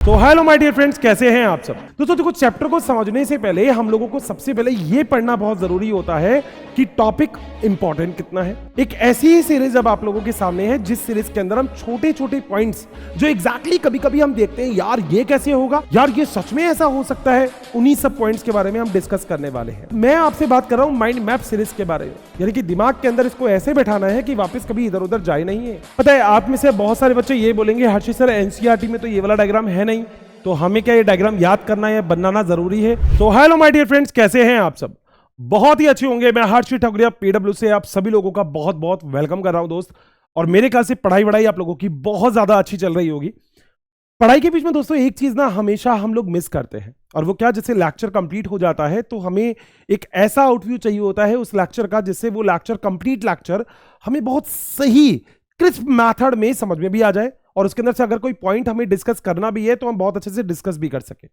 तो hello my dear friends, कैसे हैं आप सब। दोस्तों देखो, चैप्टर को समझने से पहले हम लोगों को सबसे पहले ये पढ़ना बहुत जरूरी होता है कि टॉपिक इंपॉर्टेंट कितना है। एक ऐसी ही सीरीज अब आप लोगों के सामने है जिस सीरीज के अंदर हम छोटे छोटे पॉइंट्स जो एग्जैक्टली कभी कभी हम देखते हैं यार ये कैसे होगा, यार ये सच में ऐसा हो सकता है, उन्हीं सब पॉइंट्स के बारे में हम डिस्कस करने वाले हैं। मैं आपसे बात कर रहा हूं माइंड मैप सीरीज के बारे में, यानी कि दिमाग के अंदर इसको ऐसे बैठाना है कि वापस कभी इधर उधर जाए नहीं है। पता है आप में से बहुत सारे बच्चे ये बोलेंगे हर्षित सर एनसीईआरटी में तो ये वाला डायग्राम है नहीं, तो हमें क्या ये डायग्राम याद करना है, बनाना जरूरी है। तो हेलो माय डियर फ्रेंड्स, कैसे हैं आप सब। बहुत ही अच्छे होंगे। मैं हर्षित ठकुरिया पीडब्ल्यू से आप सभी लोगों का बहुत बहुत वेलकम कर रहा हूं दोस्त। और मेरे ख्याल से पढ़ाई वढ़ाई आप लोगों की बहुत ज्यादा अच्छी चल रही होगी। पढ़ाई के बीच में दोस्तों एक चीज ना हमेशा हम लोग मिस करते हैं, और वो क्या, जैसे लेक्चर कंप्लीट हो जाता है तो हमें एक ऐसा आउटव्यू चाहिए होता है उस लेक्चर का जिससे वो लेक्चर कंप्लीट लेक्चर हमें बहुत सही क्रिस्प मेथड में समझ में भी आ जाए, और उसके अंदर से अगर कोई पॉइंट हमें डिस्कस करना भी है तो हम बहुत अच्छे से डिस्कस भी कर सके।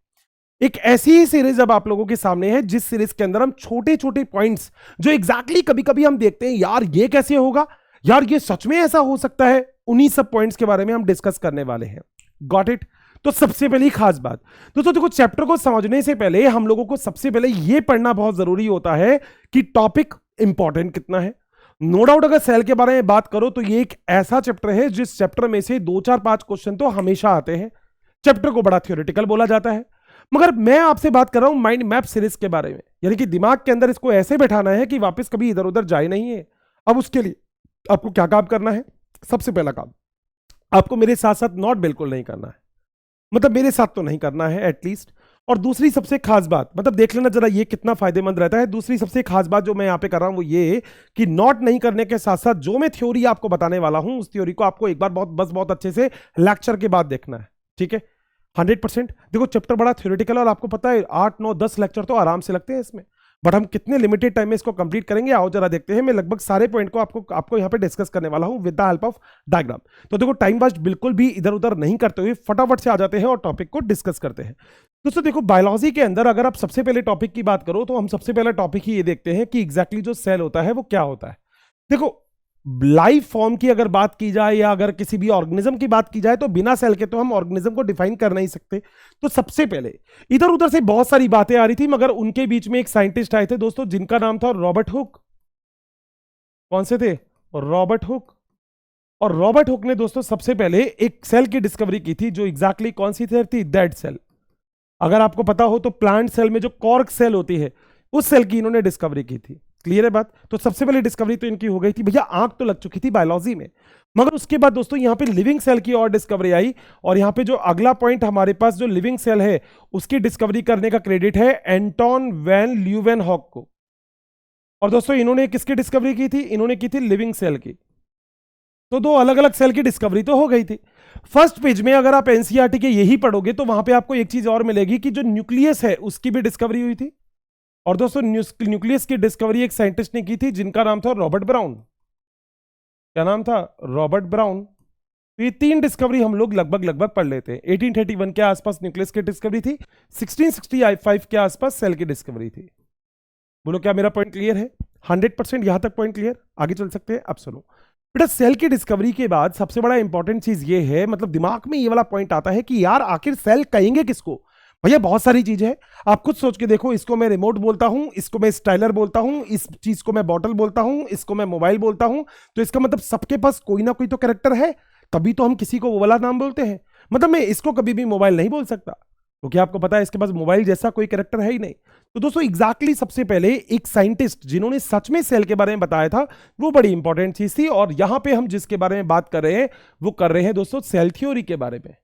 एक ऐसी ही सीरीज अब आप लोगों के सामने है जिस सीरीज के अंदर हम छोटे छोटे पॉइंट्स जो एग्जैक्टली कभी कभी हम देखते हैं यार ये कैसे होगा, यार ये सच में ऐसा हो सकता है, उन्हीं सब पॉइंट्स के बारे में हम डिस्कस करने वाले हैं। Got it. तो सबसे पहली खास बात दोस्तों देखो, चैप्टर को समझने से पहले हम लोगों को सबसे पहले यह पढ़ना बहुत जरूरी होता है कि टॉपिक इंपॉर्टेंट कितना है। नो डाउट अगर सेल के बारे में बात करो तो ये एक ऐसा चैप्टर है जिस चैप्टर में से 2 4 5 क्वेश्चन तो हमेशा आते हैं। चैप्टर को बड़ा थ्योरेटिकल बोला जाता है, मगर मैं आपसे बात कर रहा हूं माइंड मैप सीरीज के बारे में, यानी कि दिमाग के अंदर इसको ऐसे बैठाना है कि वापस कभी इधर उधर जाए नहीं है। अब उसके लिए आपको क्या काम करना है। सबसे पहला काम, आपको मेरे साथ साथ नोट बिल्कुल नहीं करना है, मतलब मेरे साथ तो नहीं करना है एटलीस्ट। और दूसरी सबसे खास बात, मतलब देख लेना जरा ये कितना फायदेमंद रहता है। दूसरी सबसे खास बात जो मैं यहां पे कर रहा हूं वो ये कि नोट नहीं करने के साथ साथ जो मैं थ्योरी आपको बताने वाला हूं उस थ्योरी को आपको एक बार बहुत अच्छे से लेक्चर के बाद देखना है, ठीक है। 100%। देखो चैप्टर बड़ा थ्योरेटिकल, और आपको पता है 8 9 10 लेक्चर तो आराम से लगते हैं इसमें, बट हम कितने लिमिटेड टाइम में इसको कंप्लीट करेंगे आओ जरा देखते हैं। मैं लगभग सारे पॉइंट को आपको यहां पे डिस्कस करने वाला हूं with the help of diagram. तो देखो टाइम वेस्ट बिल्कुल भी इधर उधर नहीं करते हुए फटाफट से आ जाते हैं और टॉपिक को डिस्कस करते हैं। दोस्तों देखो, बायोलॉजी के अंदर अगर आप सबसे पहले टॉपिक की बात करो तो हम सबसे पहला टॉपिक ही ये देखते हैं कि एग्जैक्टली जो सेल होता है वो क्या होता है। देखो लाइफ फॉर्म की अगर बात की जाए या अगर किसी भी ऑर्गेनिज्म की बात की जाए तो बिना सेल के तो हम ऑर्गेनिज्म को डिफाइन कर नहीं सकते। तो सबसे पहले इधर उधर से बहुत सारी बातें आ रही थी, मगर उनके बीच में एक साइंटिस्ट आए थे दोस्तों जिनका नाम था रॉबर्ट हुक। कौन से थे? Robert Hooke. और रॉबर्ट हुक ने दोस्तों सबसे पहले एक सेल की डिस्कवरी की थी जो एग्जैक्टली कौन सी सेल थी? Dead cell. अगर आपको पता हो तो प्लांट सेल में जो कॉर्क सेल होती है उस सेल की इन्होंने डिस्कवरी की थी। क्लियर है बात? तो सबसे पहले डिस्कवरी तो इनकी हो गई थी। भैया आंख तो लग चुकी थी बायोलॉजी में, मगर उसके बाद दोस्तों यहां पे लिविंग सेल की और डिस्कवरी आई। और यहां पे जो अगला पॉइंट हमारे पास जो लिविंग सेल है उसकी डिस्कवरी करने का क्रेडिट है एंटोन वैन ल्यूवेनहॉक को। और दोस्तों इन्होंने किसकी डिस्कवरी की थी? इन्होंने की थी लिविंग सेल की। तो दो अलग अलग सेल की डिस्कवरी तो हो गई थी। फर्स्ट पेज में अगर आप एनसीईआरटी के यही पढ़ोगे तो वहां पे आपको एक चीज और मिलेगी कि जो न्यूक्लियस है उसकी भी डिस्कवरी हुई थी। और दोस्तों न्यूक्लियस की डिस्कवरी एक साइंटिस्ट ने की थी जिनका नाम था रॉबर्ट ब्राउन। क्या नाम था? Robert brown. तो ये 3 डिस्कवरी हम लोग लगभग लगभग पढ़ लेते हैं। 1831 के आसपास न्यूक्लियस की डिस्कवरी थी, 1665 के आसपास सेल की डिस्कवरी थी। बोलो क्या मेरा पॉइंट क्लियर है? 100% यहां तक पॉइंट क्लियर? आगे चल सकते हैं? अब सुनो बेटा, सेल की डिस्कवरी के बाद सबसे बड़ा इंपॉर्टेंट चीज ये है, मतलब दिमाग में ये वाला पॉइंट आता है कि यार आखिर सेल कहेंगे किसको। भैया बहुत सारी चीज है, आप खुद सोच के देखो। इसको मैं रिमोट बोलता हूं, इसको मैं स्टाइलर बोलता हूं, इस चीज को मैं बॉटल बोलता हूं, इसको मैं मोबाइल बोलता हूं। तो इसका मतलब सबके पास कोई ना कोई तो कैरेक्टर है, तभी तो हम किसी को वो वाला नाम बोलते हैं। मतलब मैं इसको कभी भी मोबाइल नहीं बोल सकता क्योंकि आपको पता है इसके पास मोबाइल जैसा कोई कैरेक्टर है ही नहीं। तो दोस्तों एग्जैक्टली सबसे पहले एक साइंटिस्ट जिन्होंने सच में सेल के बारे में बताया था वो बड़ी इंपॉर्टेंट चीज थी। और यहां पे हम जिसके बारे में बात कर रहे हैं वो कर रहे हैं दोस्तों सेल थ्योरी के बारे में।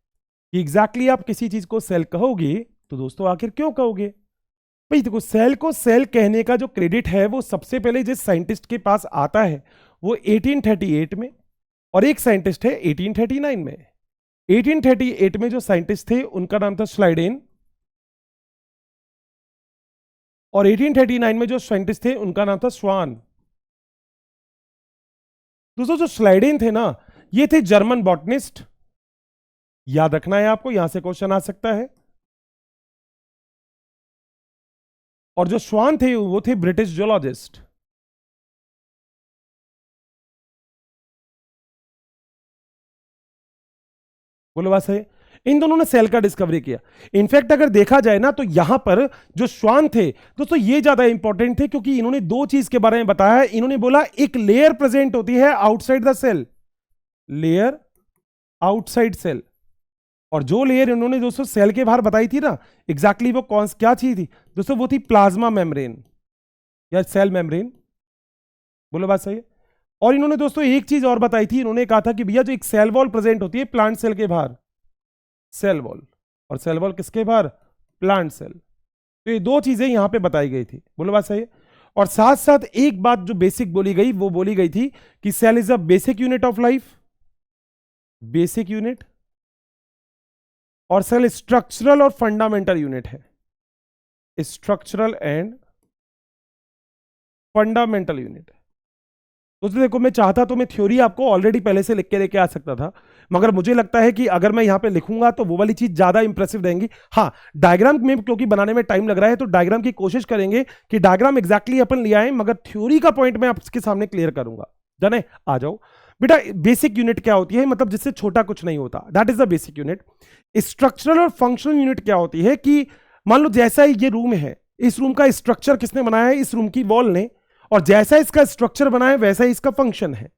एग्जैक्टली आप किसी चीज को सेल कहोगे तो दोस्तों आखिर क्यों कहोगे? भाई देखो, सेल को सेल कहने का जो क्रेडिट है वो सबसे पहले जिस साइंटिस्ट के पास आता है वो 1838 में, और एक साइंटिस्ट है 1839 में। 1838 में जो साइंटिस्ट थे उनका नाम था स्लाइडेन, और 1839 में जो साइंटिस्ट थे उनका नाम था स्वान। दोस्तों जो स्लाइडेन थे ना, ये थे जर्मन बॉटनिस्ट। याद रखना है आपको, यहां से क्वेश्चन आ सकता है। और जो स्वान थे वो थे ब्रिटिश जियोलॉजिस्ट। बोलो बात है। इन दोनों ने सेल का डिस्कवरी किया। इनफैक्ट अगर देखा जाए ना तो यहां पर जो श्वान थे दोस्तों ये ज्यादा इंपॉर्टेंट थे, क्योंकि इन्होंने दो चीज के बारे में बताया है। इन्होंने बोला एक लेयर प्रेजेंट होती है outside the cell, layer outside cell, और जो लेयर इन्होंने दोस्तों सेल के बाहर बताई थी ना एग्जैक्टली वो कौन क्या चीज थी दोस्तों, वो थी प्लाज्मा मेम्ब्रेन या सेल मेम्ब्रेन। बोलो बात सही है। और इन्होंने दोस्तों एक चीज और बताई थी, इन्होंने कहा था कि भैया जो एक सेल वॉल प्रेजेंट होती है प्लांट सेल के बाहर, सेल वॉल, और सेल वॉल किसके बाहर, प्लांट सेल। तो ये दो चीजें यहां पे बताई गई थी। बोलो बात सही है। और साथ साथ एक बात जो बेसिक बोली गई वो बोली गई थी कि cell is a basic unit of life, basic unit, और सेल स्ट्रक्चरल और फंडामेंटल यूनिट है, स्ट्रक्चरल एंड फंडामेंटल यूनिट है। तो देखो मैं चाहता तो मैं थ्योरी आपको ऑलरेडी पहले से लिख के लेके आ सकता था, मगर मुझे लगता है कि अगर मैं यहां पे लिखूंगा तो वो वाली चीज ज्यादा इंप्रेसिव रहेंगी। हाँ, डायग्राम में क्योंकि बनाने में टाइम लग रहा है तो डायग्राम की कोशिश करेंगे कि डायग्राम एग्जैक्टली अपन ले आए, मगर थ्योरी का पॉइंट मैं आपके सामने क्लियर करूंगा। जाने आ जाओ बेटा, बेसिक यूनिट क्या होती है, मतलब जिससे छोटा कुछ नहीं होता, that is the basic unit. Structural और फंक्शनल यूनिट क्या होती है कि मान लो जैसा ये रूम है, इस रूम का स्ट्रक्चर किसने बनाया है, इस रूम की वॉल ने, और जैसा इसका स्ट्रक्चर बना है वैसा ही इसका फंक्शन है।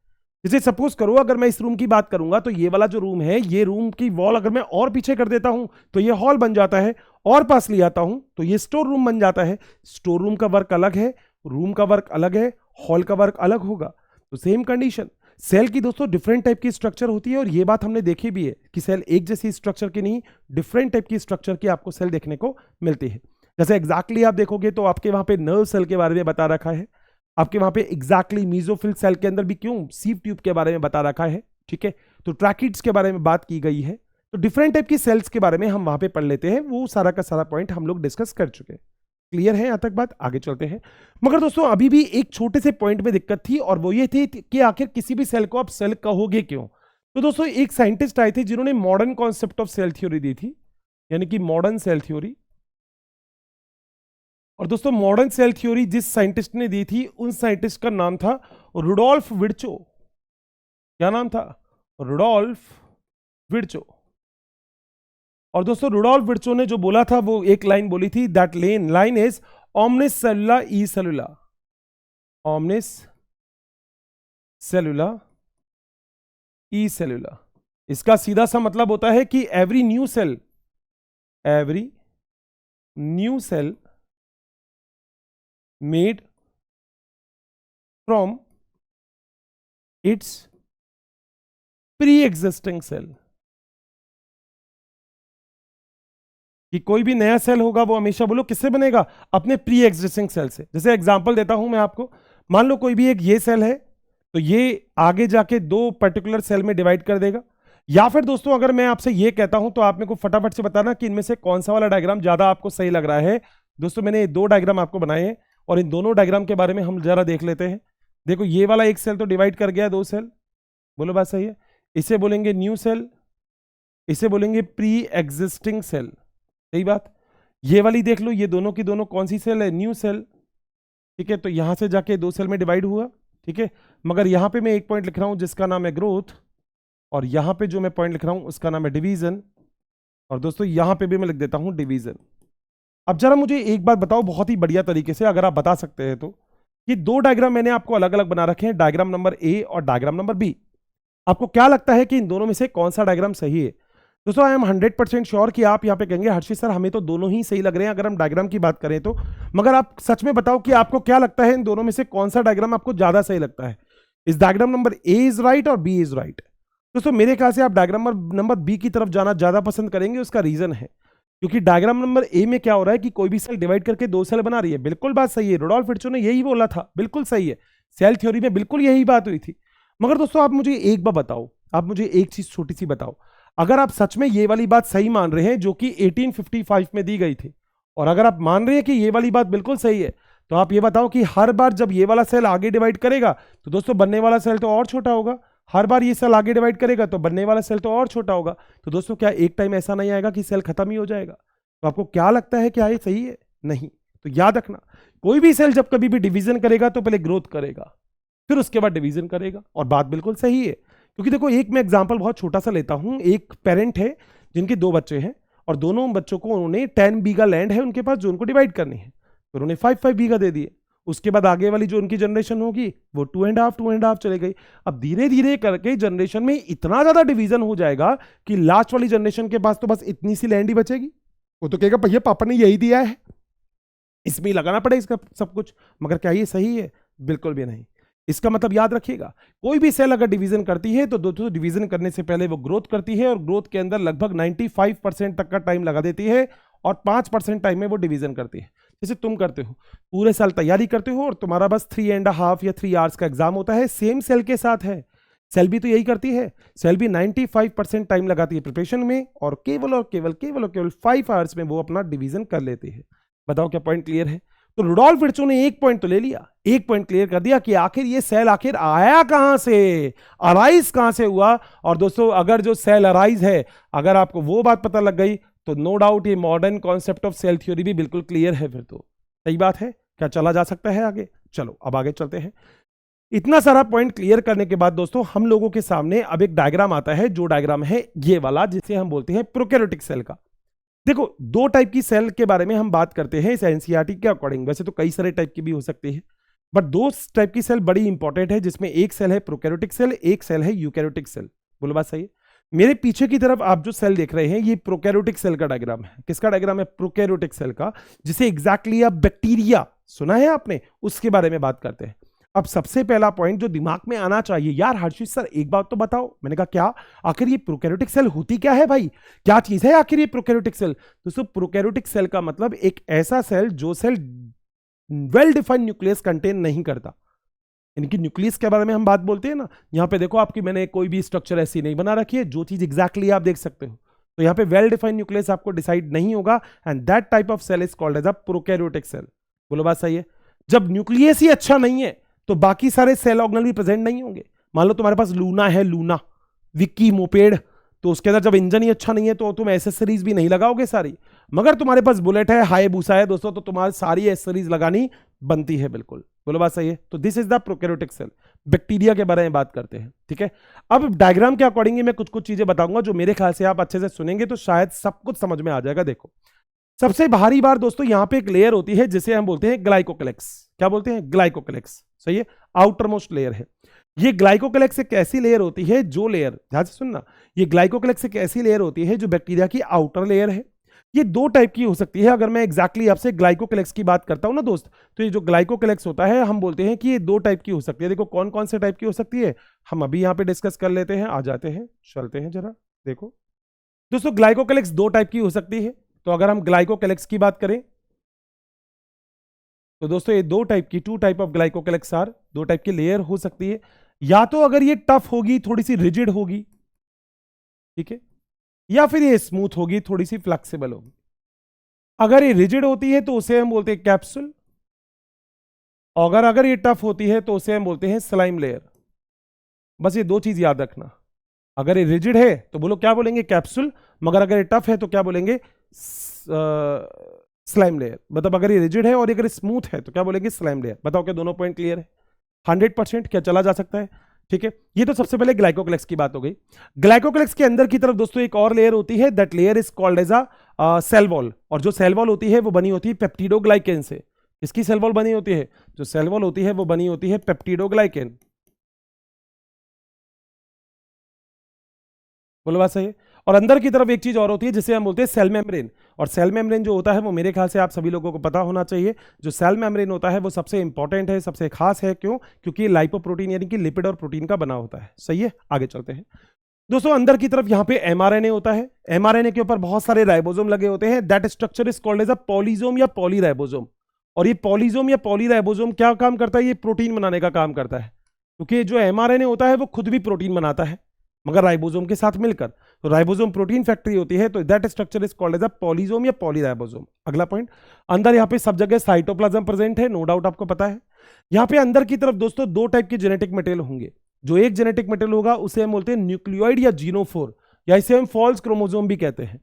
जैसे सपोज करो अगर मैं इस रूम की बात करूंगा तो ये वाला जो रूम है, ये रूम की वॉल अगर मैं और पीछे कर देता हूं तो ये हॉल बन जाता है, और पास ले आता हूं तो ये स्टोर रूम बन जाता है। स्टोर रूम का वर्क अलग है, रूम का वर्क अलग है, हॉल का वर्क अलग होगा। तो सेम कंडीशन सेल की दोस्तों डिफरेंट टाइप की स्ट्रक्चर होती है, और ये बात हमने देखी भी है कि सेल एक जैसी स्ट्रक्चर की नहीं, डिफरेंट टाइप की स्ट्रक्चर की आपको सेल देखने को मिलती है। जैसे एग्जैक्टली आप देखोगे तो आपके वहां पे नर्व सेल के बारे में बता रखा है, आपके वहां पे एग्जैक्टली मीजोफिल सेल के अंदर भी क्यों सीव ट्यूब के बारे में बता रखा है, ठीक है। तो ट्रैकिड्स के बारे में बात की गई है, तो डिफरेंट टाइप की सेल्स के बारे में हम वहां पे पढ़ लेते हैं, वो सारा का सारा पॉइंट हम लोग डिस्कस कर चुके हैं। क्लियर है यहां तक बात, आगे चलते हैं। मगर दोस्तों अभी भी एक छोटे से पॉइंट में दिक्कत थी, और वो ये थी कि आखिर किसी भी सेल को आप सेल कहोगे क्यों। तो दोस्तों एक साइंटिस्ट आए थे जिन्होंने modern concept of cell theory दी थी, यानी कि मॉडर्न सेल थ्योरी। और दोस्तों मॉडर्न सेल थ्योरी जिस साइंटिस्ट ने दी थी उन साइंटिस्ट का नाम था रुडोल्फ विर्चो। क्या नाम था, रुडोल्फ विर्चो। और दोस्तों रुडोल्फ विर्चो ने जो बोला था वो एक लाइन बोली थी, दैट लाइन इज ओमनिस सेलुला ई सेलुला, ओमनिस सेलुला ई सेलुला। इसका सीधा सा मतलब होता है कि every new cell made from its pre-existing cell, कि कोई भी नया सेल होगा वो हमेशा बोलो किससे बनेगा, अपने प्री एग्जिस्टिंग सेल से। जैसे एग्जांपल देता हूं मैं आपको, मान लो कोई भी एक ये सेल है तो ये आगे जाके दो पर्टिकुलर सेल में डिवाइड कर देगा। या फिर दोस्तों अगर मैं आपसे ये कहता हूं तो आप मेरे को फटाफट से बताना कि इनमें से कौन सा वाला डायग्राम ज्यादा आपको सही लग रहा है। दोस्तों मैंने दो डायग्राम आपको बनाए हैं, और इन दोनों डायग्राम के बारे में हम जरा देख लेते हैं। देखो ये वाला एक सेल तो डिवाइड कर गया, दो सेल, बोलो बात सही है। इसे बोलेंगे न्यू सेल, इसे बोलेंगे प्री एग्जिस्टिंग सेल, सही बात। ये वाली देख लो, ये दोनों की दोनों कौन सी सेल है, न्यू सेल, ठीक है। तो यहां से जाके दो सेल में डिवाइड हुआ, ठीक है। मगर यहां पे मैं एक पॉइंट लिख रहा हूं जिसका नाम है ग्रोथ, और यहां पे जो मैं पॉइंट लिख रहा हूं उसका नाम है डिवीजन, और दोस्तों यहां पे भी मैं लिख देता हूं डिवीजन। अब जरा मुझे एक बात बताओ बहुत ही बढ़िया तरीके से, अगर आप बता सकते हैं तो, ये दो डायग्राम मैंने आपको अलग अलग बना रखे हैं, डायग्राम नंबर ए और डायग्राम नंबर बी। आपको क्या लगता है कि इन दोनों में से कौन सा डायग्राम सही है। दोस्तों आई एम 100% श्योर कि आप यहाँ पे कहेंगे हर्षित सर हमें तो दोनों ही सही लग रहे हैं अगर हम डायग्राम की बात करें तो, मगर आप सच में बताओ कि आपको क्या लगता है इन दोनों में से कौन सा डायग्राम आपको ज्यादा सही लगता है। इस diagram number A is right और बी इज राइट। दोस्तों मेरे ख्याल से आप डायग्राम नंबर बी की तरफ जाना ज्यादा पसंद करेंगे। उसका रीजन है क्योंकि डायग्राम नंबर ए में क्या हो रहा है कि कोई भी सेल डिवाइड करके दो सेल बना रही है। बिल्कुल बात सही है, रुडोल्फ विर्चो ने यही बोला था, बिल्कुल सही है, सेल थ्योरी में बिल्कुल यही बात हुई थी। मगर दोस्तों आप मुझे एक बात बताओ, आप मुझे एक चीज छोटी सी बताओ, अगर आप सच में ये वाली बात सही मान रहे हैं जो कि 1855 में दी गई थी, और अगर आप मान रहे हैं कि ये वाली बात बिल्कुल सही है, तो आप ये बताओ कि हर बार जब ये वाला सेल आगे डिवाइड करेगा तो दोस्तों बनने वाला सेल तो और छोटा होगा, हर बार ये सेल आगे डिवाइड करेगा तो बनने वाला सेल तो और छोटा होगा। तो दोस्तों क्या एक टाइम ऐसा नहीं आएगा कि सेल खत्म ही हो जाएगा। तो आपको क्या लगता है क्या ये सही है? नहीं। तो याद रखना, कोई भी सेल जब कभी भी डिवीजन करेगा तो पहले ग्रोथ करेगा, फिर उसके बाद डिवीजन करेगा, और बात बिल्कुल सही है। क्योंकि देखो एक मैं एग्जांपल बहुत छोटा सा लेता हूं, एक पेरेंट है जिनके 2 बच्चे हैं और दोनों बच्चों को उन्होंने 10 बीघा लैंड है उनके पास जो उनको डिवाइड करनी है, तो उन्होंने 5 बीघा दे दिए। उसके बाद आगे वाली जो उनकी जनरेशन होगी वो 2.5 चले गई। अब धीरे धीरे करके जनरेशन में इतना ज्यादा डिवीजन हो जाएगा कि लास्ट वाली जनरेशन के पास तो बस इतनी सी लैंड ही बचेगी। वो तो कहेगा भैया पापा ने यही दिया है, इसमें लगाना पड़े इसका सब कुछ। मगर क्या ये सही है? बिल्कुल भी नहीं। इसका मतलब याद रखिएगा, कोई भी सेल अगर डिवीजन करती है तो दोस्तों डिवीजन करने से पहले वो ग्रोथ करती है और ग्रोथ के अंदर लगभग 95% तक का टाइम लगा देती है और 5% टाइम में वो डिवीजन करती है। जैसे तुम करते हो, पूरे साल तैयारी करते हो और तुम्हारा बस 3.5 या 3 आवर्स का एग्जाम होता है, सेम सेल के साथ है। सेल भी तो यही करती है, सेल भी 95% टाइम लगाती है प्रिपरेशन में और केवल 5 आवर्स में वो अपना डिवीजन कर लेती है। बताओ क्या पॉइंट क्लियर है? तो रुडोल्फ विर्चो ने एक पॉइंट तो ले लिया, एक पॉइंट क्लियर कर दिया कि आखिर ये सेल आखिर आया कहां से, अराइज कहां से हुआ। और दोस्तों अगर जो सेल अराइज है, अगर आपको वो बात पता लग गई तो नो डाउट ये modern concept of cell theory भी बिल्कुल क्लियर है। फिर तो सही बात है, क्या चला जा सकता है आगे? चलो अब आगे चलते हैं। इतना सारा पॉइंट क्लियर करने के बाद दोस्तों हम लोगों के सामने अब एक डायग्राम आता है, जो डायग्राम है ये वाला, जिसे हम बोलते हैं प्रोकैरियोटिक सेल का। देखो 2 टाइप की सेल के बारे में हम बात करते हैं इस एनसीईआरटी के अकॉर्डिंग, वैसे तो कई सारे टाइप की भी हो सकती है, बट 2 टाइप की सेल बड़ी इंपॉर्टेंट है, जिसमें एक सेल है प्रोकैरियोटिक सेल, एक सेल है यूकैरियोटिक सेल। बोलो बात सही है? मेरे पीछे की तरफ आप जो सेल देख रहे हैं ये प्रोकैरियोटिक सेल का डायग्राम है। किसका डायग्राम है? प्रोकैरियोटिक सेल का, जिसे एग्जैक्टली आप बैक्टीरिया सुना है आपने, उसके बारे में बात करते हैं। अब सबसे पहला पॉइंट जो दिमाग में आना चाहिए, यार हर्षित सर एक बात तो बताओ। मैंने कहा क्या? आखिर ये प्रोकैरियोटिक सेल होती क्या है भाई, क्या चीज है आखिर ये प्रोकैरियोटिक सेल? दोस्तों प्रोकैरियोटिक सेल का मतलब एक ऐसा सेल जो cell well defined nucleus contain नहीं करता। इनकी न्यूक्लियस के बारे में हम बात बोलते हैं ना, यहां पे देखो आपकी मैंने कोई भी स्ट्रक्चर ऐसी नहीं बना रखी है, जो चीज एग्जैक्टली आप देख सकते हो। तो यहां पे वेल डिफाइंड न्यूक्लियस आपको डिसाइड नहीं होगा, and that type of cell is called as a prokaryotic cell. बोलो बात सही है? जब न्यूक्लियस ही अच्छा नहीं है तो बाकी सारे सेल ऑर्गेनल भी प्रेजेंट नहीं होंगे। मान लो तुम्हारे पास लूना है, लूना विक्की मोपेड, तो उसके अंदर जब इंजन ही अच्छा नहीं है तो तुम एसेसरीज भी नहीं लगाओगे सारी। मगर तुम्हारे पास बुलेट है, हायाबुसा है दोस्तों, तो तुम्हारी सारी एसेसरीज लगानी बनती है। बिल्कुल बोलो बात सही है? तो this is the prokaryotic cell. Bacteria के बारे में बात करते हैं, ठीक है। अब डायग्राम के अकॉर्डिंग मैं कुछ कुछ चीजें बताऊंगा जो मेरे ख्याल से आप अच्छे से सुनेंगे तो शायद सब कुछ समझ में आ जाएगा। देखो सबसे बाहरी बार दोस्तों यहां पे एक लेयर होती है जिसे हम बोलते हैं ग्लाइकोक्लेक्स। क्या बोलते हैं? ग्लाइकोक्लेक्स। सही है, आउटर मोस्ट लेयर है ये। ग्लाइकोक्लेक्स एक ऐसी लेयर होती है जो लेयर, ध्यान से सुनना, ये ग्लाइकोक्लेक्स एक ऐसी लेयर होती है जो बैक्टीरिया की आउटर लेयर है। ये 2 टाइप की हो सकती है। अगर मैं एग्जैक्टली आपसे ग्लाइकोक्लेक्स की बात करता हूं ना दोस्त, तो ये जो ग्लाइकोक्लेक्स होता है हम बोलते हैं कि ये 2 टाइप की हो सकती है। देखो कौन कौन से टाइप की हो सकती है हम अभी यहां पे डिस्कस कर लेते हैं। आ जाते हैं, चलते हैं जरा। देखो दोस्तों ग्लाइकोक्लेक्स 2 टाइप की हो सकती है। तो अगर हम ग्लाइकोक्लेक्स की बात करें तो दोस्तों ये 2 टाइप की, 2 टाइप ऑफ ग्लाइकोक्लेक्स आर, 2 टाइप की लेयर हो सकती है। या तो अगर ये टफ होगी, थोड़ी सी रिजिड होगी, ठीक है, या फिर ये स्मूथ होगी, थोड़ी सी फ्लेक्सिबल होगी। अगर ये रिजिड होती है तो उसे हम बोलते हैं कैप्सूल, और अगर ये टफ होती है तो उसे हम बोलते हैं स्लाइम लेयर। बस ये 2 चीज याद रखना। अगर ये रिजिड है तो बोलो क्या बोलेंगे? कैप्सूल। मगर अगर ये टफ है तो क्या बोलेंगे? Slime layer. मतलब अगर ये रिजिड है और अगर स्मूथ है तो क्या बोलेंगे? Slime layer. बताओ क्या दोनों पॉइंट क्लियर है? 100% क्या चला जा सकता है? ठीक है, ये तो सबसे पहले ग्लाइकोक्लेक्स की बात हो गई। ग्लाइकोक्लेक्स के अंदर की तरफ दोस्तों एक और लेयर होती है, that layer is called as a cell wall. और जो सेल वॉल होती है वो बनी होती है पेप्टिडोग्लाइकेन से। इसकी सेल वॉल बनी होती है, जो सेल वॉल होती है वो बनी होती है पेप्टिडोग्लाइकेन। बोलो बात सही है? और अंदर की तरफ एक चीज और होती है जिसे हम बोलते हैं सेल मेम्ब्रेन। और सेल मेम्ब्रेन जो होता है वो मेरे ख्याल से आप सभी लोगों को पता होना चाहिए। जो सेल मेम्ब्रेन होता है वो सबसे इंपॉर्टेंट है, सबसे खास है। क्यों? क्योंकि ये लाइपोप्रोटीन यानी कि लिपिड और प्रोटीन का बना होता है। सही है, आगे चलते हैं दोस्तों। अंदर की तरफ यहां पे एमआरएनए होता है। एमआरएनए के ऊपर बहुत सारे राइबोसोम लगे होते हैं। That structure is called as a polysome या पॉलीराइबोसोम। और ये पॉलीजोम या पॉलीराइबोसोम क्या काम करता है? ये प्रोटीन बनाने का काम करता है। क्योंकि जो एमआरएनए होता है वो खुद भी प्रोटीन बनाता है, मगर राइबोसोम के साथ मिलकर। तो राइबोसोम प्रोटीन फैक्ट्री होती है, तो that structure is called as a polysome या पॉलीराइबोसोम। अगला पॉइंट, अंदर यहाँ पे सब जगह साइटोप्लाज्म प्रेजेंट है, नो डाउट आपको पता है। यहाँ पे अंदर की तरफ दोस्तों 2 टाइप के जेनेटिक मटेरियल होंगे। जो एक जेनेटिक मटेरियल होगा उसे हम बोलते हैं न्यूक्लियोइड या जीनोफोर, या इसे हम फॉल्स क्रोमोसोम भी कहते हैं।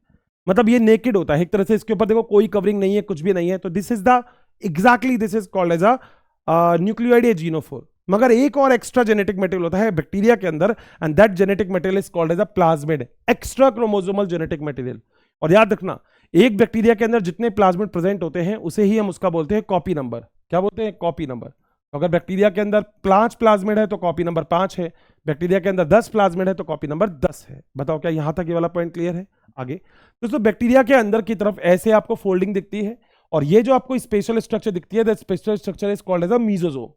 मतलब ये नेकेड होता है एक तरह से, इसके ऊपर देखो कोई कवरिंग नहीं है, कुछ भी नहीं है। तो this is the exactly this is called as a nucleoid या जीनोफोर। मगर एक और एक्स्ट्रा जेनेटिक मटेरियल होता है बैक्टीरिया के अंदर, and that genetic material is called as a plasmid, extra chromosomal genetic material. और याद रखना, एक बैक्टीरिया के अंदर जितने प्लाज्मिड प्रेजेंट होते हैं उसे ही हम उसका बोलते हैं कॉपी नंबर। क्या बोलते हैं? Copy number. तो अगर बैक्टीरिया के अंदर 5 प्लाज्मिड है तो कॉपी नंबर 5 है, बैक्टीरिया के अंदर 10 प्लाज्मिड है तो कॉपी नंबर 10 है। बताओ क्या यहां तक ये वाला पॉइंट क्लियर है? आगे दोस्तों, बैक्टीरिया के अंदर की तरफ ऐसे आपको फोल्डिंग दिखती है, और ये जो आपको स्पेशल स्ट्रक्चर दिखती है, that special structure is called as a mesosome.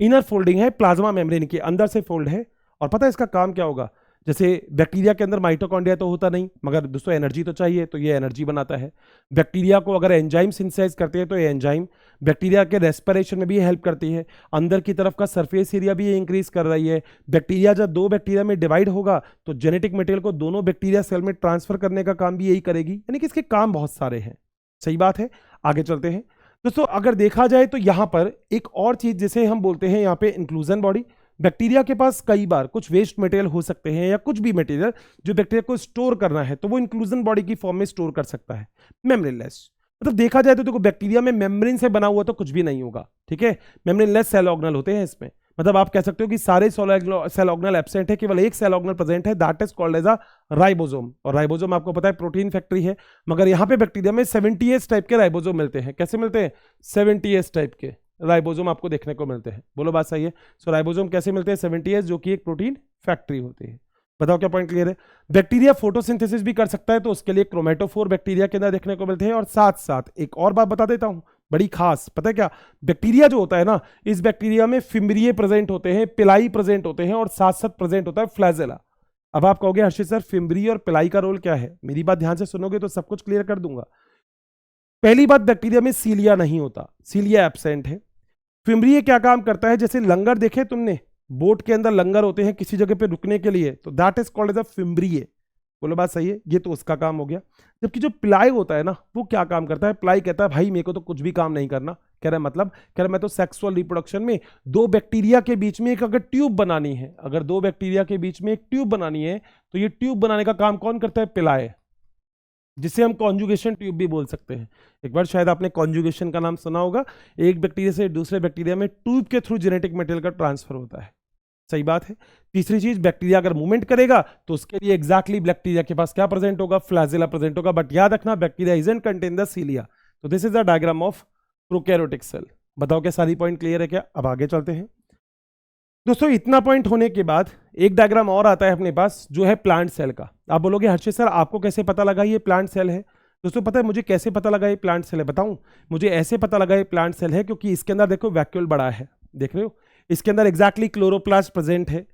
Inner folding है, प्लाज्मा मेम्ब्रेन के अंदर से फोल्ड है। और पता है इसका काम क्या होगा? जैसे बैक्टीरिया के अंदर माइटोकॉन्ड्रिया तो होता नहीं, मगर दोस्तों एनर्जी तो चाहिए, तो ये एनर्जी बनाता है। बैक्टीरिया को अगर एंजाइम सिंथेसाइज करते हैं तो ये एंजाइम बैक्टीरिया के रेस्पिरेशन में भी हेल्प करती है। अंदर की तरफ का सरफेस एरिया भी ये इंक्रीज कर रही है। बैक्टीरिया जब 2 बैक्टीरिया में डिवाइड होगा तो जेनेटिक मटेरियल को दोनों बैक्टीरिया सेल में ट्रांसफर करने का काम भी यही करेगी, यानी कि इसके काम बहुत सारे हैं। सही बात है, आगे चलते हैं दोस्तों। अगर देखा जाए तो यहां पर एक और चीज जिसे हम बोलते हैं यहां पे इंक्लूजन बॉडी। बैक्टीरिया के पास कई बार कुछ वेस्ट मटेरियल हो सकते हैं या कुछ भी मटेरियल जो बैक्टीरिया को स्टोर करना है तो वो इंक्लूजन बॉडी की फॉर्म में स्टोर कर सकता है, मेम्ब्रेनलेस। मतलब देखा जाए तो देखो, बैक्टीरिया में मेम्ब्रेन से बना हुआ तो कुछ भी नहीं होगा, ठीक है। मेम्ब्रेनलेस सेल ऑर्गेनल होते हैं इसमें। मतलब आप कह सकते हो कि सारे सेल ऑर्गेनल एब्सेंट है, केवल एक सेल ऑर्गेनल प्रेजेंट है, that is called as a ribosome. और राइबोसोम आपको पता है प्रोटीन फैक्ट्री है, मगर यहाँ पे बैक्टीरिया में 70S टाइप के राइबोसोम मिलते हैं। कैसे मिलते हैं? 70S टाइप के राइबोसोम आपको देखने को मिलते हैं। बोलो बात सही है? सो राइबोसोम कैसे मिलते हैं? 70S, जो कि एक प्रोटीन फैक्ट्री होती है। बताओ क्या पॉइंट क्लियर है? बैक्टीरिया फोटोसिंथेसिस भी कर सकता है, तो उसके लिए क्रोमेटोफोर बैक्टीरिया के अंदर देखने को मिलते हैं। और साथ साथ एक और बात बता देता हूं, बड़ी खास, पता है क्या? बैक्टीरिया जो होता है ना, इस बैक्टीरिया में फिम्ब्रिये प्रेजेंट होते हैं, पिलाई प्रेजेंट होते हैं, और साथ साथ प्रेजेंट होता है फ्लैजेला। अब आप कहोगे हर्षित सर फिम्ब्रिये और पिलाई का रोल क्या है? मेरी बात ध्यान से सुनोगे तो सब कुछ क्लियर कर दूंगा। पहली बात, बैक्टीरिया में सीलिया नहीं होता, सीलिया एब्सेंट है। फिम्ब्रिये क्या काम करता है? जैसे लंगर देखे तुमने, बोट के अंदर लंगर होते हैं किसी जगह पे रुकने के लिए, तो that is called as a fimbriae. बोलो बात सही है? ये तो उसका काम हो गया। जबकि जो प्लाई होता है ना, वो क्या काम करता है? प्लाई कहता है भाई मेरे को तो कुछ भी काम नहीं करना। कह रहा है मतलब, कह रहा मैं तो सेक्सुअल रिप्रोडक्शन में 2 बैक्टीरिया के बीच में एक अगर ट्यूब बनानी है, अगर 2 बैक्टीरिया के बीच में एक ट्यूब बनानी है, तो ये ट्यूब बनाने का काम कौन करता है? प्लाई, जिसे हम कॉन्जुगेशन ट्यूब भी बोल सकते हैं। एक बार शायद आपने कॉन्जुगेशन का नाम सुना होगा, एक बैक्टीरिया से दूसरे बैक्टीरिया में ट्यूब के थ्रू जेनेटिक मटेरियल का ट्रांसफर होता है। सही बात है। तीसरी चीज, बैक्टीरिया अगर मूवमेंट करेगा तो उसके लिए एग्जैक्टली बैक्टीरिया के पास क्या प्रेजेंट होगा? फ्लैजेला प्रेजेंट होगा। बट याद रखना, bacteria isn't contain the cilia. तो this is the diagram of prokaryotic cell. बताओ क्या सारी पॉइंट क्लियर है क्या? अब आगे चलते हैं दोस्तों। इतना पॉइंट होने के बाद एक डायग्राम और आता है अपने पास, जो है प्लांट सेल का। आप बोलोगे हर्षित सर आपको कैसे पता लगा ये प्लांट सेल है? दोस्तों पता है मुझे कैसे पता लगा ये प्लांट सेल है? बताऊं, मुझे ऐसे पता लगा ये प्लांट सेल है क्योंकि इसके अंदर देखो वैक्यूल बड़ा है, देख रहे हो? इसके अंदर एग्जैक्टली क्लोरोप्लास्ट प्रेजेंट है।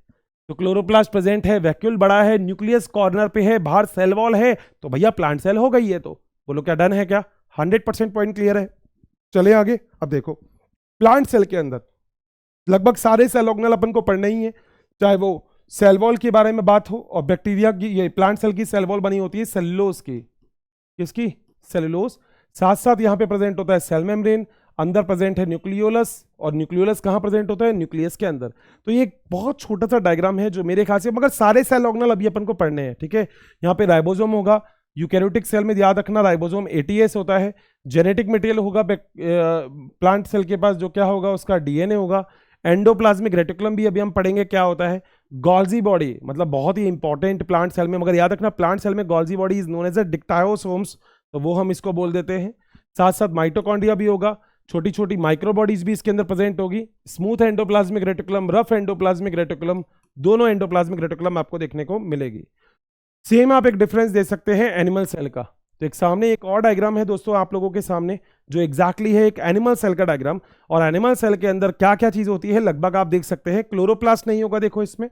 तो क्लोरोप्लास्ट प्रेजेंट है, वैक्यूल बड़ा है, न्यूक्लियस कॉर्नर पे है, बाहर सेल वॉल है, तो भैया प्लांट सेल हो गई है। तो बोलो क्या डन है क्या? 100% पॉइंट क्लियर है। चले आगे। अब देखो, प्लांट सेल के अंदर लगभग सारे सेल ऑर्गेनल अपन को पढ़ने ही है, चाहे वो सेल वॉल के बारे में बात हो, और बैक्टीरिया की, ये प्लांट सेल की सेल वॉल बनी होती है सेलुलोज की। किसकी? सेलुलोज। साथ साथ यहां पे प्रेजेंट होता है सेल मेम्ब्रेन, अंदर प्रेजेंट है न्यूक्लियोलस, और न्यूक्लियोलस कहां प्रेजेंट होता है? न्यूक्लियस के अंदर। तो ये एक बहुत छोटा सा डायग्राम है जो मेरे ख्याल से, मगर सारे सेल ऑर्गेनल अभी अपन को पढ़ने हैं, ठीक है। यहाँ पे राइबोसोम होगा, यूकैरियोटिक सेल में याद रखना राइबोसोम 80S होता है। जेनेटिक मटेरियल होगा प्लांट सेल के पास, जो क्या होगा? उसका डीएनए होगा। एंडोप्लाज्मिक रेटिकुलम भी अभी हम पढ़ेंगे क्या होता है। गोल्जी बॉडी, मतलब बहुत ही इंपॉर्टेंट प्लांट सेल में, मगर याद रखना प्लांट सेल में Golgi body is known as a dictyosomes, तो वो हम इसको बोल देते हैं। साथ साथ माइटोकॉन्ड्रिया भी होगा, छोटी छोटी माइक्रोबॉडीज भी इसके अंदर प्रेजेंट होगी। Smooth endoplasmic reticulum, rough endoplasmic reticulum, दोनों एंडोप्लाज्मिक रेटिकुलम आपको देखने को मिलेगी। सेम आप एक डिफरेंस दे सकते हैं एनिमल सेल का। तो एक सामने एक और डायग्राम है दोस्तों आप लोगों के सामने, जो एग्जैक्टली है एक एनिमल सेल का डायग्राम। और एनिमल सेल के अंदर क्या क्या चीज होती है लगभग आप देख सकते हैं। क्लोरोप्लास्ट नहीं होगा, देखो इसमें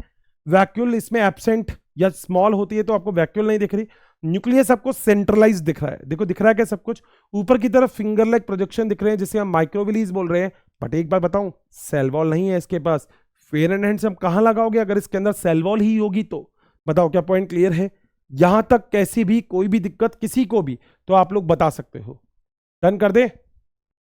वैक्यूल इसमें एब्सेंट या स्मॉल होती है तो आपको वैक्यूल नहीं दिख रही। न्यूक्लियस आपको सेंट्रलाइज दिख रहा है, देखो दिख रहा है क्या सब कुछ। ऊपर की तरफ फिंगर लाइक प्रोजेक्शन दिख रहे हैं जिसे हम माइक्रोविलीज बोल रहे हैं। बट एक बात बताऊं, सेल वॉल नहीं है इसके पास। फेयर एंड हैंडसम कहां लगाओगे अगर इसके अंदर सेल वॉल ही होगी तो? बताओ क्या पॉइंट क्लियर है? यहां तक कैसी भी कोई भी दिक्कत किसी को भी तो आप लोग बता सकते हो। डन कर दे?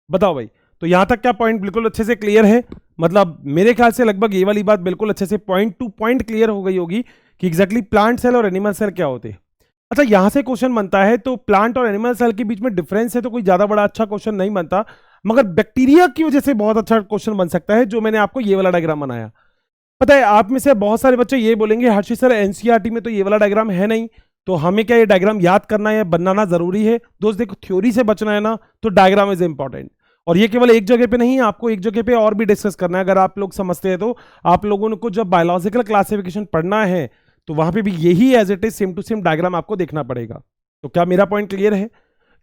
बताओ भाई। तो यहां तक क्या पॉइंट बिल्कुल अच्छे से क्लियर है? मतलब मेरे ख्याल से लगभग ये वाली बात बिल्कुल अच्छे से पॉइंट टू पॉइंट क्लियर हो गई होगी कि एग्जैक्टली प्लांट सेल और एनिमल सेल क्या होते हैं। अच्छा, यहां से क्वेश्चन बनता है तो प्लांट और एनिमल सेल के बीच में डिफरेंस है तो कोई ज्यादा बड़ा अच्छा क्वेश्चन नहीं बनता। मगर बैक्टीरिया की वजह से बहुत अच्छा क्वेश्चन बन सकता है, जो मैंने आपको ये वाला डायग्राम बनाया। पता है आप में से बहुत सारे बच्चे ये बोलेंगे हर्षी सर एनसीईआरटी में तो ये वाला डायग्राम है नहीं, तो हमें क्या ये डायग्राम याद करना है, बनाना जरूरी है? दोस्त देखो, थ्योरी से बचना है ना तो डायग्राम इज इंपॉर्टेंट। और ये केवल एक जगह पे नहीं, आपको एक जगह पे और भी डिस्कस करना है। अगर आप लोग समझते हैं तो आप लोगों को जब बायोलॉजिकल क्लासिफिकेशन पढ़ना है तो वहां पे भी यही as it is same to same diagram आपको देखना पड़ेगा। तो क्या मेरा पॉइंट क्लियर है?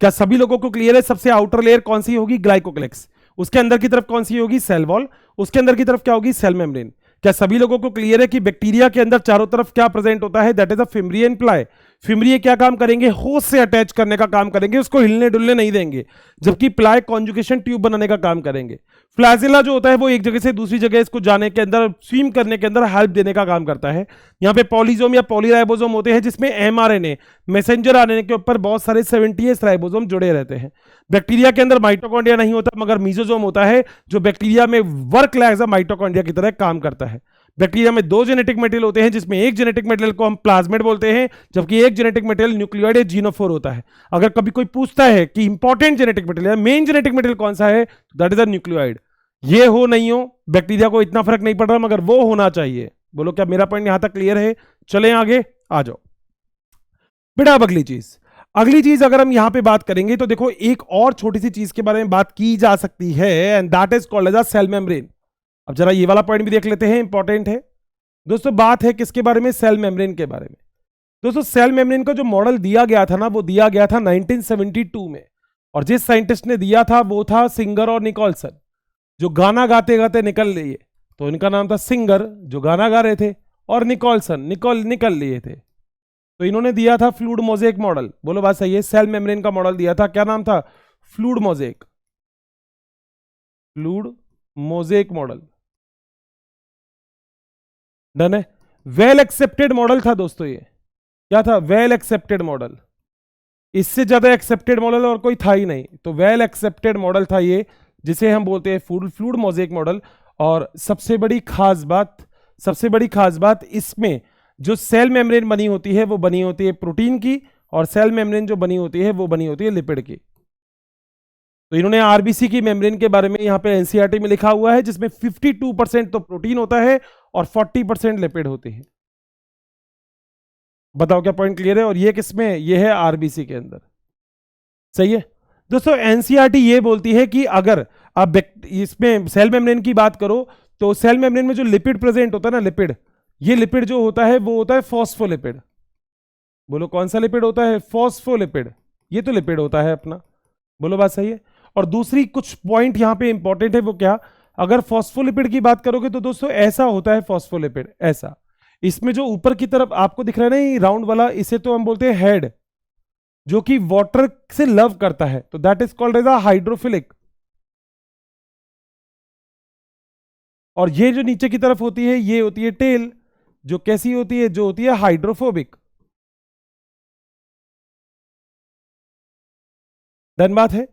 क्या सभी लोगों को क्लियर है? सबसे आउटर लेयर कौन सी होगी? ग्लाइकोक्लेक्स। उसके अंदर की तरफ कौन सी होगी? Cell wall. उसके अंदर की तरफ क्या होगी? Cell membrane. क्या सभी लोगों को क्लियर है कि बैक्टीरिया के अंदर चारों तरफ क्या प्रेजेंट होता है? That is a fimbriae pili. Fimbriae क्या काम करेंगे? होस्ट से अटैच करने का काम करेंगे, उसको हिलने डुलने नहीं देंगे, जबकि प्लाई कॉन्जुगेशन ट्यूब बनाने का काम करेंगे। फ्लैजिला जो होता है वो एक जगह से दूसरी जगह इसको जाने के अंदर, स्विम करने के अंदर हेल्प देने का काम करता है। यहाँ पे पॉलीजोम या पॉलीराइबोसोम होते हैं जिसमें एमआरएनए मैसेंजर आरएनए के ऊपर बहुत सारे 70s राइबोसोम जुड़े रहते हैं। बैक्टीरिया के अंदर माइटोकॉन्ड्रिया नहीं होता, मगर मीजोसोम होता है जो बैक्टीरिया में वर्क एज अ माइटोकॉन्ड्रिया की तरह काम करता है। बैक्टीरिया में दो जेनेटिक मटेरियल होते हैं, जिसमें एक जेनेटिक मटेरियल को हम प्लाज्मिड बोलते हैं, जबकि एक जेनेटिक मटेरियल न्यूक्लियोइड या जीनोफोर होता है। अगर कभी कोई पूछता है कि important genetic material, main genetic material कौन सा है, दैट इज अ न्यूक्लियोइड। ये हो नहीं हो बैक्टीरिया को इतना फर्क नहीं पड़ रहा, मगर वो होना चाहिए। बोलो क्या मेरा पॉइंट यहां तक क्लियर है? चलें आगे, आ जाओ बेटा। अब अगली चीज अगर हम यहां पे बात करेंगे तो देखो एक और छोटी सी चीज के बारे में बात की जा सकती है, and that is called as a cell membrane. अब जरा ये वाला पॉइंट भी देख लेते हैं, इंपॉर्टेंट है दोस्तों। बात है किसके बारे में? सेल मेम्ब्रेन के बारे में। दोस्तों सेल मेम्ब्रेन का जो मॉडल दिया गया था ना, वो दिया गया था 1972 में, और जिस साइंटिस्ट ने दिया था वो था सिंगर और निकोलसन, जो गाना गाते गाते निकल लिए। तो इनका नाम था सिंगर जो गाना गा रहे थे, और निकोलसन निकल लिए थे। तो इन्होंने दिया था फ्लूइड मोज़ेक मॉडल। बोलो बात सही है। सेल मेम्ब्रेन का मॉडल दिया था, क्या नाम था? Fluid mosaic model. डन है। वेल एक्सेप्टेड मॉडल था दोस्तों ये। क्या था? Well accepted model. इससे ज्यादा एक्सेप्टेड मॉडल और कोई था ही नहीं, तो वेल एक्सेप्टेड मॉडल था ये, जिसे हम बोलते हैं फ्लूइड मोज़ेक मॉडल। और सबसे बड़ी खास बात इसमें जो सेल मेम्ब्रेन बनी होती है वो बनी होती है प्रोटीन की, और सेल मेम्ब्रेन जो बनी होती है वो बनी होती है लिपिड की। तो इन्होंने आरबीसी की मेम्ब्रेन के बारे में यहाँ पे एनसीईआरटी में लिखा हुआ है, जिसमें 52% तो प्रोटीन होता है और 40% लिपिड होती है। बताओ क्या पॉइंट क्लियर है? और ये किसमें? ये है आरबीसी के अंदर। सही है दोस्तों। एनसीईआरटी ये बोलती है कि अगर आप इसमें सेल मेम्ब्रेन की बात करो तो सेल मेम्ब्रेन में जो लिपिड प्रेजेंट होता है ना, लिपिड, ये लिपिड जो होता है वो होता है फॉस्फोलिपिड। बोलो कौन सा लिपिड होता है? फॉस्फोलिपिड। ये तो लिपिड होता है अपना। बोलो बात सही है। और दूसरी कुछ पॉइंट यहां पे इंपॉर्टेंट है, वो क्या? अगर फॉस्फोलिपिड की बात करोगे तो दोस्तों ऐसा होता है फॉस्फोलिपिड, ऐसा। इसमें जो ऊपर की तरफ आपको दिख रहा है ना ये राउंड वाला, इसे तो हम बोलते हैं हेड, जो कि वाटर से लव करता है, तो that is called as a hydrophilic. और ये जो नीचे की तरफ होती है ये होती है टेल, जो कैसी होती है? जो होती है हाइड्रोफोबिक। डन बात है।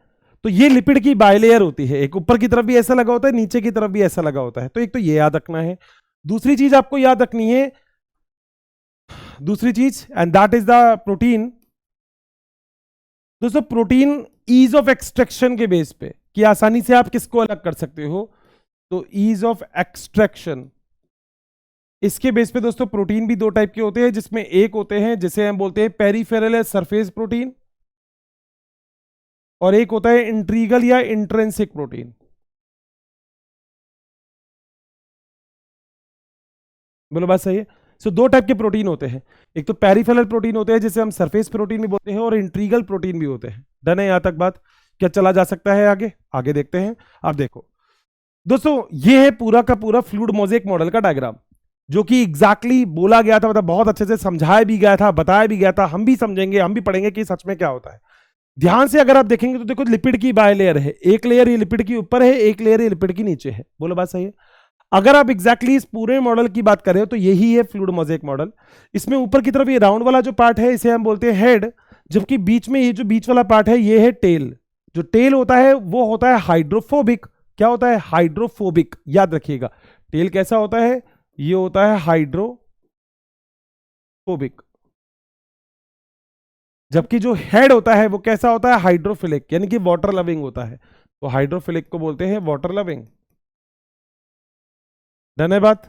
तो ये लिपिड की बायलेयर होती है, एक ऊपर की तरफ भी ऐसा लगा होता है, नीचे की तरफ भी ऐसा लगा होता है। तो एक तो ये याद रखना है। दूसरी चीज आपको याद रखनी है, and that is the protein. दोस्तों प्रोटीन ईज ऑफ एक्सट्रैक्शन के बेस पे, कि आसानी से आप किसको अलग कर सकते हो, तो ईज ऑफ एक्सट्रैक्शन, इसके बेस पे दोस्तों प्रोटीन भी दो टाइप के होते हैं, जिसमें एक होते हैं जिसे हम बोलते हैं पेरिफेरल या सरफेस प्रोटीन, और एक होता है इंट्रीगल या इंट्रेंसिक प्रोटीन। बोलो बात सही है। सो दो टाइप के प्रोटीन होते हैं, एक तो पेरिफेरल प्रोटीन होते हैं जिसे हम सरफेस प्रोटीन भी बोलते हैं, और इंट्रीगल प्रोटीन भी होते हैं। डन है यहां तक बात? क्या चला जा सकता है आगे? आगे देखते हैं। अब देखो दोस्तों, ये है पूरा का पूरा फ्लूइड मोज़ेक मॉडल का डायग्राम, जो कि एग्जैक्टली बोला गया था, मतलब बहुत अच्छे से समझाया भी गया था, बताया भी गया था। हम भी समझेंगे, हम भी पढ़ेंगे कि सच में क्या होता है। ध्यान से अगर आप देखेंगे तो देखो लिपिड की बाय लेयर है, एक लेयर ये लिपिड की ऊपर है, एक लेयर ये लिपिड की नीचे है। बोलो बात सही है। अगर आप एग्जैक्टली इस पूरे मॉडल की बात करें तो यही है फ्लूइड मोज़ेक मॉडल। इसमें ऊपर की तरफ ये राउंड वाला जो पार्ट है इसे हम बोलते हैं हेड, जबकि बीच में ये जो बीच वाला पार्ट है ये है टेल। जो टेल होता है वो होता है हाइड्रोफोबिक। क्या होता है? हाइड्रोफोबिक। याद रखिएगा टेल कैसा होता है, ये होता है हाइड्रोफोबिक, जबकि जो हेड होता है वो कैसा होता है? हाइड्रोफिलिक, यानी कि वाटर लविंग होता है। तो हाइड्रोफिलिक को बोलते हैं वाटर लविंग। डन है बात।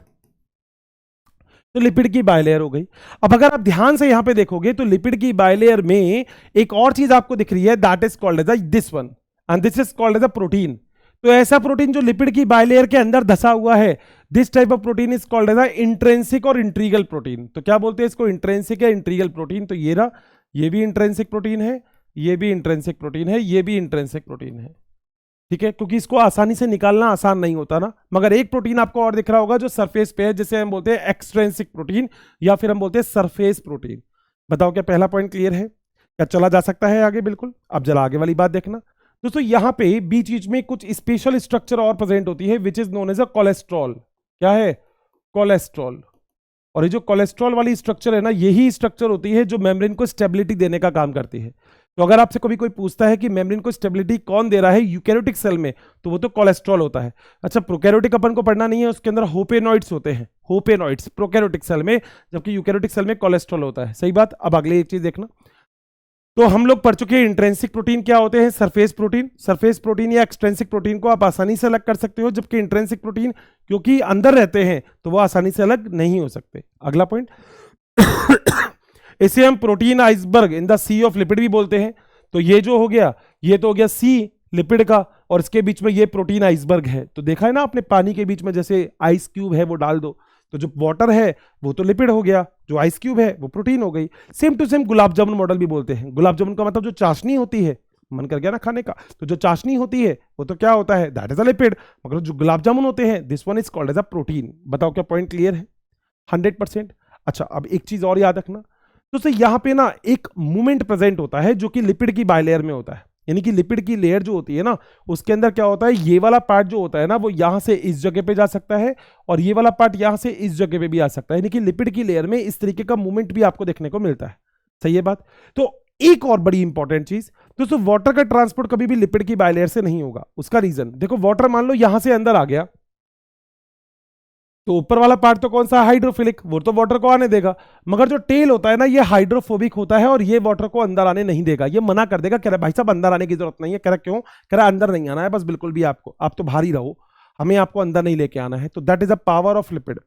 तो लिपिड की बायलेयर हो गई। अब अगर आप ध्यान से यहां पे देखोगे तो लिपिड की बायलेयर में एक और चीज आपको दिख रही है, that is called as this one, and this is called as a protein. तो ऐसा प्रोटीन जो लिपिड की बायलेयर के अंदर धसा हुआ है, this type of protein is called as intrinsic और इंट्रीगल प्रोटीन। तो क्या बोलते हैं इसको, इंट्रिंसिक या इंट्रीगल प्रोटीन। तो ये रहा, ये भी इंट्रिंसिक प्रोटीन है, ये भी इंट्रिंसिक प्रोटीन है, ये भी इंट्रिंसिक प्रोटीन है। ठीक है, क्योंकि इसको आसानी से निकालना आसान नहीं होता ना। मगर एक प्रोटीन आपको और दिख रहा होगा जो सरफेस पे है, जिसे हम बोलते हैं एक्सट्रिंसिक प्रोटीन या फिर हम बोलते हैं सरफेस प्रोटीन। बताओ क्या पहला पॉइंट क्लियर है? क्या चला जा सकता है आगे? बिल्कुल। अब जरा आगे वाली बात देखना दोस्तों, यहां पे बीच बीच में कुछ स्पेशल स्ट्रक्चर और प्रेजेंट होती है which is known as a cholesterol. क्या है? कोलेस्ट्रॉल। और ये जो कोलेस्ट्रॉल वाली स्ट्रक्चर है ना, यही स्ट्रक्चर होती है जो मेम्ब्रेन को स्टेबिलिटी देने का काम करती है। तो अगर आपसे कभी कोई पूछता है कि मेम्ब्रेन को स्टेबिलिटी कौन दे रहा है यूकैरियोटिक सेल में, तो वो तो कोलेस्ट्रॉल होता है। अच्छा, प्रोकैरियोटिक अपन को पढ़ना नहीं है, उसके अंदर होपेनॉइड्स होते हैं, होपेनॉइड्स प्रोकैरियोटिक सेल में, जबकि यूकैरियोटिक सेल में कोलेस्ट्रॉल होता है। सही बात। अब अगली एक चीज देखना, तो हम लोग पढ़ चुके हैं इंट्रिंसिक प्रोटीन क्या होते हैं, सरफेस प्रोटीन। सरफेस प्रोटीन या एक्सट्रिंसिक प्रोटीन को आप आसानी से अलग कर सकते हो, जबकि इंट्रिंसिक प्रोटीन क्योंकि अंदर रहते हैं तो वो आसानी से अलग नहीं हो सकते। अगला पॉइंट इसे हम protein iceberg in the sea of lipid भी बोलते हैं। तो ये जो हो गया, ये तो हो गया सी लिपिड का, और इसके बीच में ये प्रोटीन आइसबर्ग है। तो देखा है ना आपने, पानी के बीच में जैसे आइस क्यूब है वो डाल दो, तो जो वाटर है वो तो लिपिड हो गया, जो आइस क्यूब है वो प्रोटीन हो गई। Same to same gulab jamun model भी बोलते हैं। गुलाब जामुन का मतलब जो चाशनी होती है, मन कर गया ना खाने का, तो जो चाशनी होती है वो तो क्या होता है, दैट इज अ लिपिड। मगर जो गुलाब जामुन होते हैं, this one is called as a protein. बताओ क्या पॉइंट क्लियर है? 100%। अच्छा, अब एक चीज और याद रखना तो यहां पे ना एक मूवमेंट प्रेजेंट होता है जो कि लिपिड की बायलेयर में होता है। यानी कि लिपिड की लेयर जो होती है ना, उसके अंदर क्या होता है, ये वाला पार्ट जो होता है ना, वो यहां से इस जगह पे जा सकता है और ये वाला पार्ट यहां से इस जगह पे भी आ सकता है। यानी कि लिपिड की लेयर में इस तरीके का मूवमेंट भी आपको देखने को मिलता है। सही है बात। तो एक और बड़ी इंपॉर्टेंट चीज दोस्तों, वाटर का ट्रांसपोर्ट कभी भी लिपिड की बायलेयर से नहीं होगा। उसका रीजन देखो, वाटर मान लो यहां से अंदर आ गया, तो ऊपर वाला पार्ट तो कौन सा, हाइड्रोफिलिक, वो तो वाटर को आने देगा। मगर जो टेल होता है ना, ये हाइड्रोफोबिक होता है और ये वाटर को अंदर आने नहीं देगा, ये मना कर देगा, कह रहा भाई साहब अंदर आने की जरूरत नहीं है। कह रहा क्यों? कह रहा अंदर नहीं आना है बस, बिल्कुल भी आपको, आप तो बाहर ही रहो, हमें आपको अंदर नहीं लेके आना है। तो that is a power of lipid.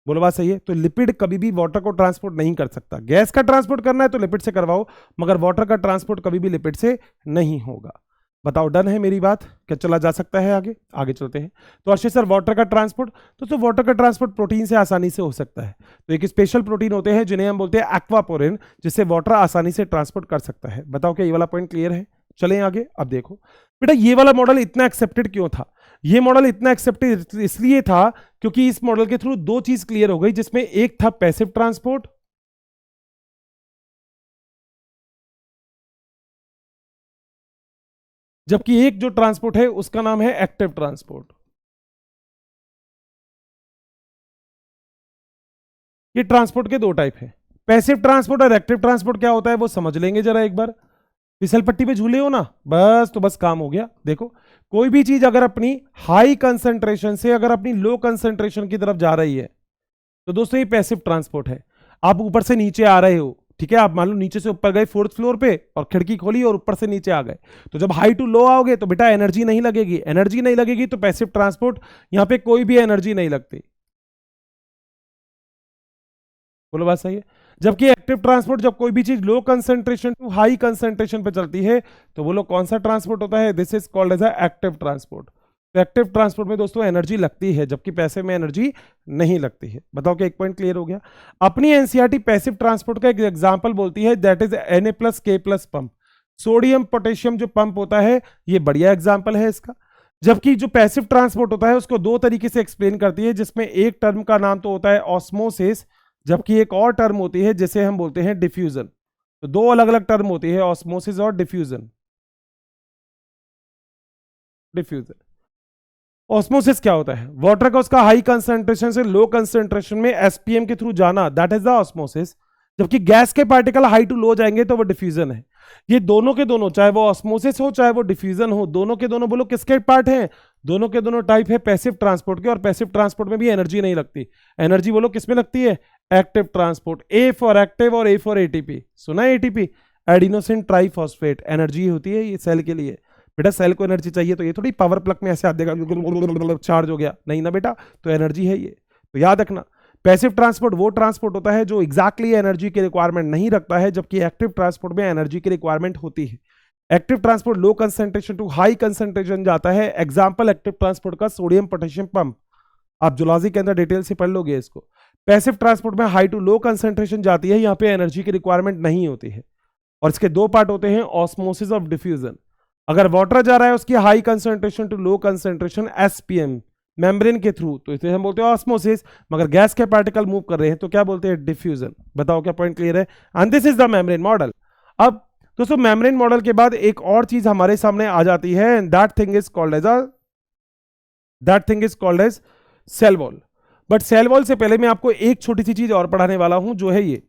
बोलो बात सही है। तो लिपिड कभी भी वाटर को ट्रांसपोर्ट नहीं कर सकता। गैस का ट्रांसपोर्ट करना है तो लिपिड से करवाओ, मगर वाटर का ट्रांसपोर्ट कभी भी लिपिड से नहीं होगा। बताओ डन है मेरी बात? क्या चला जा सकता है आगे? आगे चलते हैं। तो अर्षित सर, वाटर का ट्रांसपोर्ट, तो वाटर का ट्रांसपोर्ट प्रोटीन से आसानी से हो सकता है। तो एक स्पेशल प्रोटीन होते हैं जिन्हें हम बोलते हैं एक्वापोरिन, जिससे वाटर आसानी से ट्रांसपोर्ट कर सकता है। बताओ क्या ये वाला पॉइंट क्लियर है? चलें आगे। अब देखो बेटा, ये वाला मॉडल इतना एक्सेप्टेड क्यों था? ये मॉडल इतना एक्सेप्टेड इसलिए था क्योंकि इस मॉडल के थ्रू दो चीज क्लियर हो गई, जिसमें एक था पैसिव ट्रांसपोर्ट, जबकि एक जो ट्रांसपोर्ट है उसका नाम है एक्टिव ट्रांसपोर्ट। ये ट्रांसपोर्ट के दो टाइप है, पैसिव ट्रांसपोर्ट और एक्टिव ट्रांसपोर्ट। क्या होता है वो समझ लेंगे जरा एक बार। फिसल पट्टी पे झूले हो ना, बस तो बस काम हो गया। देखो, कोई भी चीज अगर अपनी हाई कंसंट्रेशन से अगर अपनी लो कंसंट्रेशन की तरफ जा रही है, तो दोस्तों ये पैसिव ट्रांसपोर्ट है। आप ऊपर से नीचे आ रहे हो, ठीक है, आप मान लो नीचे से ऊपर गए 4th फ्लोर पे और खिड़की खोली और ऊपर से नीचे आ गए, तो जब हाई टू लो आओगे तो बेटा एनर्जी नहीं लगेगी। एनर्जी नहीं लगेगी तो पैसिव ट्रांसपोर्ट, यहां पे कोई भी एनर्जी नहीं लगती। बोलो बात सही है। जबकि एक्टिव ट्रांसपोर्ट, जब कोई भी चीज low concentration to high concentration पे चलती है, तो बोलो कौन सा ट्रांसपोर्ट होता है, this is called as active transport. तो एक्टिव ट्रांसपोर्ट में दोस्तों एनर्जी लगती है, जबकि पैसिव में एनर्जी नहीं लगती है। बताओ क्या एक पॉइंट क्लियर हो गया? अपनी एनसीईआरटी पैसिव ट्रांसपोर्ट का एक एग्जांपल बोलती है, that is Na+K+ pump. Sodium potassium जो पंप होता है, ये बढ़िया एग्जांपल है इसका। जबकि जो पैसिव ट्रांसपोर्ट होता है उसको दो तरीके से एक्सप्लेन करती है, जिसमें एक टर्म का नाम तो होता है ऑस्मोसिस, जबकि एक और टर्म होती है जिसे हम बोलते हैं डिफ्यूजन। तो दो अलग अलग टर्म होती है, ऑस्मोसिस और डिफ्यूजन। डिफ्यूजन, ऑस्मोसिस क्या होता है, वाटर का उसका हाई कंसंट्रेशन से लो कंसंट्रेशन में एसपीएम के थ्रू जाना, दैट इज द ऑस्मोसिस। जबकि गैस के पार्टिकल हाई टू लो जाएंगे तो वो डिफ्यूजन है। ये दोनों के दोनों, चाहे वो ऑस्मोसिस हो चाहे वो डिफ्यूजन हो, दोनों के दोनों बोलो किसके पार्ट हैं, दोनों के दोनों टाइप है पैसिव ट्रांसपोर्ट के। और पैसिव ट्रांसपोर्ट में भी एनर्जी नहीं लगती। एनर्जी बोलो किसमें लगती है, active transport. A for active और ए फॉर एटीपी। सुना है एटीपी, एडिनोसिन ट्राइफॉस्फेट, एनर्जी होती है ये सेल के लिए। बेटा सेल को एनर्जी चाहिए तो ये थोड़ी पावर प्लग में ऐसे हाथ देगा चार्ज हो गया, नहीं ना बेटा, तो एनर्जी है ये, तो याद रखना। पैसिव ट्रांसपोर्ट वो ट्रांसपोर्ट होता है जो एग्जैक्टली एनर्जी की रिक्वायरमेंट नहीं रखता है, जबकि एक्टिव ट्रांसपोर्ट में एनर्जी की रिक्वायरमेंट होती है। Active transport low concentration to high concentration जाता है। एग्जांपल एक्टिव ट्रांसपोर्ट का सोडियम पोटेशियम पंप, आप जुलॉजी के अंदर डिटेल से पढ़ लोगे इसको। पैसिव ट्रांसपोर्ट में हाई टू लो कंसंट्रेशन जाती है, यहां पे एनर्जी की रिक्वायरमेंट नहीं होती है। और इसके दो पार्ट होते हैं, ऑस्मोसिस ऑफ डिफ्यूजन। अगर वाटर जा रहा है उसकी high concentration to low concentration SPM membrane के थ्रू, तो इसे हम बोलते हैं ऑस्मोसिस। मगर गैस के पार्टिकल मूव कर रहे हैं तो क्या बोलते हैं, डिफ्यूजन। बताओ क्या पॉइंट क्लियर है? And this is the membrane model. अब दोस्तों मेम्ब्रेन मॉडल के बाद एक और चीज हमारे सामने आ जाती है, and that thing is called as cell wall. But cell wall से पहले मैं आपको एक छोटी सी चीज और पढ़ाने वाला हूं, जो है ये।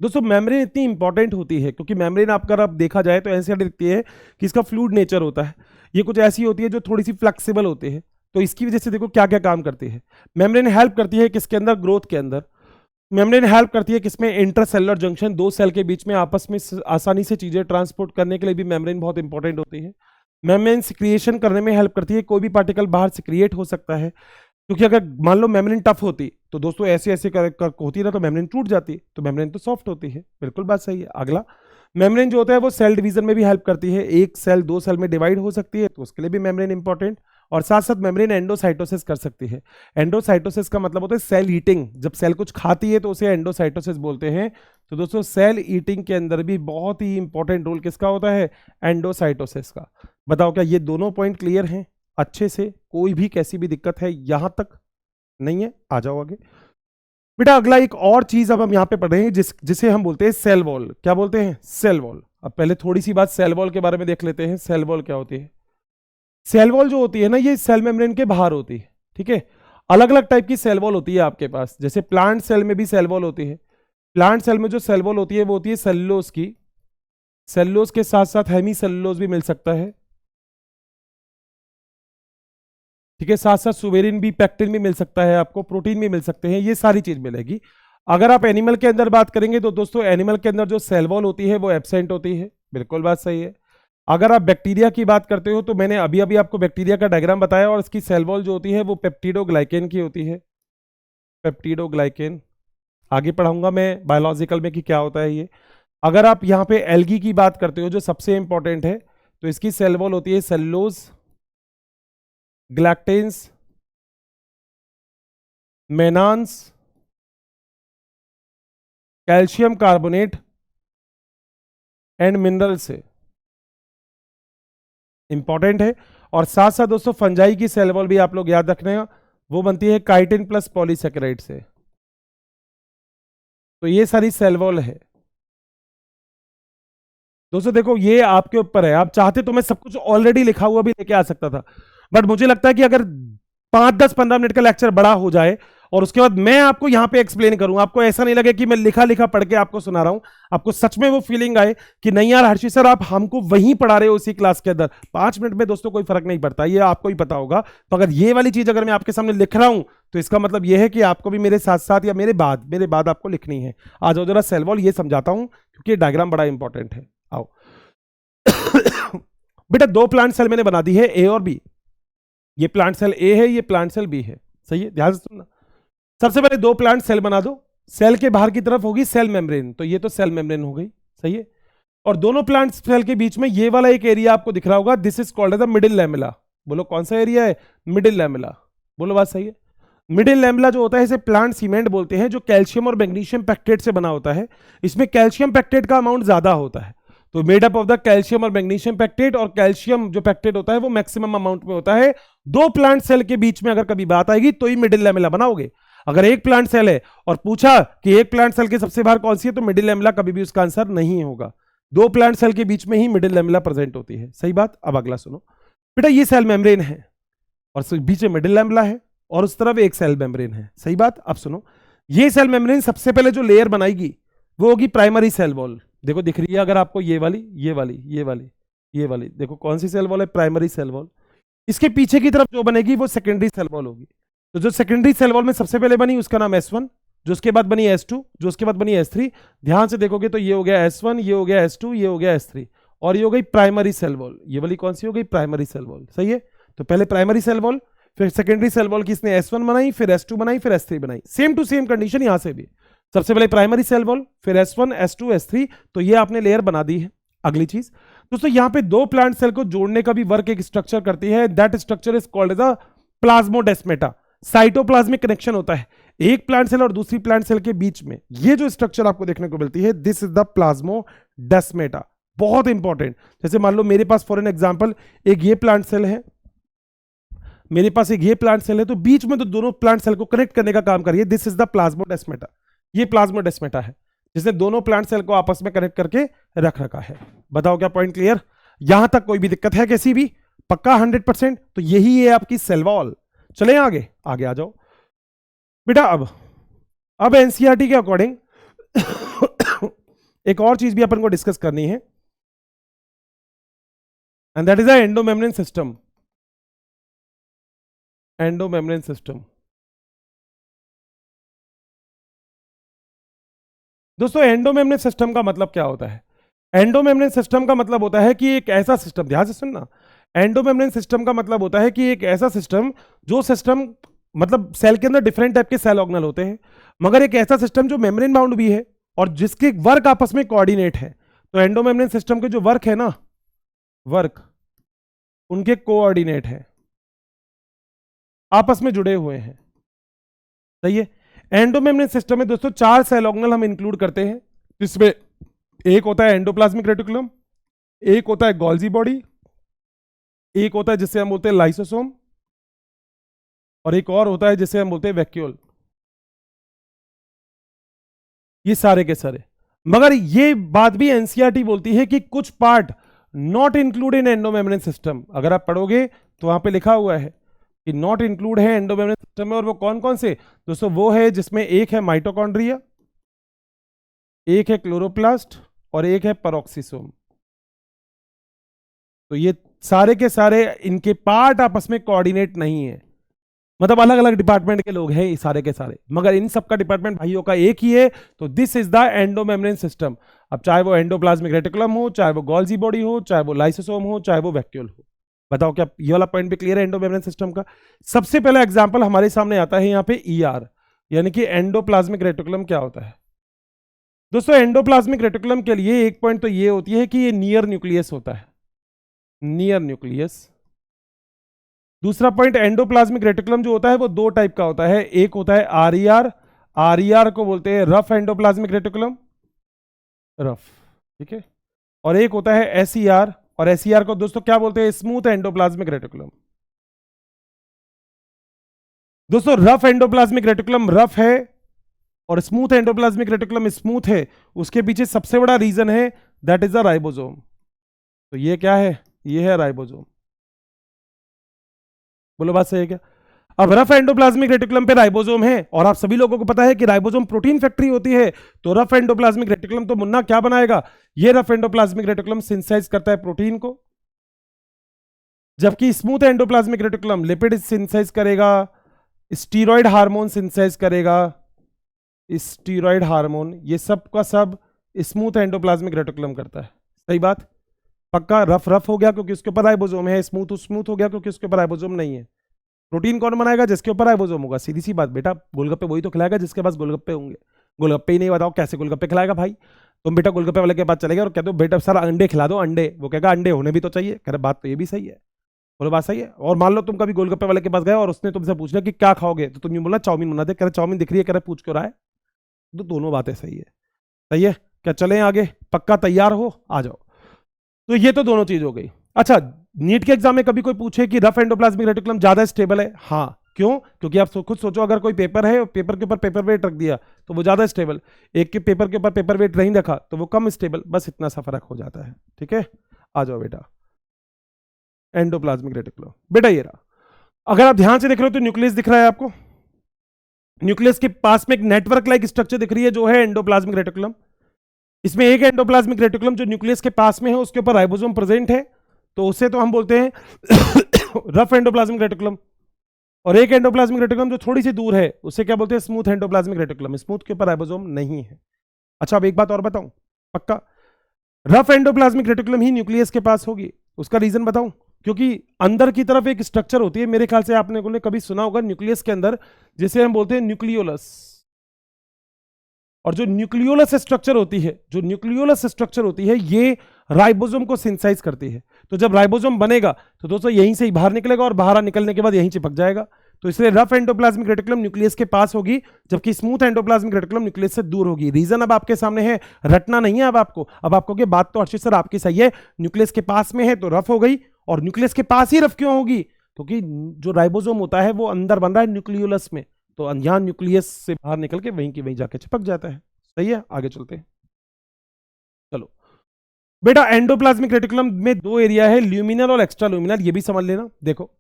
दोस्तों मेम्ब्रेन इतनी इंपॉर्टेंट होती है क्योंकि मेम्ब्रेन आपका अब देखा जाए तो ऐसे दिखती है कि इसका फ्लूइड नेचर होता है। ये कुछ ऐसी होती है जो थोड़ी सी फ्लेक्सिबल होती है, तो इसकी वजह से देखो क्या क्या काम करती है। मेम्ब्रेन हेल्प करती है किसके अंदर, ग्रोथ के अंदर। मेम्ब्रेन हेल्प करती है किसमें, इंटरसेलुलर जंक्शन, दो सेल के बीच में आपस में आसानी से चीजें ट्रांसपोर्ट करने के लिए भी मेम्ब्रेन बहुत इंपॉर्टेंट होती है। मेम्ब्रेन सिक्रिएशन करने में हेल्प करती है, कोई भी पार्टिकल बाहर सिक्रिएट हो सकता है, क्योंकि अगर मान लो मेम्ब्रेन टफ होती तो दोस्तों ऐसे ऐसे होती ना तो मेम्ब्रेन टूट जाती, तो मेम्ब्रेन तो सॉफ्ट होती है। बिल्कुल बात सही है। अगला, मेम्ब्रेन जो होता है वो सेल डिवीजन में भी हेल्प करती है, एक सेल दो सेल में डिवाइड हो सकती है तो उसके लिए भी मेम्ब्रेन इंपॉर्टेंट। और साथ साथ मेम्ब्रेन एंडोसाइटोसिस कर सकती है। एंडोसाइटोसिस का मतलब होता है सेल ईटिंग, जब सेल कुछ खाती है तो उसे एंडोसाइटोसिस बोलते हैं। तो दोस्तों सेल ईटिंग के अंदर भी बहुत ही इंपॉर्टेंट रोल किसका होता है, एंडोसाइटोसिस का। बताओ क्या ये दोनों पॉइंट क्लियर हैं अच्छे से? कोई भी कैसी भी दिक्कत है यहां तक नहीं है? आ जाओ आगे बेटा। अगला एक और चीज अब हम यहां पे पढ़ रहे हैं जिसे हम बोलते हैं सेल वॉल। क्या बोलते हैं, सेल वॉल। अब पहले थोड़ी सी बात सेल वॉल के बारे में देख लेते हैं। सेल वॉल क्या होती है? सेल वॉल जो होती है ना, ये सेल मेम्ब्रेन के बाहर होती है, ठीक है। अलग अलग टाइप की सेल वॉल होती है आपके पास, जैसे प्लांट सेल में भी सेल वॉल होती है। प्लांट सेल में जो सेल वॉल होती है वो होती है सेलुलोज की। सेलुलोज के साथ साथ हेमी सेलुलोज भी मिल सकता है, ठीक है। साथ साथ सुवेरिन भी, पैक्टिन भी मिल सकता है आपको, प्रोटीन भी मिल सकते हैं, ये सारी चीज मिलेगी। अगर आप एनिमल के अंदर बात करेंगे तो दोस्तों एनिमल के अंदर जो सेल वॉल होती है वो एब्सेंट होती है। बिल्कुल बात सही है। अगर आप बैक्टीरिया की बात करते हो तो मैंने अभी अभी आपको बैक्टीरिया का डायग्राम बताया, और इसकी सेल वॉल जो होती है वो पेप्टिडोग्लाइकेन की होती है। पेप्टिडोग्लाइकेन आगे पढ़ाऊंगा मैं बायोलॉजिकल में कि क्या होता है ये। अगर आप यहाँ पे एल्गी की बात करते हो जो सबसे इंपॉर्टेंट है, तो इसकी सेल वॉल होती है cellulose, galactans, mannans, calcium carbonate and mineral से इंपॉर्टेंट है। और साथ साथ दोस्तों फंजाई की सेल वॉल भी आप लोग याद रखने, वो बनती है काइटिन प्लस पॉलीसेकेराइड से। तो ये सारी सेल वॉल है दोस्तों। देखो ये आपके ऊपर है, आप चाहते तो मैं सब कुछ ऑलरेडी लिखा हुआ भी लेके आ सकता था, बट मुझे लगता है कि अगर 5-10-15 मिनट का लेक्चर बड़ा हो जाए और उसके बाद मैं आपको यहां पे एक्सप्लेन करूं, आपको ऐसा नहीं लगे कि मैं लिखा लिखा पढ़ के आपको सुना रहा हूं, आपको सच में वो फीलिंग आए कि नहीं यार हर्षित सर आप हमको वहीं पढ़ा रहे हो उसी क्लास के अंदर। 5 मिनट में दोस्तों कोई फर्क नहीं पड़ता, ये आपको ही पता होगा। तो अगर ये वाली चीज अगर मैं आपके सामने लिख रहा हूं तो इसका मतलब ये है कि आपको भी मेरे साथ साथ या मेरे बाद आपको लिखनी है। आ जाओ जरा सेल वॉल ये समझाता हूं क्योंकि डायग्राम बड़ा इंपॉर्टेंट है। आओ बेटा, 2 प्लांट सेल मैंने बना दी है, ए और बी। ये प्लांट सेल ए है, ये प्लांट सेल बी है, सही है, ध्यान से सुनना। सबसे पहले 2 प्लांट सेल बना दो। सेल के बाहर की तरफ होगी सेल मेम्ब्रेन, तो ये तो सेल मेम्ब्रेन हो गई, सही है। और दोनों प्लांट सेल के बीच में ये वाला एक एरिया आपको दिख रहा होगा, this is called as the middle lamella. बोलो कौन सा एरिया है, मिडिल लैमेला। बोलो बात सही है। मिडिल लैमेला जो होता है इसे प्लांट सीमेंट बोलते हैं, जो कैल्शियम और मैग्नीशियम पैक्टेट से बना होता है। इसमें कैल्शियम पैक्टेट का अमाउंट ज्यादा होता है, तो made up of the calcium और मैग्नीशियम पैक्टेट, और कैल्शियम जो पैक्टेट होता है वो मैक्सिमम अमाउंट में होता है। 2 प्लांट सेल के बीच में अगर कभी बात आएगी तो ही मिडिल लैमेला बनाओगे। अगर एक प्लांट सेल है और पूछा कि एक प्लांट सेल के सबसे बाहर कौन सी है, तो मिडिल लैमेला कभी भी उसका आंसर नहीं होगा। 2 प्लांट सेल के बीच में ही मिडिल लैमेला प्रेजेंट होती है, सही बात। अब अगला सुनो बेटा, ये सेल मेम्ब्रेन है और बीच में मिडिल लैमेला है और उस तरफ एक सेल मेम्ब्रेन है, सही बात। अब सुनो, ये सेल मेम्ब्रेन सबसे पहले जो लेयर बनाएगी वो होगी प्राइमरी सेल वॉल। देखो दिख रही है अगर आपको ये वाली, ये वाली, ये वाली, ये वाली, देखो कौन सी सेल वॉल है, प्राइमरी सेल वॉल। इसके पीछे की तरफ जो बनेगी वो सेकेंडरी सेल वॉल होगी। तो जो सेकेंडरी सेल वॉल में सबसे पहले बनी उसका नाम S1, जो उसके बाद बनी S2, जो उसके बाद बनी S3। ध्यान से देखोगे तो ये हो गया S1, ये हो गया S2, ये हो गया S3, और ये हो गई प्राइमरी सेल वॉल। ये वाली कौन सी हो गई? Primary cell wall. सही है। तो पहले प्राइमरी सेल वॉल, फिर सेकेंडरी सेल वॉल की इसने S1 बनाई, फिर S2 बनाई, फिर S3 बनाई। सेम टू सेम कंडीशन यहां से भी, सबसे पहले प्राइमरी सेल वॉल, फिर S1 S2 S3, तो ये आपने लेयर बना दी है। अगली चीज दोस्तों, यहां पे दो प्लांट सेल को जोड़ने का भी वर्क एक स्ट्रक्चर करती है, that structure is called as a plasmodesmata. Cytoplasmic connection होता है एक प्लांट सेल और दूसरी प्लांट सेल के बीच में, ये जो स्ट्रक्चर आपको देखने को मिलती है, दिस इज द प्लाज्मोडेस्मेटा। बहुत इंपॉर्टेंट। जैसे मान लो मेरे पास फॉर एन एग्जांपल एक ये प्लांट सेल है, मेरे पास एक ये प्लांट सेल है, तो बीच में तो दोनों प्लांट सेल को कनेक्ट करने का काम करिए, दिस इज द प्लाज्मोडेस्मेटा। ये प्लाज्मोडेस्मेटा है जिसने दोनों प्लांट सेल को आपस में कनेक्ट करके रख रखा है। बताओ क्या पॉइंट क्लियर? यहां तक कोई भी दिक्कत है कैसी भी? पक्का 100%? तो यही है आपकी सेल वॉल। चलें आगे, आगे आ जाओ बेटा। अब एनसीईआरटी के अकॉर्डिंग एक और चीज भी अपन को डिस्कस करनी है, and that is the endomembrane system. Endomembrane system दोस्तों, एंडोमेम्ब्रेन सिस्टम का मतलब क्या होता है? एंडोमेम्ब्रेन सिस्टम का मतलब होता है कि एक ऐसा सिस्टम, ध्यान से सुनना, एंडोमेम्ब्रेन सिस्टम का मतलब होता है कि एक ऐसा सिस्टम, जो सिस्टम मतलब सेल के अंदर डिफरेंट टाइप के सेल ऑर्गेनल होते हैं, मगर एक ऐसा सिस्टम जो मेम्ब्रेन बाउंड भी है और जिसके वर्क आपस में कोऑर्डिनेट है। तो एंडोमेम्ब्रेन सिस्टम के जो वर्क है ना, वर्क उनके कोऑर्डिनेट है, आपस में जुड़े हुए हैं। सही है। एंडोमेम्ब्रेन सिस्टम में दोस्तों 4 सेल ऑर्गेनल हम इंक्लूड करते हैं, जिसमें एक होता है एंडोप्लाज्मिक रेटिकुलम, एक होता है गोल्जी बॉडी, एक होता है जिसे हम बोलते हैं लाइसोसोम, और एक और होता है जिसे हम बोलते हैं वैक्यूल। ये सारे के सारे, मगर ये बात भी एनसीईआरटी बोलती है कि कुछ part not include in endomembrane system. अगर आप पढ़ोगे तो वहां पे लिखा हुआ है कि नॉट इंक्लूड है एंडोमेम्ब्रेन सिस्टम में, और वो कौन कौन से दोस्तों? वो है जिसमें एक है माइटोकॉन्ड्रिया, एक है क्लोरोप्लास्ट, और एक है पेरोक्सिसोम। तो ये सारे के सारे इनके पार्ट आपस में कोऑर्डिनेट नहीं है, मतलब अलग अलग डिपार्टमेंट के लोग हैं ये सारे के सारे, मगर इन सबका डिपार्टमेंट भाइयों का एक ही है। तो this is the endomembrane system. अब चाहे वो एंडोप्लाज्मिक रेटिकुलम हो, चाहे वो गोल्जी बॉडी हो, चाहे वो लाइसोसोम हो, चाहे वो वैक्यूल हो। बताओ क्या ये वाला पॉइंट भी क्लियर है एंडोमेम्ब्रेन सिस्टम का? सबसे पहला एग्जांपल हमारे सामने आता है यहाँ पे ईआर, यानी कि एंडोप्लाज्मिक रेटिकुलम क्या होता है दोस्तों? एंडोप्लाज्मिक रेटिकुलम के लिए एक पॉइंट तो ये होती है कि ये नियर न्यूक्लियस होता है, नियर न्यूक्लियस। दूसरा पॉइंट, एंडोप्लाज्मिक रेटिकुलम जो होता है वो 2 टाइप का होता है, एक होता है आरईआर, आरईआर को बोलते हैं रफ एंडोप्लाज्मिक रेटिकुलम, रफ, ठीक है, और एक होता है एसईआर, और एसईआर को दोस्तों क्या बोलते हैं? Smooth endoplasmic reticulum. दोस्तों रफ एंडोप्लाज्मिक रेटिकुलम रफ है और स्मूथ एंडोप्लाज्मिक रेटिकुलम स्मूथ है, उसके पीछे सबसे बड़ा रीजन है, दैट इज द राइबोसोम। तो ये क्या है? ये है राइबोसोम। बोलो बात सही है क्या? अब रफ एंडोप्लाज्मिक रेटिकुलम पे राइबोसोम है, और आप सभी लोगों को पता है कि राइबोसोम प्रोटीन फैक्ट्री होती है। तो रफ एंडोप्लाज्मिक रेटिकुलम तो मुन्ना क्या बनाएगा? ये रफ एंडोप्लाज्मिक रेटिकुलम सिंथेसाइज करता है प्रोटीन को, जबकि smooth endoplasmic reticulum lipid synthesize करेगा, स्टीरॉयड हार्मोन सिंथेसाइज करेगा, स्टीरॉयड हार्मोन, ये सब का सब स्मूथ एंडोप्लाज्मिक रेटिकुलम करता है। सही बात? पक्का? रफ रफ हो गया क्योंकि उसके ऊपर राइबोसोम है, स्मूथ स्मूथ हो गया क्योंकि उसके ऊपर राइबोसोम नहीं है। प्रोटीन कौन बनाएगा? जिसके ऊपर राइबोसोम होगा। सीधी सी बात बेटा, गोलगप्पे वही तो खिलाएगा जिसके पास गोलगप्पे होंगे। गोलगप्पे ही नहीं, बताओ कैसे गोलगप्पे खिलाएगा भाई? तुम बेटा गोलगप्पे वाले के पास चले गए और कहते हो बेटा सर अंडे खिला दो, अंडे, वो कहेगा अंडे होने भी तो चाहिए। कह रहे बात तो ये भी सही है, बोलो बात सही है। और मान लो तुम कभी गोलगप्पे वाले के पास गए और उसने तुमसे पूछ लिया कि क्या खाओगे, तो तुम ये बोला चाउमीन बना दे, कह रहे चाउमीन दिख रही है, कह रहे पूछ क्यों रहा है? तो दोनों बातें सही है। सही है क्या? चलें आगे, पक्का तैयार हो? आ जाओ। तो ये तो दोनों चीज हो गई। अच्छा, नीट के एग्जाम में कभी कोई पूछे कि रफ एंडोप्लाज्मिक रेटिकुलम ज्यादा स्टेबल है? हाँ, क्यों? क्योंकि आप खुद सोचो, अगर कोई पेपर है और पेपर के ऊपर पेपर वेट रख दिया तो वो ज्यादा स्टेबल, एक के पेपर के ऊपर पेपर वेट नहीं रखा तो वो कम स्टेबल, बस इतना सा फर्क हो जाता है। ठीक है, आ जाओ बेटा। एंडोप्लाज्मिक रेटिकुलम बेटा ये रहा। अगर आप ध्यान से देख रहे हो तो न्यूक्लियस दिख रहा है आपको, न्यूक्लियस के पास में एक नेटवर्क लाइक स्ट्रक्चर दिख रही है जो है एंडोप्लाज्मिक रेटिकुलम। इसमें एक एंडोप्लाज्मिक रेटिकुलम जो न्यूक्लियस के पास में है, उसके ऊपर राइबोसोम प्रेजेंट है, तो उसे तो हम बोलते हैं रफ एंडोप्लाज्मिक रेटिकुलम। और एक एंडोप्लाज्मिक रेटिकुलम जो थोड़ी सी दूर है, उसे क्या बोलते हैं? Smooth endoplasmic reticulum. स्मूथ के ऊपर राइबोसोम नहीं है। अच्छा, अब एक बात और बताऊं, पक्का रफ एंडोप्लाज्मिक रेटिकुलम ही न्यूक्लियस के पास होगी। उसका रीजन बताऊं? क्योंकि अंदर की तरफ एक स्ट्रक्चर होती है, मेरे ख्याल से आपने को कभी सुना होगा न्यूक्लियस के अंदर, जिसे हम बोलते हैं न्यूक्लियोलस। और जो न्यूक्लियोलस स्ट्रक्चर होती है, जो न्यूक्लियोलस स्ट्रक्चर होती है, ये राइबोसोम को सिंथेसाइज करती है। तो जब राइबोसोम बनेगा तो दोस्तों यहीं से ही बाहर निकलेगा और बाहर निकलने के बाद यहीं चिपक जाएगा। तो इसलिए रफ एंडोप्लाज्मिक रेटिकुलम न्यूक्लियस के पास होगी, जबकि स्मूथ एंडोप्लाज्मिक रेटिकुलम न्यूक्लियस से दूर होगी। रीजन अब आपके सामने है, रटना नहीं है अब आपको। अब आपको कि बात तो अर्षित सर आपकी सही है, न्यूक्लियस के पास में है तो रफ हो गई। और न्यूक्लियस के पास ही रफ क्यों होगी? क्योंकि जो राइबोसोम होता है वो अंदर बन रहा है न्यूक्लियोलस में, तो यहां न्यूक्लियस से बाहर निकल के वहीं की वहीं जाके चिपक जाता है। सही है, आगे चलते हैं। चलो बेटा, एंडोप्लाज्मिक रेटिकुलम में दो एरिया है, ल्यूमिनल और एक्स्ट्रा ल्यूमिनल, ये भी समझ लेना। देखो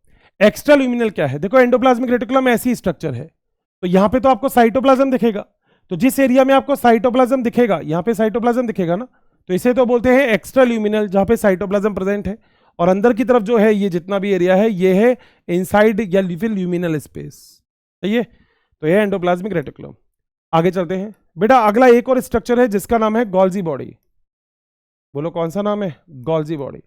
एक्स्ट्रा ल्यूमिनल क्या है? देखो एंडोप्लाज्मिक रेटिकुलम ऐसी स्ट्रक्चर है, तो यहां पे तो आपको साइटोप्लाज्म दिखेगा। तो जिस एरिया में आपको साइटोप्लाज्म दिखेगा, यहां पे साइटोप्लाज्म दिखेगा ना, तो इसे तो बोलते हैं एक्स्ट्रा ल्यूमिनल, जहां पे साइटोप्लाज्म प्रेजेंट है। और अंदर की तरफ जो है ये जितना भी एरिया है ये है इनसाइड या ल्यूमिनल स्पेस। सही है, तो ये एंडोप्लाज्मिक रेटिकुलम। आगे चलते हैं बेटा, अगला एक और स्ट्रक्चर है जिसका नाम है गोल्जी बॉडी। बोलो कौन सा नाम है? Golgi body.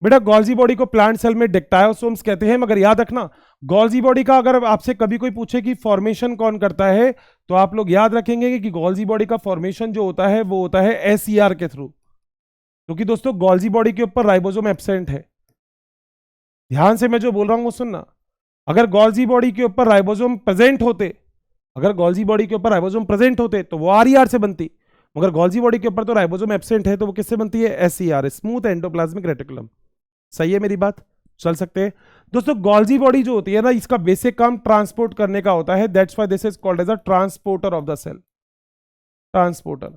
बेटा गोल्जी बॉडी को प्लांट सेल में डिक्टायोसोम्स कहते हैं, मगर याद रखना गोल्जी बॉडी का अगर आपसे कभी कोई पूछे कि फॉर्मेशन कौन करता है, तो आप लोग याद रखेंगे कि गोल्जी बॉडी का फॉर्मेशन जो होता है वो होता है एसईआर के थ्रू। क्योंकि दोस्तों गोल्जी बॉडी के ऊपर राइबोसोम एब्सेंट है। ध्यान से मैं जो बोल रहा हूं वो सुनना। अगर गोल्जी बॉडी के ऊपर राइबोसोम प्रेजेंट होते, अगर गोल्जी बॉडी के ऊपर राइबोसोम प्रेजेंट होते तो वो आरईआर से बनती, मगर गोल्जी बॉडी के ऊपर तो राइबोसोम एब्सेंट है, तो वो किससे बनती है? SER, smooth endoplasmic reticulum. सही है मेरी बात? चल सकते हैं दोस्तों। गोल्जी बॉडी जो होती है ना, इसका बेसिक काम ट्रांसपोर्ट करने का होता है, that's why this is called as a transporter of the cell, transporter.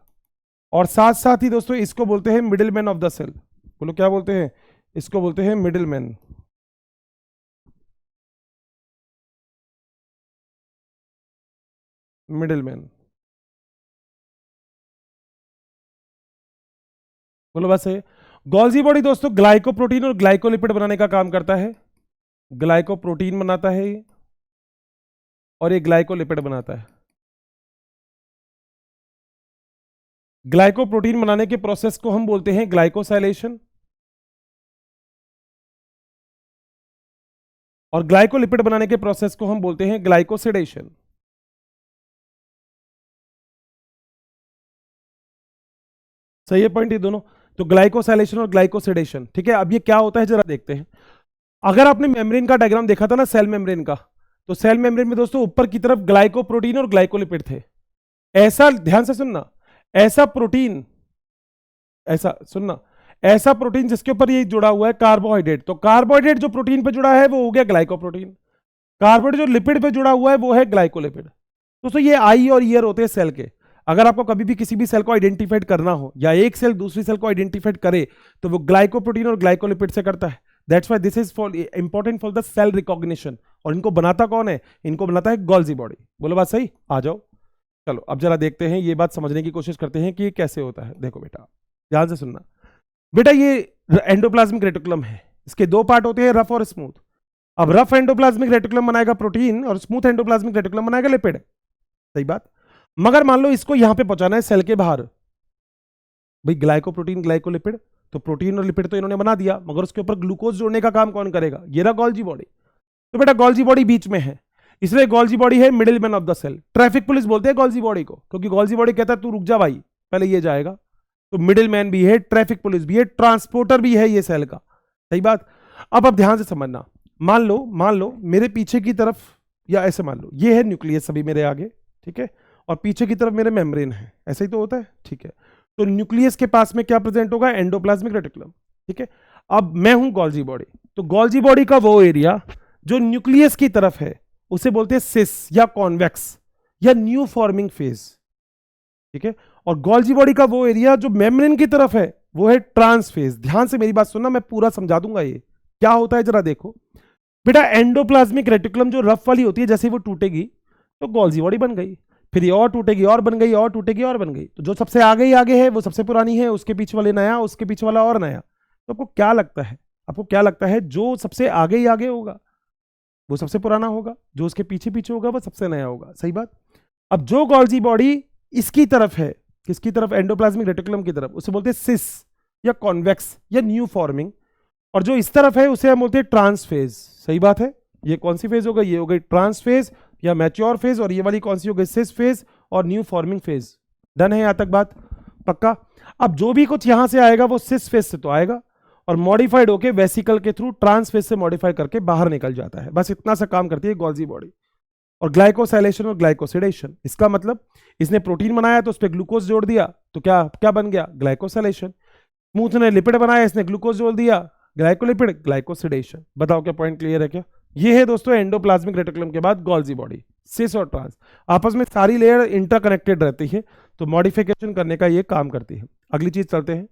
और साथ साथ ही दोस्तों इसको बोलते हैं middleman of the cell. बोलो क्या बोलते हैं? इसको बोलते हैं मिडिल मैन। मिडिल मैन, बोलो बस है। गोल्जी बॉडी दोस्तों ग्लाइकोप्रोटीन और ग्लाइकोलिपिड बनाने का काम करता है। ग्लाइकोप्रोटीन बनाता है ये, और ये ग्लाइकोलिपिड बनाता है। ग्लाइकोप्रोटीन बनाने के प्रोसेस को हम बोलते हैं ग्लाइकोसाइलेशन, और ग्लाइकोलिपिड बनाने के प्रोसेस को हम बोलते हैं ग्लाइकोसिडेशन। सही है पॉइंट ये दोनों? तो ग्लाइकोसाइलेशन और ग्लाइकोसिडेशन, ठीक है। अब ये क्या होता है जरा देखते हैं। अगर आपने मेम्ब्रेन का डायग्राम देखा था ना, सेल मेम्ब्रेन का, तो सेल मेम्ब्रेन में दोस्तों ऊपर की तरफ ग्लाइकोप्रोटीन और ग्लाइकोलिपिड थे। ऐसा ध्यान से सुनना, ऐसा प्रोटीन, ऐसा सुनना, ऐसा प्रोटीन जिसके ऊपर ये जुड़ा हुआ है कार्बोहाइड्रेट, तो कार्बोहाइड्रेट जो प्रोटीन पे जुड़ा है वो हो गया ग्लाइकोप्रोटीन। कार्बोहाइड्रेट जो लिपिड पे जुड़ा हुआ है वो है ग्लाइकोलिपिड। दोस्तों ये आई और ईयर होते हैं सेल के। अगर आपको कभी भी किसी भी सेल को आइडेंटिफाइड करना हो, या एक सेल दूसरी सेल को आइडेंटिफाइड करे, तो वो ग्लाइकोप्रोटीन और ग्लाइकोलिपिड से करता है। That's why this is for important for the cell recognition. और इनको बनाता कौन है? इनको बनाता है गोल्जी बॉडी। बोलो बात सही? आ जाओ, चलो अब जरा देखते हैं, ये बात समझने की कोशिश करते हैं कि ये कैसे होता है। देखो बेटा ध्यान से सुनना। बेटा ये एंडोप्लाज्मिक रेटिकुलम है, इसके दो पार्ट होते हैं, रफ और स्मूथ। अब रफ एंडोप्लाज्मिक रेटिकुलम बनाएगा प्रोटीन और स्मूथ एंडोप्लाज्मिक रेटिकुलम बनाएगा लिपिड। सही बात। मगर मान लो इसको यहां पे पहुंचाना है सेल के बाहर, भाई ग्लाइकोप्रोटीन ग्लाइकोलिपिड, तो प्रोटीन और लिपिड तो इन्होंने बना दिया, मगर उसके ऊपर ग्लूकोज जोड़ने का काम कौन करेगा? ये रहा गोल्जी बॉडी। तो बेटा गोल्जी बॉडी बीच में है, इसलिए गोल्जी बॉडी है middleman of the cell. Traffic police बोलते हैं गोल्जी बॉडी को, क्योंकि गोल्जी बॉडी कहता है तू रुक जा भाई, पहले ये जाएगा। तो मिडिल मैन भी है, ट्रैफिक पुलिस भी है, ट्रांसपोर्टर भी है ये सेल का। सही बात। अब ध्यान से समझना, मान लो मेरे पीछे की तरफ, या ऐसे मान लो ये है न्यूक्लियस अभी मेरे आगे, ठीक है, और पीछे की तरफ मेरे मेम्ब्रेन है, ऐसे ही तो होता है, ठीक है। तो न्यूक्लियस के पास में क्या प्रेजेंट होगा? एंडोप्लाज्मिक रेटिकुलम, ठीक है। अब मैं हूं गोल्जी बॉडी, तो गोल्जी बॉडी का वो एरिया जो न्यूक्लियस की तरफ है उसे बोलते हैं सिस या कॉन्वेक्स या न्यू फॉर्मिंग फेज, ठीक है। और गोल्जी बॉडी का वो एरिया जो मेम्ब्रेन की तरफ है वो है ट्रांस फेज। ध्यान से मेरी बात सुनना, मैं पूरा समझा दूंगा ये क्या होता है, जरा देखो बेटा। एंडोप्लाज्मिक रेटिकुलम जो रफ वाली होती है, जैसे वो टूटेगी तो गोल्जी बॉडी बन गई, फिर ये और टूटेगी और बन गई, और टूटेगी और बन गई। तो जो सबसे आगे ही आगे है वो सबसे पुरानी है, उसके पीछे वाले नया, उसके पीछे वाला और नया। तो आपको क्या लगता है, जो सबसे आगे ही आगे होगा वो सबसे पुराना होगा, जो उसके पीछे पीछे होगा वो सबसे नया होगा। सही बात। अब जो गोल्जी बॉडी इसकी तरफ है किसकी तरफ? एंडोप्लाज्मिक रेटिकुलम की तरफ, उसे बोलते हैं सिस या कॉन्वेक्स या न्यू फॉर्मिंग। और जो इस तरफ है उसे हम बोलते हैं ट्रांसफेज। सही बात है। ये कौन सी फेज हो गई? ये हो गई ट्रांसफेज या मैच्योर फेज, और ये वाली कौन सी हो गई? सिस फेज और न्यू फॉर्मिंग फेज। डन है यहां तक बात? पक्का। अब जो भी कुछ यहां से आएगा वो सिस फेज से तो आएगा, और मॉडिफाइड होके वेसिकल के थ्रू ट्रांसफेज से मॉडिफाई करके बाहर निकल जाता है। बस इतना सा काम करती है गोल्जी बॉडी। और ग्लाइकोसाइलेशन और ग्लाइकोसिडेशन, इसका मतलब इसने प्रोटीन बनाया तो उस पर ग्लूकोज जोड़ दिया तो क्या क्या बन गया? ग्लाइकोसाइलेशन। स्मूथ ने लिपिड बनाया, इसने ग्लूकोज जोड़ दिया, ग्लाइकोलिपिड, ग्लाइकोसिडेशन। बताओ क्या पॉइंट क्लियर है क्या? ये है दोस्तों एंडोप्लाज्मिक रेटिकुलम के बाद गोल्जी बॉडी। सिस और ट्रांस आपस में सारी लेयर इंटरकनेक्टेड रहती है, तो मॉडिफिकेशन करने का ये काम करती है। अगली चीज चलते हैं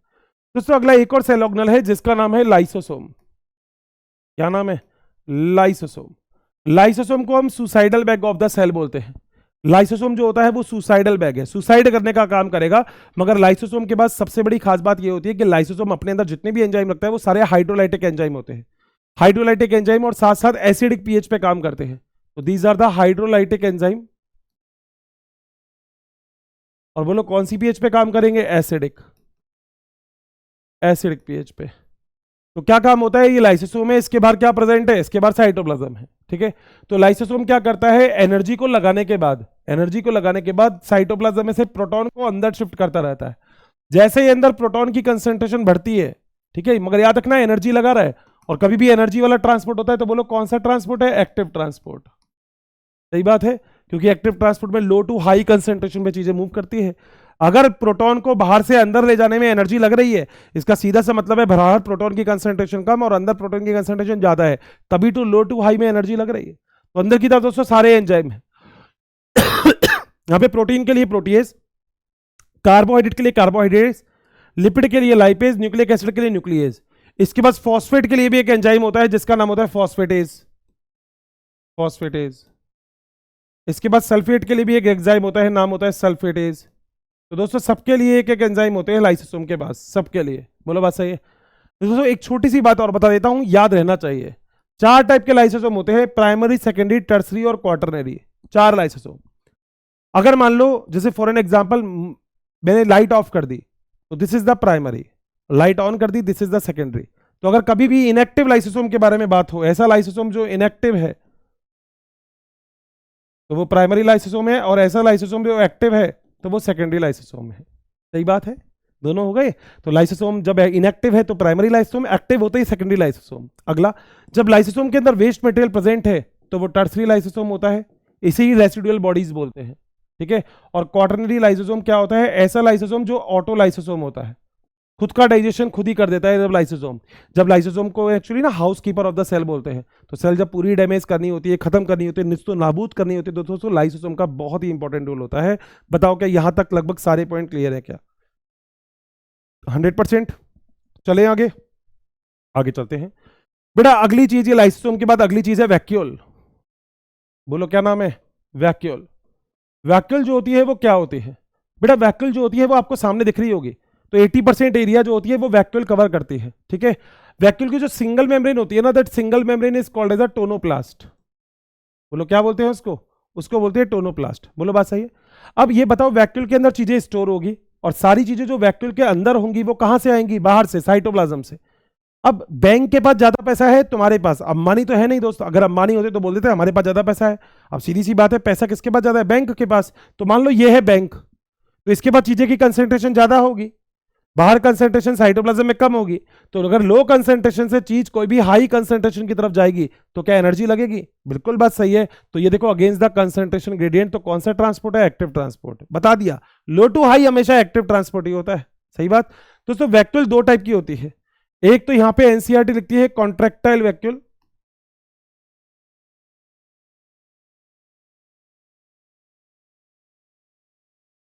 दोस्तों। अगला एक और सेल ऑर्गेनल है जिसका नाम है लाइसोसोम। क्या नाम है? लाइसोसोम। लाइसोसोम को हम suicidal bag of the cell बोलते हैं। लाइसोसोम जो होता है वो सुसाइडल बैग है, सुसाइड करने का काम करेगा। मगर लाइसोसोम के बाद सबसे बड़ी खास बात ये होती है कि लाइसोसोम अपने अंदर जितने भी एंजाइम रखता है वो सारे हाइड्रोलाइटिक एंजाइम होते हैं। हाइड्रोलाइटिक एंजाइम और साथ साथ एसिडिक पीएच पे काम करते हैं। तो these are the hydrolytic enzyme. और बोलो कौन सी पीएच पे काम करेंगे? एसिडिक। एसिडिक पीएच पे। तो क्या काम होता है? ये लाइसोसोम है, इसके बाहर क्या प्रेजेंट है? इसके बाहर साइटोप्लाज्म है। ठीक है। तो लाइसोसोम क्या करता है? एनर्जी को लगाने के बाद साइटोप्लाज्म में से प्रोटॉन को अंदर शिफ्ट करता रहता है। जैसे ही अंदर प्रोटॉन की कंसंट्रेशन बढ़ती है, ठीक है, मगर याद रखना एनर्जी लगा रहा है, और कभी भी एनर्जी वाला ट्रांसपोर्ट होता है तो बोलो कौन सा ट्रांसपोर्ट है? Active transport. सही बात है, क्योंकि एक्टिव ट्रांसपोर्ट में लो टू हाई कंसंट्रेशन में चीजें मूव करती है। अगर प्रोटॉन को बाहर से अंदर ले जाने में एनर्जी लग रही है, इसका सीधा सा मतलब है बाहर प्रोटॉन की कंसंट्रेशन कम और अंदर प्रोटॉन की कंसंट्रेशन ज्यादा है, तभी तो लो टू हाई में एनर्जी लग रही है। तो अंदर की तरफ दोस्तों सारे एंजाइम है। यहां पे प्रोटीन के लिए प्रोटीएज, कार्बोहाइड्रेट के लिए कार्बोहाइड्रेट्स, लिपिड के लिए लाइपेज, न्यूक्लिक एसिड के लिए न्यूक्लियस। इसके बाद फॉस्फेट के लिए भी एक एंजाइम होता है जिसका नाम होता है फॉस्फेटेज। फॉस्फेटेज। इसके बाद सल्फेट के लिए भी एक एंजाइम होता है, नाम होता है सल्फेटेज। तो दोस्तों सबके लिए एक एक एंजाइम होते हैं लाइसोसोम के पास, सबके लिए। बोलो बात सही है? तो दोस्तों एक छोटी सी बात और बता देता हूं, याद रहना चाहिए। 4 टाइप के लाइसोसोम होते हैं, प्राइमरी, सेकेंडरी, टर्सरी और क्वार्टरनरी। 4 लाइसोसोम। अगर मान लो जैसे फॉर एन एग्जांपल मैंने लाइट ऑफ कर दी तो this is the primary, light on कर दी दिस इज द सेकेंडरी। तो अगर कभी भी इनएक्टिव लाइसोसोम के बारे में बात हो, ऐसा लाइसोसोम जो इनएक्टिव है तो वो प्राइमरी लाइसोसोम है, और ऐसा लाइसोसोम जो एक्टिव है तो वो सेकेंडरी लाइसोसोम है। सही बात है? दोनों हो गए। तो लाइसोसोम जब इनएक्टिव है तो प्राइमरी लाइसोसोम, एक्टिव होते ही सेकेंडरी लाइसोसोम। अगला, जब लाइसोसोम के अंदर वेस्ट मटेरियल प्रेजेंट है तो वो टर्सरी लाइसोसोम होता है, इसे ही रेसिडुअल बॉडीज बोलते हैं। ठीक है। और क्वार्टरनरी लाइसोसोम क्या होता है? ऐसा लाइसोसोम जो ऑटो लाइसोसोम होता है, खुद का डाइजेशन खुद ही कर देता है। जब लाइसोसोम को एक्चुअली ना housekeeper of the cell बोलते हैं। तो सेल जब पूरी डैमेज करनी होती है, खत्म करनी होती है, निस्तो नाबूद करनी होती है, दोस्तों लाइसोसोम का बहुत ही इंपॉर्टेंट रोल होता है। बताओ क्या यहां तक लगभग सारे पॉइंट क्लियर है क्या? 100%। चले आगे, आगे चलते हैं बेटा। अगली चीज, ये लाइसोसोम के बाद अगली चीज है वैक्यूल। बोलो क्या नाम है? वैक्यूल। वैक्यूल जो होती है वो क्या होती है बेटा? वैक्यूल जो होती है वो आपको सामने दिख रही होगी। तो 80% एरिया जो होती है वो वैक्यूल कवर करती है। ठीक है। वैक्यूल की जो सिंगल मेम्ब्रेन होती है ना, that single membrane is called as a tonoplast. बोलो क्या बोलते हैं उसको? उसको बोलते हैं टोनोप्लास्ट। बोलो बात सही है? अब ये बताओ, वैक्यूल के अंदर चीजें स्टोर होगी, और सारी चीजें जो वैक्यूल के अंदर होंगी वो कहां से आएंगी? बाहर से, साइटोप्लाज्म से। अब बैंक के पास ज्यादा पैसा है, तुम्हारे पास अंबानी तो है नहीं दोस्तों। अगर अंबानी होते तो बोल देते हमारे पास ज्यादा पैसा है। अब सीधी सी बात है, पैसा किसके पास ज्यादा है? बैंक के पास। तो मान लो ये है बैंक, तो इसके पास चीजें की कंसेंट्रेशन ज्यादा होगी, बाहर कंसेंट्रेशन साइटोप्लाज्म में कम होगी। तो अगर लो कंसेंट्रेशन से चीज कोई भी हाई कंसेंट्रेशन की तरफ जाएगी तो क्या एनर्जी लगेगी? बिल्कुल बात सही है। तो ये देखो अगेंस्ट द कंसेंट्रेशन ग्रेडियंट, तो कौन सा ट्रांसपोर्ट है? Active transport. बता दिया, लो टू हाई हमेशा एक्टिव ट्रांसपोर्ट ही होता है। सही बात। दोस्तों वैक्यूल 2 टाइप की होती है। एक तो यहां पे एनसीईआरटी लिखती है कॉन्ट्रैक्टाइल वैक्यूल,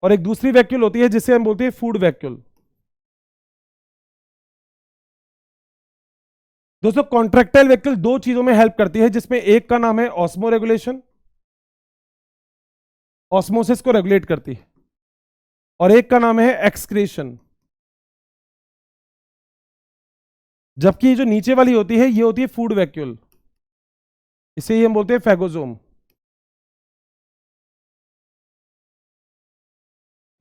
और एक दूसरी वैक्यूल होती है जिसे हम बोलते हैं फूड वैक्यूल। दोस्तों कॉन्ट्रैक्टाइल वैक्यूल 2 चीजों में हेल्प करती है, जिसमें एक का नाम है ऑस्मो रेगुलेशन, ऑस्मोसिस को रेगुलेट करती है, और एक का नाम है एक्सक्रीशन। जबकि ये जो नीचे वाली होती है ये होती है फूड वैक्यूल, इसे ही हम बोलते हैं फैगोजोम।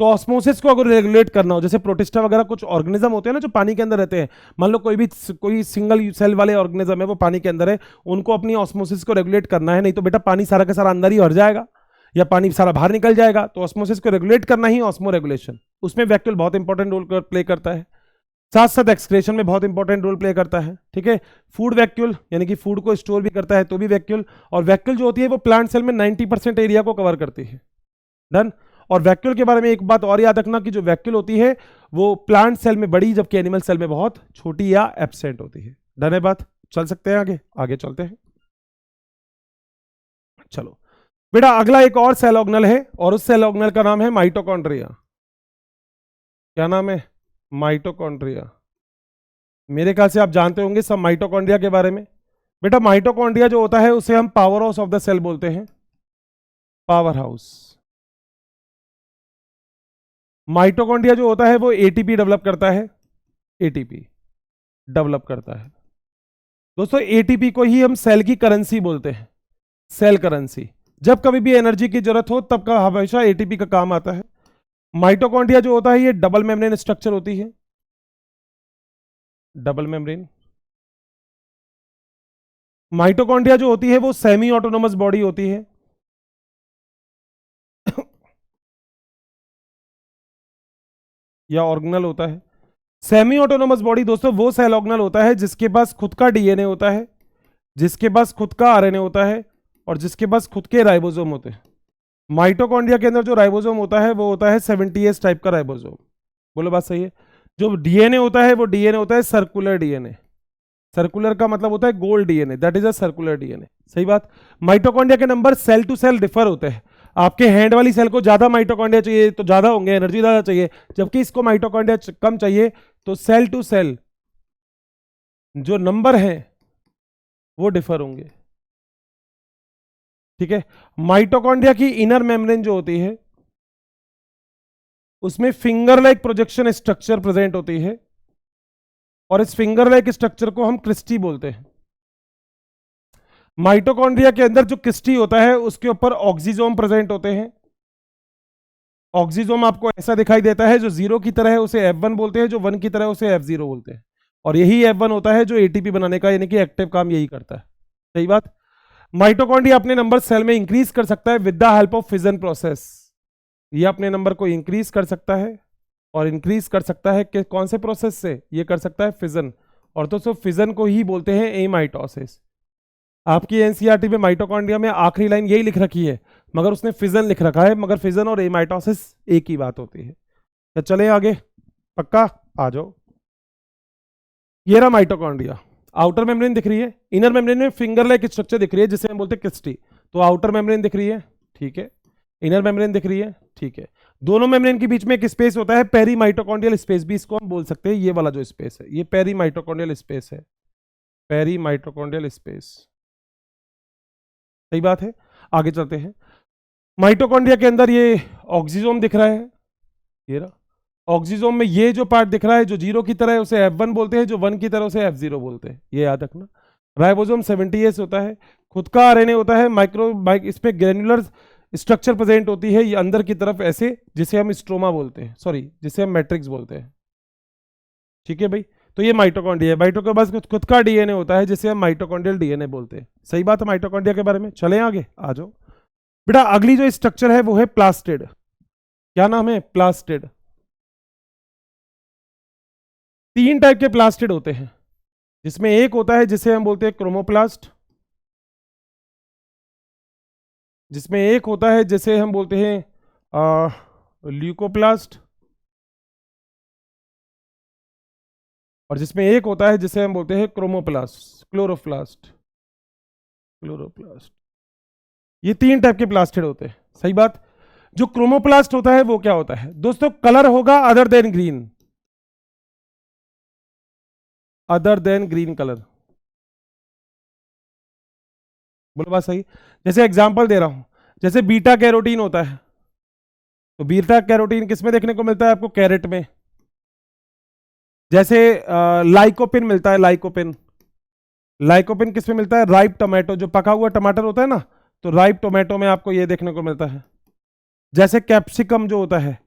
तो ऑस्मोसिस को अगर रेगुलेट करना हो, जैसे प्रोटिस्टा वगैरह कुछ ऑर्गेनिज्म होते हैं ना जो पानी के अंदर रहते हैं, मान लो कोई सिंगल सेल वाले ऑर्गेनिज्म है वो पानी के अंदर है, उनको अपनी ऑस्मोसिस को रेगुलेट करना है, नहीं तो बेटा पानी सारा का सारा अंदर ही भर जाएगा या पानी सारा बाहर निकल जाएगा। तो ऑस्मोसिस को रेगुलेट करना ही ऑस्मो रेगुलेशन, उसमें वैक्यूल बहुत इंपॉर्टेंट रोल प्ले करता है, साथ साथ एक्सक्रेशन में बहुत इंपॉर्टेंट रोल प्ले करता है। ठीक है, फूड वैक्यूल यानी कि फूड को स्टोर भी करता है तो भी वैक्यूल, और वैक्यूल जो होती है वो प्लांट सेल में 90% एरिया को कवर करती है। डन। और वैक्यूल के बारे में एक बात और याद रखना कि जो वैक्यूल होती है वो प्लांट सेल में बड़ी जबकि एनिमल सेल में बहुत छोटी या एब्सेंट होती है। डन है बात, चल सकते हैं आगे, आगे चलते हैं। चलो बेटा अगला एक और सेल ऑर्गेनल है और उस सेल ऑर्गेनल का नाम है माइटोकॉन्ड्रिया। क्या नाम है? माइटोकॉन्ड्रिया। मेरे ख्याल से आप जानते होंगे सब माइटोकॉन्ड्रिया के बारे में। बेटा माइटोकॉन्ड्रिया जो होता है उसे हम powerhouse of the cell बोलते हैं, पावर हाउस। माइटोकॉन्ड्रिया जो होता है वो एटीपी डेवलप करता है, एटीपी डेवलप करता है। दोस्तों एटीपी को ही हम सेल की करेंसी बोलते हैं, सेल करेंसी। जब कभी भी एनर्जी की जरूरत हो तब का हमेशा एटीपी का काम आता है। माइटोकॉन्ड्रिया जो होता है ये डबल मेम्ब्रेन स्ट्रक्चर होती है, डबल मेम्ब्रेन। माइटोकॉन्ड्रिया जो होती है वो सेमी ऑटोनोमस बॉडी होती है। या ऑर्गेनल होता है। सेमी ऑटोनोमस बॉडी दोस्तों वो सेल ऑर्गेनल होता है जिसके पास खुद का डीएनए होता है, जिसके पास खुद का आरएनए होता है और जिसके पास खुद के राइबोसोम होते हैं। माइटोकॉन्ड्रिया के अंदर जो राइबोसोम होता है वो होता है 70S टाइप का राइबोसोम। बोलो बात सही है। जो डीएनए होता है वो डीएनए होता है सर्कुलर डीएनए। सर्कुलर का मतलब होता है गोल DNA, that is a circular DNA. सही बात। माइटोकॉन्ड्रिया के number cell to cell differ होते हैं। आपके हैंड वाली सेल को ज्यादा माइटोकॉन्ड्रिया चाहिए तो ज्यादा होंगे, एनर्जी ज्यादा चाहिए, जबकि इसको माइटोकॉन्ड्रिया कम चाहिए तो सेल टू सेल जो नंबर है वो डिफर होंगे। ठीक है। माइटोकॉन्ड्रिया की इनर मेम्ब्रेन जो होती है उसमें finger like projection structure present होती है और इस फिंगर लाइक स्ट्रक्चर को हम क्रिस्टी बोलते हैं। माइटोकॉन्ड्रिया के अंदर जो क्रिस्टी होता है उसके ऊपर ऑक्सीजोम प्रेजेंट होते हैं। ऑक्सीजोम आपको ऐसा दिखाई देता है, जो 0 की तरह है उसे F1 बोलते हैं, जो 1 की तरह है उसे F0 बोलते हैं। और यही F1 होता है जो एटीपी बनाने का यानी कि एक्टिव काम यही करता है। सही बात। माइटोकॉन्ड्रिया अपने नंबर सेल में इंक्रीज कर सकता है with the help of fission process. ये अपने नंबर को इंक्रीज कर सकता है और इंक्रीज कर सकता है कि कौन से प्रोसेस से? ये कर सकता है फिजन। और दोस्तों फिजन को ही बोलते हैं एमाइटोसिस। आपकी एनसीईआरटी में माइटोकॉन्ड्रिया में आखिरी लाइन यही लिख रखी है मगर उसने फिजन लिख रखा है, मगर फिजन और एमाइटोसिस एक ही बात होती है। तो चले आगे, पक्का आ जाओ। ये रहा माइटोकॉन्ड्रिया। आउटर मेम्ब्रेन दिख रही है, इनर मेम्ब्रेन में फिंगर लाइक स्ट्रक्चर दिख रही है जिसे हम बोलते हैं क्रिस्टी। तो आउटर मेम्ब्रेन दिख रही है, ठीक है, इनर मेम्ब्रेन दिख रही है, ठीक है। दोनों मेम्ब्रेन के बीच में एक स्पेस होता है, पेरी माइटोकॉन्ड्रियल स्पेस भी इसको हम बोल सकते हैं। ये वाला जो स्पेस है ये पेरी माइटोकॉन्ड्रियल स्पेस है, पेरी माइटोकॉन्ड्रियल स्पेस। सही बात है। आगे चलते हैं। माइटोकॉन्ड्रिया के अंदर ये ऑक्सीजोम दिख रहा है, ये रहा। ऑक्सीजोम में ये जो पार्ट दिख रहा है जो 0 की तरह है उसे F1 बोलते हैं, जो 1 की तरह उसे F0 बोलते हैं, ये याद रखना। राइबोसोम 70S होता है, खुद का आरएनए होता है, इसमें ग्रेनुलर स्ट्रक्चर प्रेजेंट होती है ये अंदर की तरफ ऐसे, जिसे हम स्ट्रोमा बोलते हैं, सॉरी जिसे हम मैट्रिक्स बोलते हैं। ठीक है भाई। तो ये माइटोकॉन्ड्रिया है। माइटोकॉन्ड्रिया के पास खुद का डीएनए होता है जिसे हम माइटोकॉन्ड्रियल डीएनए बोलते हैं। सही बात है माइटोकॉन्ड्रिया के बारे में। चले आगे, आ जाओ बेटा। अगली जो स्ट्रक्चर है वो है प्लास्टिड। क्या नाम है? प्लास्टिड। 3 टाइप के प्लास्टिड होते हैं, जिसमें एक होता है जिसे हम बोलते हैं क्रोमोप्लास्ट, जिसमें एक होता है जिसे हम बोलते हैं ल्यूकोप्लास्ट, और जिसमें एक होता है जिसे हम बोलते हैं क्रोमोप्लास्ट, क्लोरोप्लास्ट, क्लोरोप्लास्ट। ये 3 टाइप के प्लास्टिड होते हैं। सही बात। जो क्रोमोप्लास्ट होता है वो क्या होता है दोस्तों? कलर होगा other than green, other than green colour. बोलो बात सही। जैसे एग्जांपल दे रहा हूं, जैसे बीटा कैरोटीन होता है, तो बीटा कैरोटीन किस में देखने को मिलता है आपको? कैरेट में। जैसे लाइकोपिन मिलता है, लाइकोपिन, लाइकोपिन किस में मिलता है? राइप टोमेटो, जो पका हुआ टमाटर होता है ना, तो राइप टोमेटो में आपको ये देखने को मिलता है। जैसे कैप्सिकम जो होता है,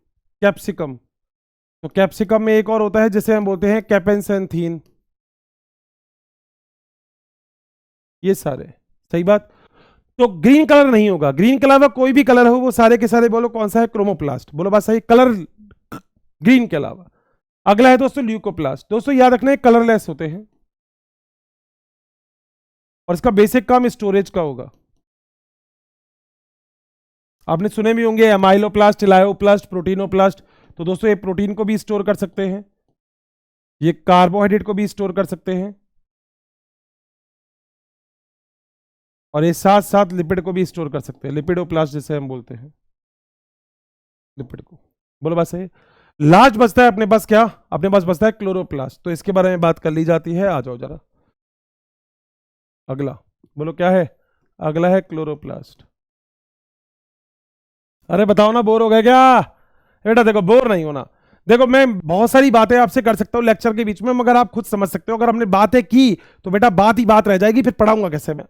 कैप्सिकम। तो कैप्सिकम में एक और होता है जिसे हम बोलते हैं कैपेंसेंथीन। ये सारे, सही बात। तो ग्रीन कलर नहीं होगा, ग्रीन कलर का कोई भी कलर हो वो सारे के सारे बोलो कौन सा है, क्रोमोप्लास्ट। बोलो बात सही, कलर ग्रीन के अलावा। अगला है दोस्तों ल्यूकोप्लास्ट। दोस्तों याद रखना है कलरलेस होते हैं और इसका बेसिक काम स्टोरेज का होगा। आपने सुने भी होंगे एमाइलोप्लास्ट, इलायोप्लास्ट, प्रोटीनोप्लास्ट। तो दोस्तों ये प्रोटीन को भी स्टोर कर सकते हैं, ये कार्बोहाइड्रेट को भी स्टोर कर सकते हैं और ये साथ साथ लिपिड को भी स्टोर कर सकते हैं, लिपिडोप्लास्ट जिसे हम बोलते हैं, लिपिड को। बोलो बात सही। लास्ट बचता है अपने पास क्या, अपने पास बचता है क्लोरोप्लास्ट। तो इसके बारे में बात कर ली जाती है। आ जाओ जरा अगला, बोलो क्या है, अगला है क्लोरोप्लास्ट। अरे बताओ ना, बोर हो गए क्या बेटा? देखो बोर नहीं होना। देखो मैं बहुत सारी बातें आपसे कर सकता हूं लेक्चर के बीच में, मगर आप खुद समझ सकते हो अगर हमने बातें की तो बेटा बात ही बात रह जाएगी, फिर पढ़ाऊंगा कैसे मैं?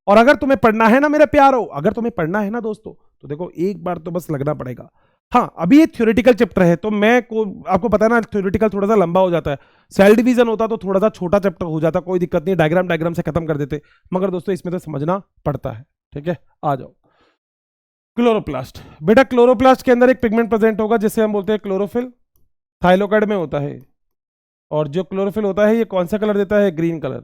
और अगर तुम्हें पढ़ना है ना मेरे प्यारो, अगर तुम्हें पढ़ना है ना दोस्तों, तो देखो एक बार तो बस लगना पड़ेगा। हाँ अभी ये थ्योरेटिकल चैप्टर है तो आपको पता है ना थ्योरेटिकल थोड़ा सा लंबा हो जाता है। सेल डिवीजन होता तो थोड़ा सा छोटा चैप्टर हो जाता, कोई दिक्कत नहीं, डायग्राम से खत्म कर देते। मगर दोस्तों इसमें तो समझना पड़ता है, ठीक है। आ जाओ क्लोरोप्लास्ट। बेटा क्लोरोप्लास्ट के अंदर एक पिगमेंट प्रेजेंट होगा जिसे हम बोलते हैं क्लोरोफिल, थाइलोकाइड में होता है। और जो क्लोरोफिल होता है ये कौन सा कलर देता है, ग्रीन कलर।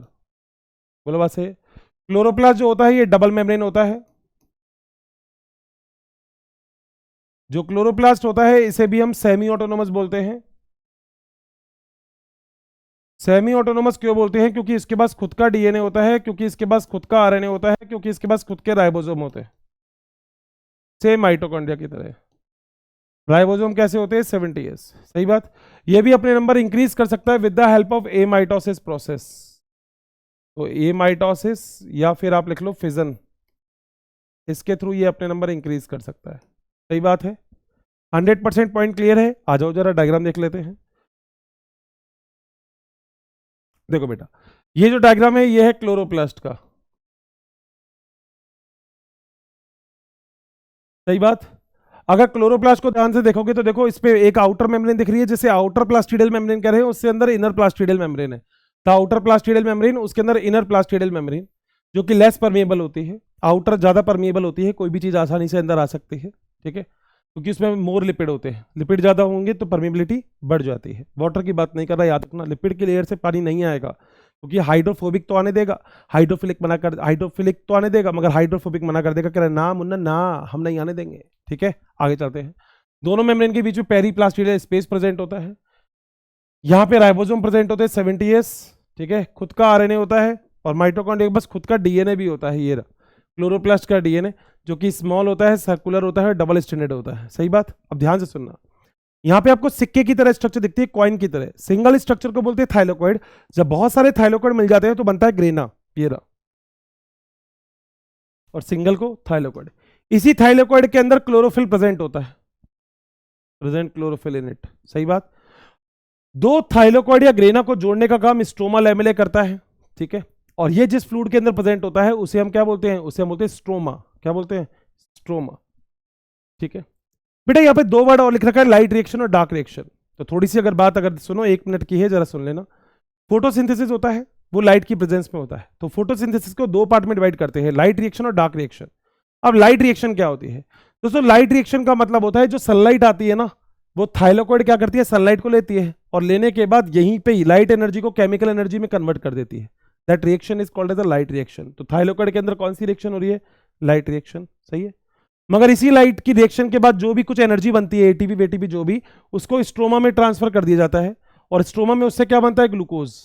बोलो बात सही। क्लोरोप्लास्ट जो होता है ये डबल मेम्ब्रेन होता है। जो क्लोरोप्लास्ट होता है इसे भी हम सेमी ऑटोनोमस बोलते हैं। सेमी ऑटोनोमस क्यों बोलते हैं? क्योंकि इसके पास खुद का डीएनए होता है, क्योंकि इसके पास खुद का आरएनए होता है, क्योंकि इसके पास खुद के राइबोसोम होते हैं, सेम माइटोकॉन्ड्रिया की तरह। राइबोसोम कैसे होते हैं, 70s। सही बात। ये भी अपने नंबर इंक्रीज कर सकता है with the help of A mitosis process. तो ए माइटोसिस या फिर आप लिख लो फिजन, इसके थ्रू ये अपने नंबर इंक्रीज कर सकता है। सही बात है। 100% पॉइंट क्लियर है। आ जाओ जरा डायग्राम देख लेते हैं। देखो बेटा ये जो डायग्राम है ये है क्लोरोप्लास्ट का। सही बात। अगर क्लोरोप्लास्ट को ध्यान से देखोगे तो देखो इस पे एक आउटर मेम्ब्रेन दिख रही है जिसे आउटर प्लास्टिडियल मेम्ब्रेन कह रहे हैं, उससे अंदर इनर प्लास्टिडियल मेम्ब्रेन है। द आउटर प्लास्टिडियल मेम्ब्रेन, उसके अंदर इनर प्लास्टिडियल मेम्ब्रेन जो कि लेस परमिएबल होती है, आउटर ज्यादा परमिएबल होती है, कोई भी चीज आसानी से अंदर आ सकती है, ठीक है, क्योंकि उसमें मोर लिपिड होते हैं। लिपिड ज्यादा होंगे तो परमिएबिलिटी बढ़ जाती है। वाटर की बात नहीं कर रहा, याद रखना लिपिड की लेयर से पानी नहीं आएगा, क्योंकि हाइड्रोफोबिक तो आने देगा, हाइड्रोफिलिक तो आने देगा, मगर हाइड्रोफोबिक मना कर देगा, कह रहा ना मुन्ना ना हम नहीं आने देंगे, ठीक है। आगे चलते हैं। दोनों मेम्ब्रेन के बीच में पेरीप्लास्टिडियल स्पेस प्रेजेंट होता है। यहाँ पे राइबोसोम प्रेजेंट होते हैं 70s, ठीक है, खुद का आरएनए होता है और माइटोकॉन्ड्रिया बस खुद का डीएनए भी होता है। ये क्लोरोप्लास्ट का डीएनए जो कि स्मॉल होता है, सर्कुलर होता है, डबल स्टैंडर्ड होता है। सही बात। अब ध्यान से सुनना, यहाँ पे आपको सिक्के की तरह स्ट्रक्चर दिखती है, कॉइन की तरह। सिंगल स्ट्रक्चर को बोलते हैं थाइलोकॉइड। जब बहुत सारे थाइलोकॉइड मिल जाते हैं तो बनता है ग्रेना, ये रहा, और सिंगल को थाइलोकॉइड। इसी थाइलोकॉइड के अंदर क्लोरोफिल प्रेजेंट होता है, प्रेजेंट क्लोरोफिल इन इट। सही बात। दो थाइलोकॉइड या ग्रेना को जोड़ने का काम स्ट्रोमा लैमेले करता है, ठीक है। और ये जिस फ्लूइड के अंदर प्रेजेंट होता है उसे हम क्या बोलते हैं, उसे हम बोलते हैं स्ट्रोमा। क्या बोलते हैं, स्ट्रोमा, ठीक है। बेटा यहाँ पे दो वर्ड और लिख रखा है, लाइट रिएक्शन और डार्क रिएक्शन। तो थोड़ी सी अगर बात अगर सुनो, 1 मिनट की है, जरा सुन लेना। फोटोसिंथेसिस होता है वो लाइट की प्रेजेंस में होता है। तो फोटोसिंथेसिस को दो पार्ट में डिवाइड करते हैं, लाइट रिएक्शन और डार्क रिएक्शन। अब लाइट रिएक्शन क्या होती है दोस्तों? लाइट रिएक्शन का मतलब होता है जो सनलाइट आती है ना, वो थाइलोकॉइड क्या करती है, सनलाइट को लेती है और लेने के बाद यहीं पे लाइट एनर्जी को केमिकल एनर्जी में कन्वर्ट कर देती है। That reaction is called as a light reaction. तो थाइलोकॉइड के अंदर कौन सी रिएक्शन हो रही है, लाइट रिएक्शन। सही है। मगर इसी लाइट की रिएक्शन के बाद जो भी कुछ एनर्जी बनती है, एटीपी वेटीपी जो भी, उसको स्ट्रोमा में ट्रांसफर कर दिया जाता है और स्ट्रोमा में उससे क्या बनता है, ग्लूकोज।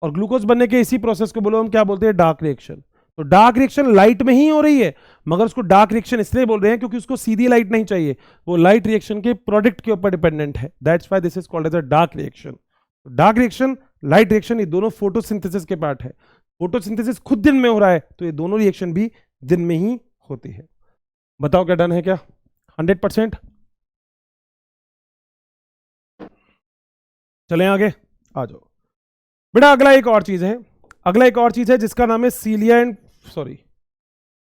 और ग्लूकोज बनने के इसी प्रोसेस को बोलो हम क्या बोलते हैं, डार्क रिएक्शन। तो डार्क रिएक्शन लाइट में ही हो रही है, मगर उसको डार्क रिएक्शन इसलिए बोल रहे हैं क्योंकि उसको सीधी लाइट नहीं चाहिए, वो लाइट रिएक्शन के प्रोडक्ट के ऊपर डिपेंडेंट है। That's why this is called as a dark reaction. Dark reaction, light reaction, ये दोनों फोटोसिंथेसिस के पार्ट है। फोटोसिंथेसिस खुद दिन में हो रहा है तो ये दोनों रिएक्शन भी दिन में ही होती है। बताओ क्या डन है क्या, 100%? चलें आगे, आ जाओ बेटा। अगला एक और चीज है, अगला एक और चीज है जिसका नाम है सीलिया एंड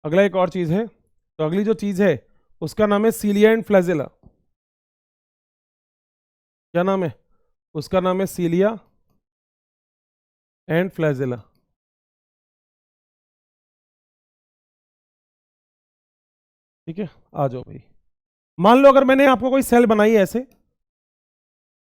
अगला एक और चीज है, तो अगली जो चीज है उसका नाम है सीलिया एंड फ्लैजेला। क्या नाम है उसका? नाम है सीलिया एंड फ्लैजिला। ठीक है, आ जाओ भाई। मान लो अगर मैंने आपको कोई सेल बनाई है ऐसे,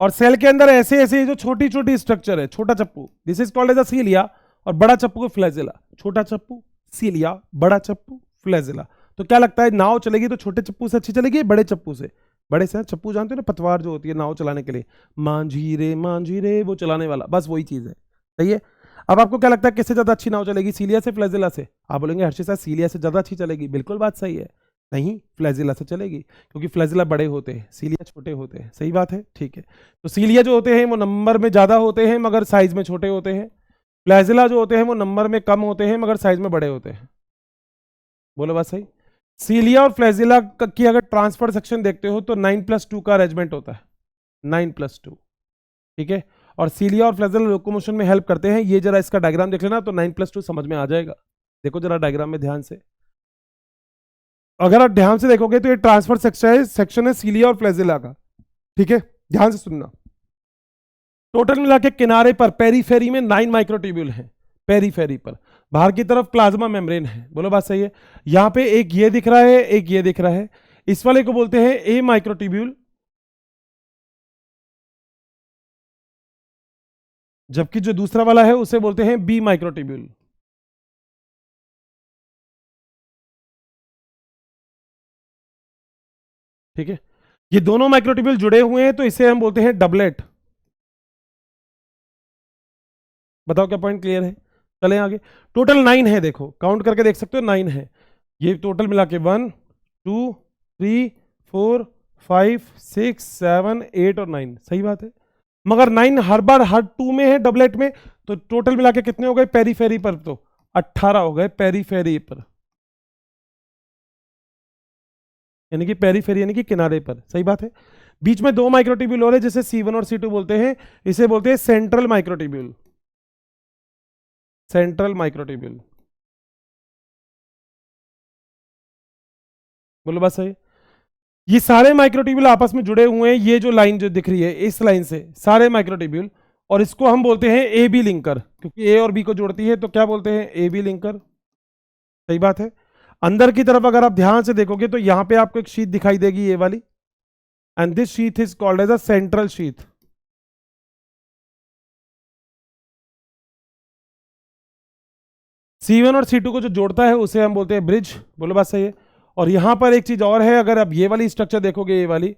और सेल के अंदर ऐसे ऐसे जो छोटी छोटी स्ट्रक्चर है, छोटा चप्पू, this is called as a cilia, और बड़ा चप्पू को फ्लैजिला। छोटा चप्पू सीलिया, बड़ा चप्पू फ्लैजिला। तो क्या लगता है, नाव चलेगी तो छोटे चप्पू से अच्छी चलेगी, बड़े चप्पू से? बड़े से। चप्पू जानते हो ना, पतवार जो होती है नाव चलाने के लिए, मांझी रे वो चलाने वाला, बस वही चीज है। सही है। अब आपको क्या लगता है किससे ज्यादा अच्छी नाव चलेगी, सीलिया से फ्लैजिला से? आप बोलेंगे हर्षित सर सीलिया से ज्यादा अच्छी चलेगी। बिल्कुल बात सही है। नहीं, फ्लैजिला से चलेगी, क्योंकि फ्लैजिला बड़े होते हैं, सीलिया छोटे होते हैं। सही बात है, ठीक है। तो सीलिया जो होते हैं वो नंबर में ज्यादा होते हैं मगर साइज में छोटे होते हैं। फ्लैजिला जो होते हैं वो नंबर में कम होते हैं मगर साइज में बड़े होते हैं। बोलो बात सही। सीलिया और फ्लैजिला की अगर ट्रांसफर सेक्शन देखते हो तो 9+2 का अरेंजमेंट होता है, 9+2। ठीक है। और सीलिया और फ्लैजिला लोकोमोशन में हेल्प करते हैं। ये जरा इसका डायग्राम देख लेना तो 9+2 समझ में आ जाएगा। देखो जरा डायग्राम में ध्यान से, अगर आप ध्यान से देखोगे तो ये ट्रांसफर सेक्शन है सीलिया और फ्लैजिला का। ठीक है, ध्यान से सुनना। टोटल मिला के किनारे पर पेरीफेरी में 9 माइक्रोट्यूब्यूल हैं। पेरीफेरी पर बाहर की तरफ प्लाज्मा मेम्ब्रेन है। बोलो बात सही है। यहां पे एक ये दिख रहा है, एक ये दिख रहा है। इस वाले को बोलते हैं ए माइक्रोट्यूब्यूल, जबकि जो दूसरा वाला है उसे बोलते हैं बी माइक्रोट्यूब्यूल। ठीक है, ये दोनों माइक्रोट्यूब्यूल जुड़े हुए हैं तो इसे हम बोलते हैं डबलेट। बताओ क्या पॉइंट क्लियर है? चले आगे। टोटल 9 है, देखो काउंट करके देख सकते हो, 9 है। ये टोटल मिला के 1 2 3 4 5 6 7 8 और 9। सही बात है। मगर 9 हर बार हर 2 में है, डबलेट में। तो टोटल मिला के कितने हो गए पेरीफेरी पर? तो 18 हो गए पेरीफेरी पर, यानी कि पेरीफेरी यानी कि किनारे पर। सही बात है। बीच में 2 माइक्रोट्यूब्यूल और है जिसे C1 और C2 बोलते हैं। इसे बोलते हैं सेंट्रल माइक्रोट्यूब्यूल। Central microtubule. बोलो बात सही। ये सारे माइक्रोट्यूब्यूल आपस में जुड़े हुए हैं। ये जो लाइन जो दिख रही है, इस लाइन से सारे माइक्रोट्यूब्यूल, और इसको हम बोलते हैं ए बी लिंकर, क्योंकि ए और बी को जोड़ती है। तो क्या बोलते हैं? A B linker. सही बात है। अंदर की तरफ अगर आप ध्यान से देखोगे तो यहां पे आपको एक शीट दिखाई देगी, ये वाली, and this sheet is called as a central sheet. C1 और C2 को जो जोड़ता है उसे हम बोलते हैं ब्रिज। बोलो बात सही है। और यहां पर एक चीज और है, अगर आप ये वाली स्ट्रक्चर देखोगे, ये वाली,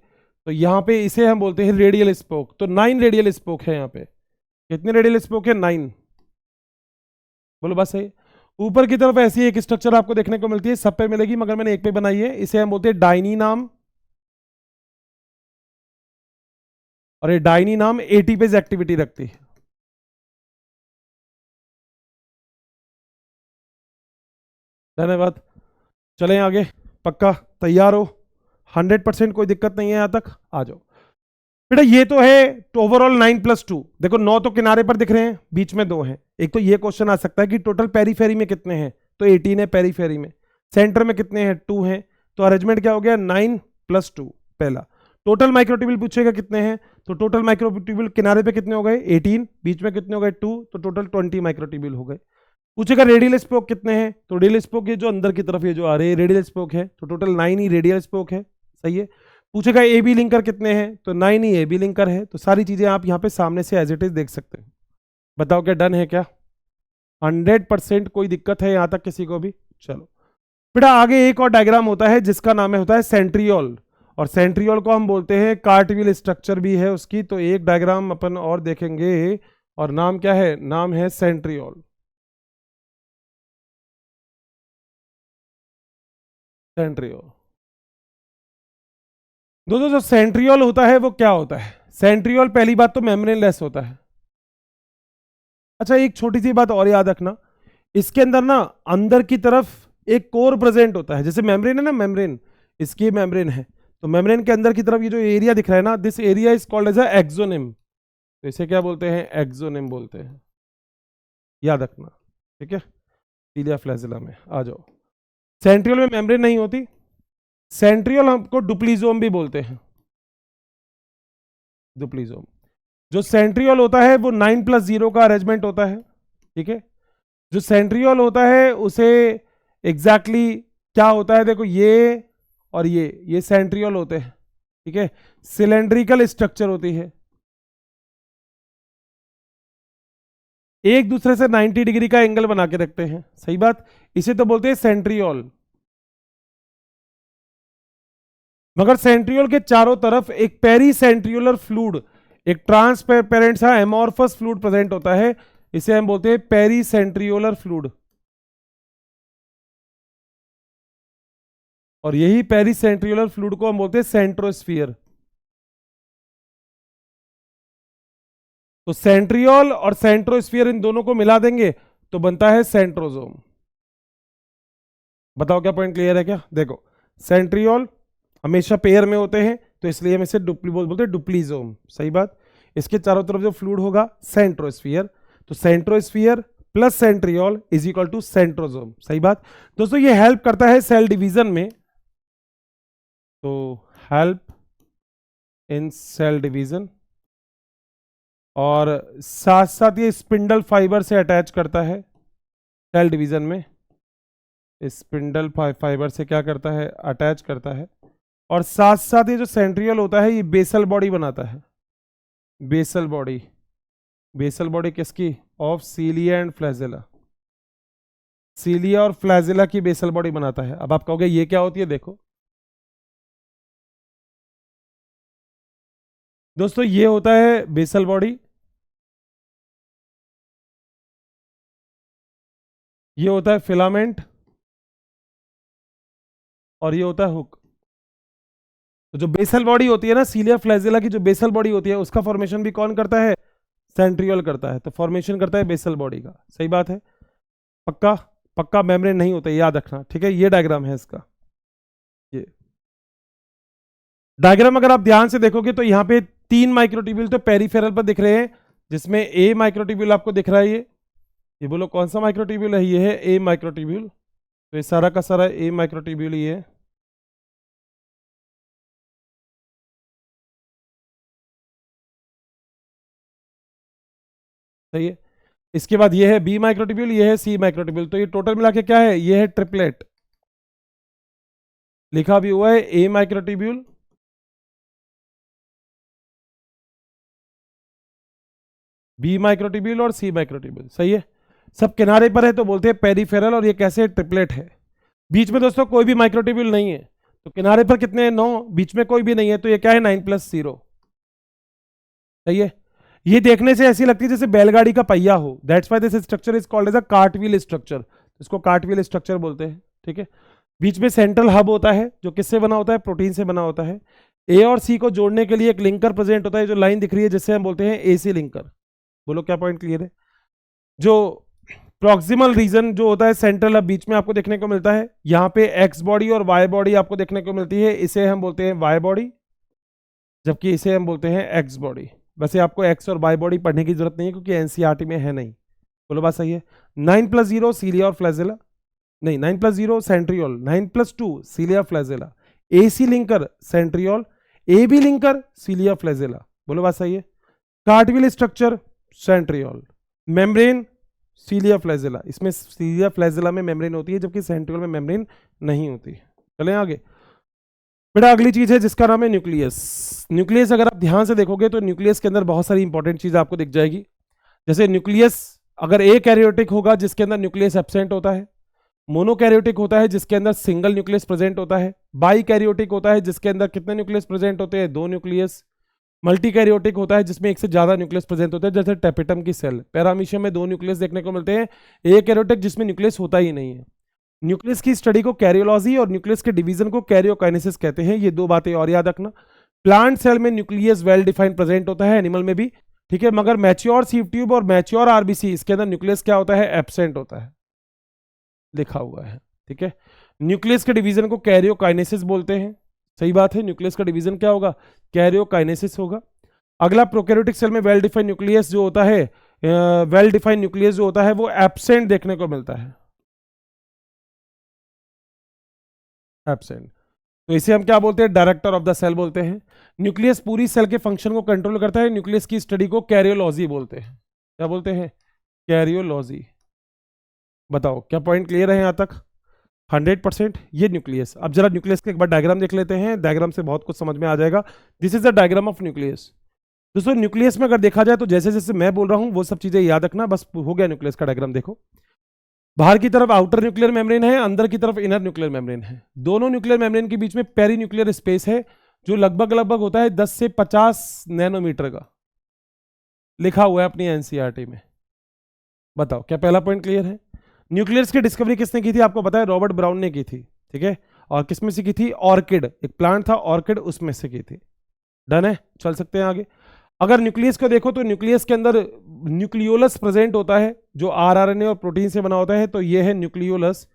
तो यहां पे इसे हम बोलते हैं रेडियल स्पोक। तो 9 रेडियल स्पोक है यहां पे। कितने रेडियल स्पोक है? 9। बोलो बात सही। ऊपर की तरफ ऐसी एक स्ट्रक्चर आपको देखने को मिलती है, सब पे मिलेगी मगर मैंने एक पे बनाई है। इसे हम बोलते हैं डाइनी नाम, और ये डाइनी नाम एटीपेज एक्टिविटी रखती है। धन्यवाद। चलें आगे। पक्का तैयार हो? 100% कोई दिक्कत नहीं है यहां तक? आ जाओ बेटा। ये तो है ओवरऑल 9+2। देखो 9 तो किनारे पर दिख रहे हैं, बीच में 2 हैं। एक तो ये क्वेश्चन आ सकता है कि टोटल पेरीफेरी में कितने हैं, तो 18 है पेरीफेरी में। सेंटर में कितने हैं? 2 हैं। तो अरेंजमेंट क्या हो गया? 9+2 पहला। टोटल माइक्रोट्यूब्यूल पूछेगा कितने हैं, तो टोटल माइक्रोट्यूब्यूल किनारे पे कितने हो गए? 18। बीच में कितने हो गए? 2। तो टोटल 20 माइक्रोट्यूब्यूल हो गए। पूछेगा रेडियल स्पोक कितने हैं, तो रेडियल स्पोक ये जो अंदर की तरफ ये जो आ रहे हैं रेडियल स्पोक है, तो टोटल 9 ही रेडियल स्पोक है। सही है। पूछेगा ए बी लिंकर कितने हैं, तो 9 ही ए बी लिंकर है। तो सारी चीजें आप यहाँ पे सामने से एज इट इज देख सकते हैं। बताओ क्या डन है क्या? 100% कोई दिक्कत है यहाँ तक किसी को भी? चलो बेटा, आगे एक और डायग्राम होता है जिसका नाम होता है सेंट्रियोल, और सेंट्रियोल को हम बोलते हैं कार्टविल स्ट्रक्चर भी है उसकी। तो एक डायग्राम अपन और देखेंगे, और नाम क्या है? नाम है सेंट्रियोल। सेंट्रियोल दोस्तों, जो सेंट्रियोल होता है वो क्या होता है? सेंट्रियोल पहली बात तो मेम्ब्रेनलेस होता है। अच्छा, एक छोटी सी बात और याद रखना, इसके अंदर ना अंदर की तरफ एक कोर प्रेजेंट होता है। जैसे मेम्ब्रेन है ना, मेम्ब्रेन, इसकी मेम्ब्रेन है, तो मेम्ब्रेन के अंदर की तरफ ये जो एरिया दिख रहा है ना, this area is called as axoneme. तो इसे क्या बोलते हैं? एक्सोनिम बोलते हैं। याद रखना। ठीक है। सीलिया फ्लैजिला में आ जाओ। सेंट्रियोल में मेम्ब्रेन नहीं होती। सेंट्रियोल हमको डुप्लीजोम भी बोलते हैं। डुप्लीजोम। जो सेंट्रियोल होता है वो 9+0 का अरेंजमेंट होता है, ठीक है। जो सेंट्रियोल होता है उसे एग्जैक्टली क्या होता है, देखो ये और ये सेंट्रियोल होते हैं, ठीक है। सिलेंड्रिकल स्ट्रक्चर होती है, एक दूसरे से 90 डिग्री का एंगल बना के रखते हैं, सही बात। इसे तो बोलते हैं सेंट्रियोल। मगर सेंट्रियोल के चारों तरफ एक पेरीसेंट्रियोलर फ्लूइड, एक ट्रांसपेरेंट सा एमोर्फस फ्लूइड प्रेजेंट होता है, इसे हम बोलते हैं पेरीसेंट्रियोलर फ्लूइड। और यही पेरीसेंट्रियोलर फ्लूइड को हम बोलते हैं सेंट्रोस्फीयर। तो सेंट्रियोल और सेंट्रोस्फीयर इन दोनों को मिला देंगे तो बनता है सेंट्रोजोम। बताओ क्या पॉइंट क्लियर है क्या? देखो, सेंट्रियोल हमेशा पेयर में होते हैं तो इसलिए हम इसे बोलते हैं डुप्लीजोम, सही बात। इसके चारों तरफ जो फ्लूइड होगा सेंट्रोस्फीयर, तो centrosphere plus centriole is equal to centrosome, सही बात। दोस्तों ये हेल्प करता है सेल डिवीजन में, तो हेल्प इन सेल डिवीजन, और साथ साथ ये स्पिंडल फाइबर से अटैच करता है सेल डिवीजन में, स्पिंडल फाइबर से क्या करता है, अटैच करता है। और साथ साथ ये जो सेंट्रियल होता है ये बेसल बॉडी बनाता है, बेसल बॉडी। बेसल बॉडी किसकी? Of cilia and flagella. Cilia और फ्लैजेला की बेसल बॉडी बनाता है। अब आप कहोगे ये क्या होती है, देखो दोस्तों, ये होता है बेसल बॉडी, ये होता है फिलामेंट, और ये होता है हुक। तो जो बेसल बॉडी होती है ना, सीलिया फ्लैजेला की जो बेसल बॉडी होती है, उसका फॉर्मेशन भी कौन करता है? सेंट्रियोल करता है। तो फॉर्मेशन करता है बेसल बॉडी का, सही बात है। पक्का पक्का मेम्ब्रेन नहीं होता, याद रखना, ठीक है। ये डायग्राम है इसका। ये डायग्राम अगर आप ध्यान से देखोगे तो यहाँ पे 3 माइक्रोट्यूब्यूल तो पेरिफेरल पर दिख रहे हैं, जिसमें ए माइक्रोट्यूब्यूल आपको दिख रहा है। ये बोलो कौन सा माइक्रोट्यूब्यूल है? ये है ए माइक्रोट्यूब्यूल। तो ये सारा का सारा ए माइक्रोट्यूब्यूल ही है। सही है। इसके बाद ये है बी माइक्रोट्यूब्यूल, ये है सी माइक्रोट्यूब्यूल। तो ये टोटल मिला के क्या है? ये है ट्रिपलेट। लिखा भी हुआ है ए माइक्रोट्यूब्यूल, बी माइक्रोट्यूब्यूल और सी माइक्रोट्यूब्यूल, सही है। सब किनारे पर है तो बोलते हैं पेरिफेरल, और ये कैसे? ट्रिपलेट है। बीच में दोस्तों कोई भी माइक्रोट्यूब्यूल नहीं है, तो किनारे पर कितने हैं? 9। बीच में कोई भी नहीं है, तो ये क्या है? 9+0, सही है। ये देखने से ऐसी लगती है जैसे बैलगाड़ी का पहिया हो, that's why this structure is called as a cartwheel structure. इसको कार्टव्हील स्ट्रक्चर बोलते हैं, ठीक है। बीच में सेंट्रल हब होता है जो किससे बना होता है? प्रोटीन से बना होता है। ए और सी को जोड़ने के लिए एक लिंकर प्रेजेंट होता है, जो लाइन दिख रही है जिससे हम बोलते हैं एसी लिंकर। बोलो क्या पॉइंट क्लियर है? जो प्रॉक्सिमल रीजन जो होता है सेंट्रल हब बीच में आपको देखने को मिलता है, यहाँ पे एक्स बॉडी और वाई बॉडी आपको देखने को मिलती है, इसे हम बोलते हैं वाई बॉडी, जबकि इसे हम बोलते हैं एक्स बॉडी। वैसे आपको एक्स और वाई बॉडी पढ़ने की जरूरत नहीं है क्योंकि एनसीईआरटी में है नहीं। बोलो बात सही है। 9+0 सीलिया और फ्लैजेला, नहीं 9+0 centriole, 9+2 cilia flagella, AC linker centriole, A B linker cilia flagella. बोलो बात सही है। Cartwheel structure centriole, membrane cilia flagella. इसमें सीलिया फ्लैजेला में मेम्ब्रेन होती है जबकि सेंट्रियोल में मेम्ब्रेन नहीं होती है। चलें आगे। बेटा अगली चीज है जिसका नाम है न्यूक्लियस। न्यूक्लियस अगर आप ध्यान से देखोगे तो न्यूक्लियस के अंदर बहुत सारी इंपॉर्टेंट चीज आपको दिख जाएगी। जैसे न्यूक्लियस अगर ए कैरियोटिक होगा जिसके अंदर न्यूक्लियस एब्सेंट होता है, मोनोकैरियोटिक होता है जिसके अंदर सिंगल न्यूक्लियस प्रेजेंट होता है, बाई कैरियोटिक होता है जिसके अंदर कितने न्यूक्लियस प्रेजेंट होते हैं? 2 न्यूक्लियस, मल्टी कैरियोटिक होता है जिसमें एक से ज्यादा न्यूक्लियस प्रेजेंट होता है, जैसे टेपिटम की सेल। पैरामीशियम में 2 न्यूक्लियस देखने को मिलते हैं। ए कैरियोटिक जिसमें न्यूक्लियस होता ही नहीं है। न्यूक्लियस की स्टडी को कैरियोलॉजी और न्यूक्लियस के डिवीजन को कैरियोकाइनेसिस कहते हैं। ये 2 बातें और याद रखना। प्लांट सेल में न्यूक्लियस वेल डिफाइंड प्रेजेंट होता है, एनिमल में भी, ठीक है। मगर मैच्योर सीव ट्यूब और मैच्योर आरबीसी इसके अंदर न्यूक्लियस क्या होता है? एब्सेंट होता है, लिखा हुआ है, ठीक है। न्यूक्लियस के डिवीजन को कैरियोकाइनेसिस बोलते हैं, सही बात है। न्यूक्लियस का डिवीजन क्या होगा? कैरियोकाइनेसिस होगा। अगला प्रोकैरियोटिक सेल में वेल डिफाइंड न्यूक्लियस जो होता है, वेल डिफाइंड न्यूक्लियस जो होता है वो एब्सेंट देखने को मिलता है, एब्सेंट। तो इसे हम क्या बोलते हैं, डायरेक्टर ऑफ द सेल बोलते हैं। न्यूक्लियस पूरी सेल के फंक्शन को कंट्रोल करता है। न्यूक्लियस की स्टडी को कैरियोलॉजी बोलते हैं। क्या बोलते हैं, कैरियोलॉजी। बताओ क्या पॉइंट क्लियर है यहां तक? 100%। ये न्यूक्लियस। अब जरा न्यूक्लियस के एक बार डायग्राम देख लेते हैं, डायग्राम से बहुत कुछ समझ में आ जाएगा। This is the diagram of nucleus. दोस्तों न्यूक्लियस में अगर देखा जाए तो जैसे जैसे मैं बोल रहा हूं वो सब चीजें याद रखना, बस हो गया। न्यूक्लियस का डायग्राम देखो, बाहर की तरफ आउटर न्यूक्लियर मेम्ब्रेन है, अंदर की तरफ इनर न्यूक्लियर मेम्ब्रेन है। दोनों न्यूक्लियर मेम्ब्रेन के बीच में पेरी न्यूक्लियर स्पेस है, जो लगभग लगभग होता है 10 से 50 नैनोमीटर का, लिखा हुआ है अपनी एनसीईआरटी में। बताओ क्या पहला पॉइंट क्लियर है? न्यूक्लियस की डिस्कवरी किसने की थी? आपको पता है, रॉबर्ट ब्राउन ने की थी। ठीक है, और किसमें से की थी? ऑर्किड, एक प्लांट था ऑर्किड, उसमें से की थी। डन है, चल सकते हैं आगे। अगर न्यूक्लियस को देखो तो न्यूक्लियस के अंदर न्यूक्लियोलस प्रेजेंट होता है, जो आरआरएनए और प्रोटीन से बना होता है। तो ये है न्यूक्लियोलस,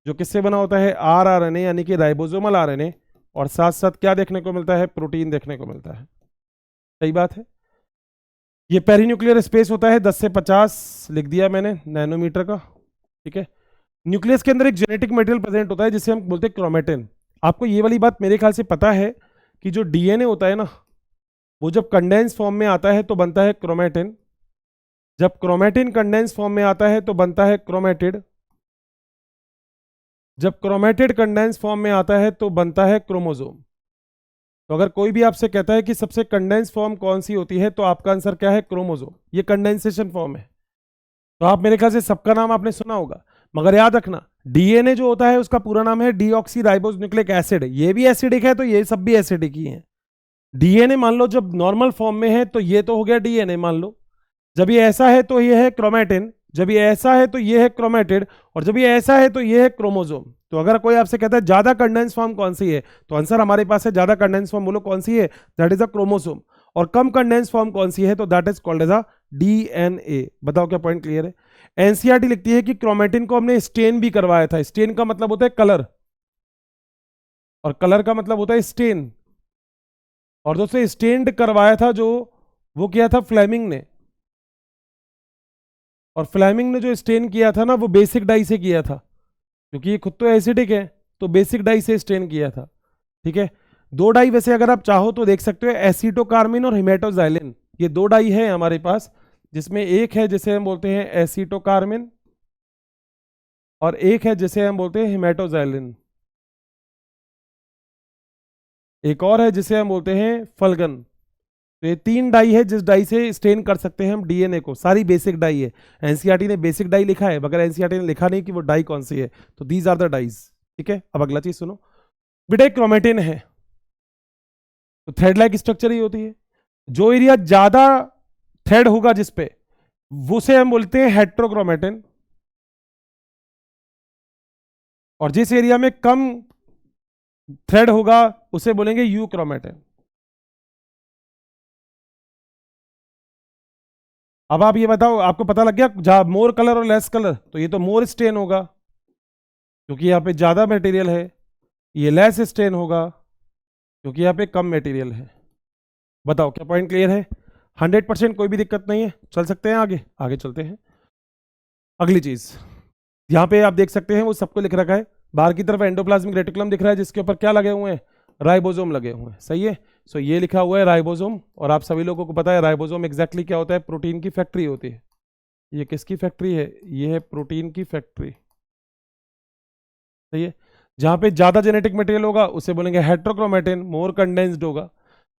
जो किससे बना होता है? आरआरएनए, यानी कि राइबोसोमल आरएनए, और साथ साथ क्या देखने को मिलता है? प्रोटीन देखने को मिलता है। सही बात है। ये पेरीन्यूक्लियर स्पेस होता है 10 से 50, लिख दिया मैंने, नैनोमीटर का। ठीक है। न्यूक्लियस के अंदर एक जेनेटिक मटेरियल प्रेजेंट होता है जिसे हम बोलते हैं क्रोमेटिन। आपको ये वाली बात मेरे ख्याल से पता है कि जो डीएनए होता है ना, वो जब कंडेंस फॉर्म में आता है तो बनता है क्रोमेटिन। जब क्रोमेटिन कंडेंस फॉर्म में आता है तो बनता है क्रोमेटिड। जब क्रोमेटिड कंडेंस फॉर्म में आता है तो बनता है क्रोमोसोम। तो अगर कोई भी आपसे कहता है कि सबसे कंडेंस फॉर्म कौन सी होती है, तो आपका आंसर क्या है? क्रोमोसोम। ये कंडेंसेशन फॉर्म है। तो आप मेरे ख्याल से सबका नाम आपने सुना होगा, मगर याद रखना डीएनए जो होता है उसका पूरा नाम है डीऑक्सी राइबोस न्यूक्लिक एसिड। ये भी एसिडिक है तो ये सब भी एसिडिक ही है। डीएनए मान लो जब नॉर्मल फॉर्म में है तो ये तो हो गया डीएनए मान लो, जब ये ऐसा है तो ये है क्रोमेटिन, जब ये ऐसा है तो ये है क्रोमेटिड, और जब ये ऐसा है तो ये है क्रोमोसोम। तो अगर कोई आपसे कहता है ज्यादा कंडेंस फॉर्म कौन सी है, तो आंसर हमारे पास है ज्यादा कंडेंस फॉर्म। बोलो कौन सी है? That is a chromosome. और कम कंडेंस फॉर्म कौन सी है? तो that is called as a DNA. बताओ क्या पॉइंट क्लियर है? एनसीईआरटी लिखती है कि क्रोमेटिन को हमने स्टेन भी करवाया था। स्टेन का मतलब होता है कलर, और कलर का मतलब होता है स्टेन। और दोस्तों स्टेन्ड करवाया था जो, वो किया था फ्लेमिंग ने। और फ्लेमिंग ने जो स्टेन किया था ना, वो बेसिक डाई से किया था, क्योंकि ये खुद तो एसिडिक है, तो बेसिक डाई से स्टेन किया था। ठीक है। दो डाई वैसे अगर आप चाहो तो देख सकते हो, एसीटोकार्मिन और हिमेटोजाइलिन। ये दो डाई है हमारे पास, जिसमें एक है जिसे हम बोलते हैं एसीटोकार्मिन, और एक है जिसे हम बोलते हैं हिमेटोजाइलिन। एक और है जिसे हम बोलते हैं फलगन। तो ये तीन डाई है जिस डाई से स्टेन कर सकते हैं हम डीएनए को। सारी बेसिक डाई है। एनसीईआरटी ने बेसिक डाई लिखा है, मगर एनसीईआरटी ने लिखा नहीं कि वो डाई कौन सी है। तो दीज आर द डाइज। ठीक है। अब अगला चीज सुनो बेटा, क्रोमेटिन है तो थ्रेड लाइक स्ट्रक्चर ही होती है। जो एरिया ज्यादा थ्रेड होगा जिसपे, उसे हम बोलते हैं हेट्रोक्रोमेटिन, और जिस एरिया में कम थ्रेड होगा उसे बोलेंगे यूक्रोमेटिन। अब आप ये बताओ, आपको पता लग गया जहां मोर कलर और लेस कलर, तो ये तो मोर स्टेन होगा क्योंकि यहाँ पे ज्यादा मटेरियल है। ये लेस स्टेन होगा क्योंकि यहाँ पे कम मटेरियल है। बताओ क्या पॉइंट क्लियर है? 100%, कोई भी दिक्कत नहीं है। चल सकते हैं आगे, आगे चलते हैं। अगली चीज यहाँ पे आप देख सकते हैं, वो सबको लिख रखा है। बाहर की तरफ एंडोप्लाज्मिक रेटिकुलम दिख रहा है, जिसके ऊपर क्या लगे हुए हैं? राइबोसोम लगे हुए हैं। सही है। सो ये लिखा हुआ है राइबोसोम, और आप सभी लोगों को पता है राइबोसोम एग्जैक्टली क्या होता है? प्रोटीन की फैक्ट्री होती है। ये किसकी फैक्ट्री है? ये है प्रोटीन की फैक्ट्री। सही है। जहां पे ज्यादा जेनेटिक मटेरियल होगा उसे बोलेंगे हेट्रोक्रोमेटिन, मोर कंडेंस्ड होगा।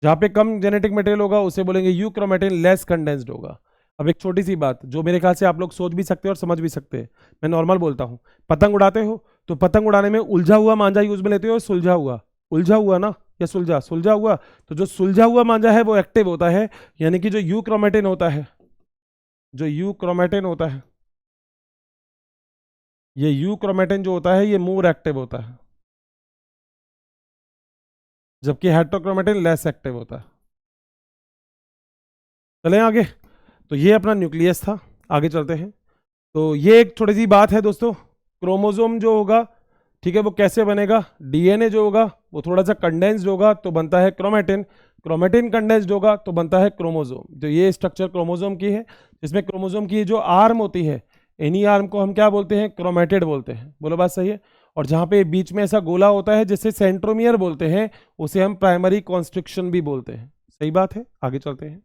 जहां पे कम जेनेटिक मटेरियल होगा उसे बोलेंगे यूक्रोमेटिन, लेस कंडेंस्ड होगा। अब एक छोटी सी बात जो मेरे ख्याल से आप लोग सोच भी सकते हैं और समझ भी सकते हैं, मैं नॉर्मल बोलता हूं। पतंग उड़ाते हो तो पतंग उड़ाने में उलझा हुआ मांझा यूज में लेते हो, सुलझा हुआ? उलझा हुआ ना, या सुलझा? सुलझा हुआ। तो जो सुलझा हुआ मांझा है वो एक्टिव होता है, यानी कि जो यूक्रोमेटिन होता है, जो यूक्रोमेटिन होता है, ये यूक्रोमेटिन जो होता है ये मोर एक्टिव होता है, जबकि हेट्रोक्रोमेटिन लेस एक्टिव होता है। चलें आगे। तो ये अपना न्यूक्लियस था, आगे चलते हैं। तो ये एक छोटी सी बात है दोस्तों, क्रोमोसोम जो होगा, ठीक है, वो कैसे बनेगा? डीएनए जो होगा वो थोड़ा सा कंडेंस्ड होगा तो बनता है क्रोमेटिन, क्रोमेटिन कंडेंस्ड होगा तो बनता है क्रोमोसोम। तो ये स्ट्रक्चर क्रोमोसोम की है, जिसमें क्रोमोसोम की जो आर्म होती है, इन्हीं आर्म को हम क्या बोलते हैं? क्रोमेटिड बोलते हैं। बोलो बात सही है। और जहां पे बीच में ऐसा गोला होता है जिसे सेंट्रोमियर बोलते हैं, उसे हम प्राइमरी कॉन्स्ट्रिक्शन भी बोलते हैं। सही बात है, आगे चलते हैं।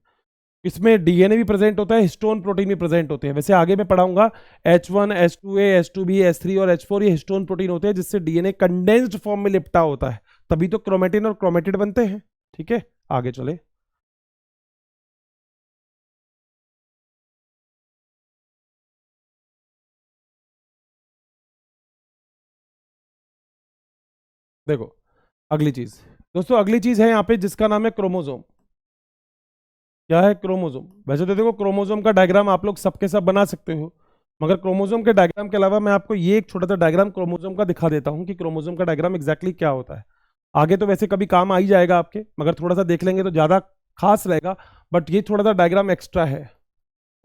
इसमें डीएनए भी प्रेजेंट होता है, हिस्टोन प्रोटीन भी प्रेजेंट होते हैं। वैसे आगे मैं पढ़ाऊंगा H1, H2A, H2B, H3 और H4 ये हिस्टोन प्रोटीन होते हैं जिससे डीएनए कंडेंस्ड फॉर्म में लिपटा होता है, तभी तो क्रोमेटिन और क्रोमेटिड बनते हैं। ठीक है, आगे चले। देखो अगली चीज, दोस्तों अगली चीज है यहाँ पे जिसका नाम है क्रोमोजोम। क्या है क्रोमोजोम? वैसे तो देखो क्रोमोजोम का डायग्राम आप लोग सबके सब बना सकते हो, मगर क्रोमोजोम के डायग्राम के अलावा मैं आपको ये एक छोटा सा डायग्राम क्रोमोजोम का दिखा देता हूँ कि क्रोमोजोम का डायग्राम एग्जैक्टली क्या होता है। आगे तो वैसे कभी काम आ ही जाएगा आपके, मगर थोड़ा सा देख लेंगे तो ज्यादा खास रहेगा। बट ये थोड़ा सा डायग्राम एक्स्ट्रा है,